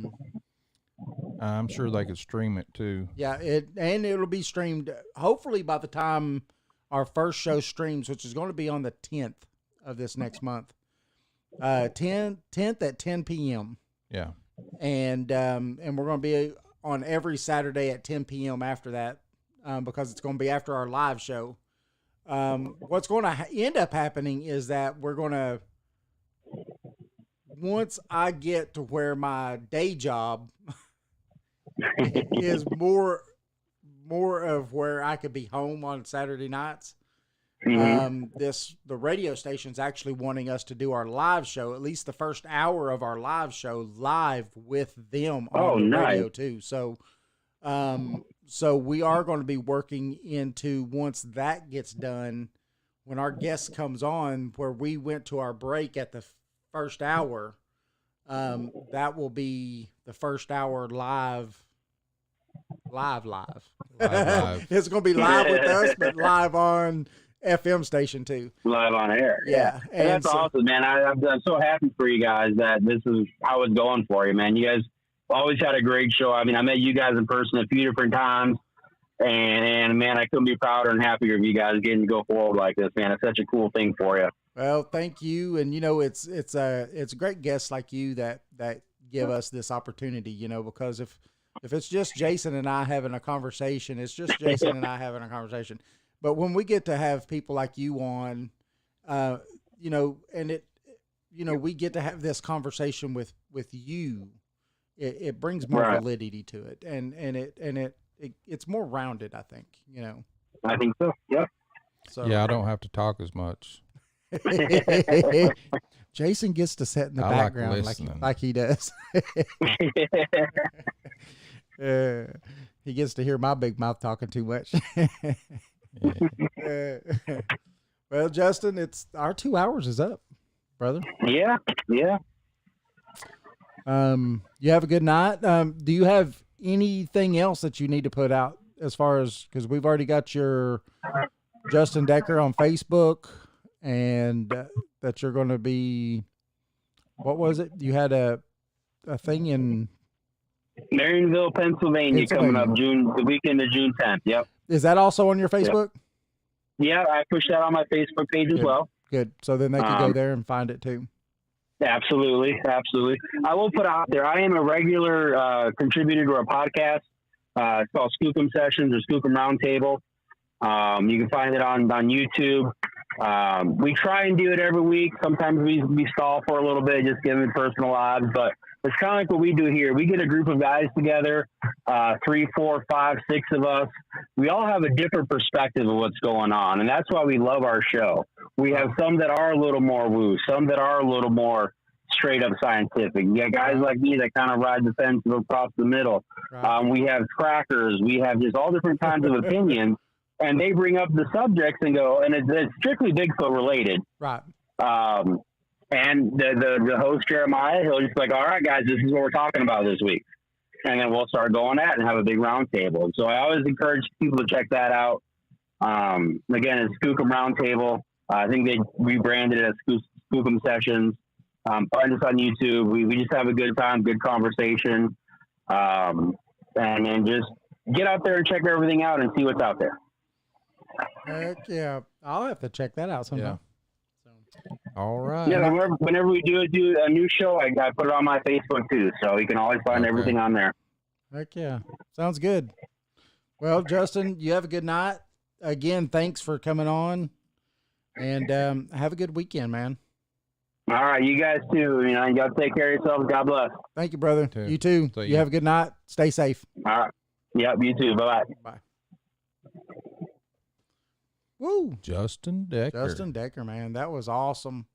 I'm sure they could stream it too. yeah, it'll be streamed hopefully by the time our first show streams, which is going to be on the 10th of this next month. 10th at 10 p.m. Yeah. And we're going to be on every Saturday at 10 p.m. after that, because it's going to be after our live show. What's going to end up happening is that we're going to, once I get to where my day job is more of where I could be home on Saturday nights, the radio station's actually wanting us to do our live show, at least the first hour of our live show, live with them on the radio too. So we are going to be working into, once that gets done, when our guest comes on, where we went to our break at the first hour, that will be the first hour live. It's going to be live with us, but live on FM station too. Live on air. Yeah. And that's awesome, man. I'm so happy for you guys that this is how it's going for you, man. You guys always had a great show. I mean, I met you guys in person a few different times, and man, I couldn't be prouder and happier of you guys getting to go forward like this, man. It's such a cool thing for you. Well, thank you. And, you know, it's great guests like you that give us this opportunity, you know, because if it's just Jason and I having a conversation, it's just Jason and I having a conversation. But when we get to have people like you on, you know, and we get to have this conversation with you, it brings more validity to it, and it's more rounded, I think, you know. I think so. Yep. So yeah, I don't have to talk as much. Jason gets to sit in the background like he does. He gets to hear my big mouth talking too much. Well, Justin, it's our 2 hours is up, brother. Yeah. You have a good night. Do you have anything else that you need to put out as far as, because we've already got your Justin Decker on Facebook, and that you're going to be, what was it? You had a thing in Marionville, Pennsylvania, coming up the weekend of June 10th. Yep. Is that also on your Facebook? Yeah, I pushed that on my Facebook page as well. Good. So then they can go there and find it too. Absolutely. I will put out there, I am a regular contributor to our podcast. It's called Skookum Sessions or Skookum Roundtable. You can find it on YouTube. We try and do it every week. Sometimes we stall for a little bit, just giving personal lives, but it's kind of like what we do here. We get a group of guys together, 3, 4, 5, 6 of us. We all have a different perspective of what's going on, and that's why we love our show. We have some that are a little more woo, some that are a little more straight up scientific. You got guys like me that kind of ride the fence across the middle. We have crackers. We have just all different kinds of opinions, and they bring up the subjects and go, and it's strictly Bigfoot related. Right. And the host, Jeremiah, he'll just be like, all right, guys, this is what we're talking about this week. And then we'll start going at it and have a big round table. So I always encourage people to check that out. Again, it's Skookum Roundtable. I think they rebranded it as Skookum Sessions. Find us on YouTube. We just have a good time, good conversation. And just get out there and check everything out and see what's out there. Heck yeah. I'll have to check that out sometime. Yeah. All right. Yeah, whenever we do a new show, I put it on my Facebook too, so you can always find everything on there. Heck yeah. Sounds good. Well, Justin, you have a good night. Again, thanks for coming on, and have a good weekend, man. All right, you guys too. You got to take care of yourselves. God bless. Thank you, brother. You too. See You ya. have a good night. Stay safe. All right. Yep, you too. Bye-bye. Bye. Woo. Justin Decker. Justin Decker, man. That was awesome.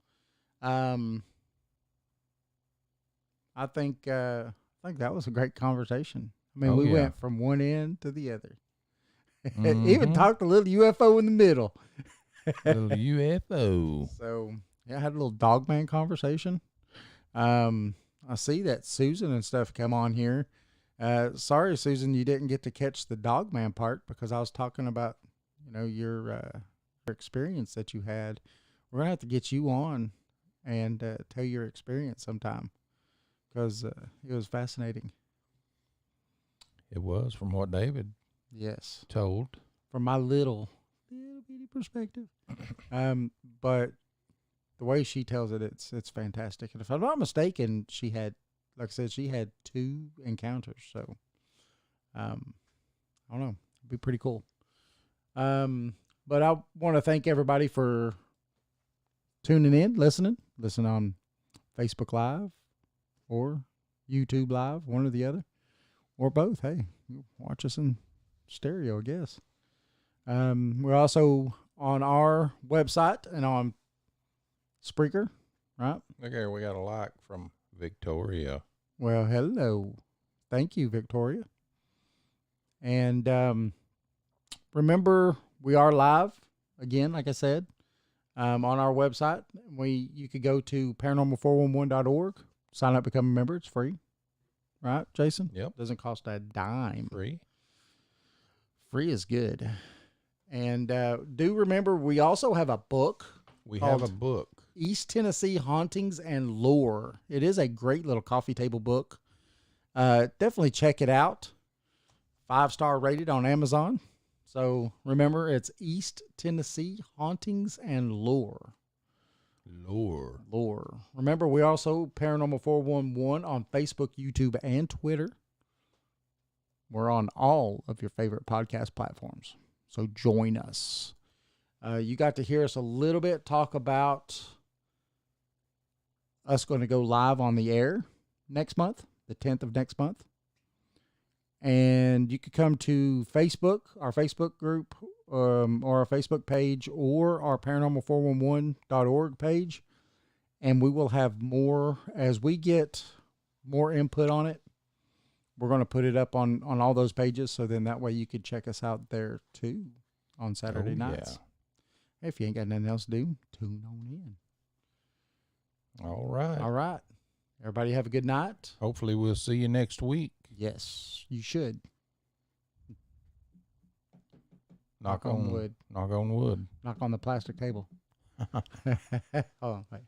I think that was a great conversation. I mean, we went from one end to the other. Even talked a little UFO in the middle. Little UFO. So, yeah, I had a little dogman conversation. I see that Susan and stuff come on here. Sorry, Susan, you didn't get to catch the dogman part because I was talking about, your experience that you had. We're gonna have to get you on and tell your experience sometime because it was fascinating. It was from what David told. From my little bitty perspective. But the way she tells it, it's fantastic. And if I'm not mistaken, she had 2 encounters. So, I don't know. It'd be pretty cool. But I want to thank everybody for tuning in, listening. Listen on Facebook Live or YouTube Live, one or the other, or both. Hey, watch us in stereo, I guess. We're also on our website and on Spreaker, right? Look here, we got a like from Victoria. Well, hello. Thank you, Victoria. And remember, we are live again, like I said, on our website. You could go to paranormal411.org, sign up, become a member. It's free. Right, Jason? Yep. Doesn't cost a dime. Free. Free is good. And do remember, we also have a book. We have a book. East Tennessee Hauntings and Lore. It is a great little coffee table book. Definitely check it out. 5-star rated on Amazon. So remember, it's East Tennessee Hauntings and Lore. Lore. Remember, we also Paranormal 411 on Facebook, YouTube, and Twitter. We're on all of your favorite podcast platforms. So join us. You got to hear us a little bit talk about us going to go live on the air next month, the 10th of next month. And you could come to Facebook, our Facebook group, or our Facebook page, or our paranormal411.org page. And we will have more as we get more input on it. We're going to put it up on all those pages. So then that way you could check us out there too on Saturday nights. Yeah. If you ain't got nothing else to do, tune on in. All right. All right. Everybody have a good night. Hopefully we'll see you next week. Yes, you should. Knock on wood. Knock on wood. Knock on the plastic table. Hold on, wait.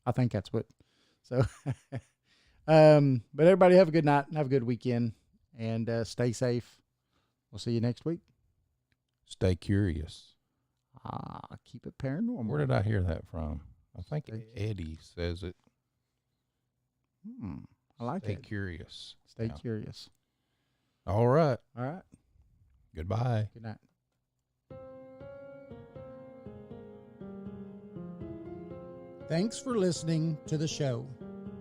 I think that's what. So, but everybody have a good night and have a good weekend and stay safe. We'll see you next week. Stay curious. Keep it paranormal. Where did I hear that from? I think Eddie says it. I like it. Stay curious. Stay curious. All right. All right. Goodbye. Good night. Thanks for listening to the show.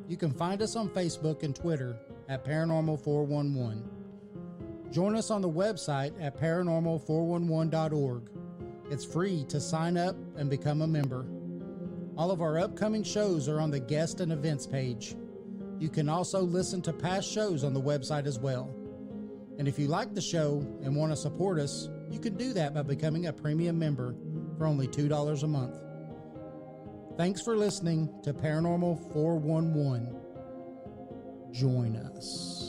You can find us on Facebook and Twitter at Paranormal 411. Join us on the website at paranormal411.org. It's free to sign up and become a member. All of our upcoming shows are on the guest and events page. You can also listen to past shows on the website as well. And if you like the show and want to support us, you can do that by becoming a premium member for only $2 a month. Thanks for listening to Paranormal 411. Join us.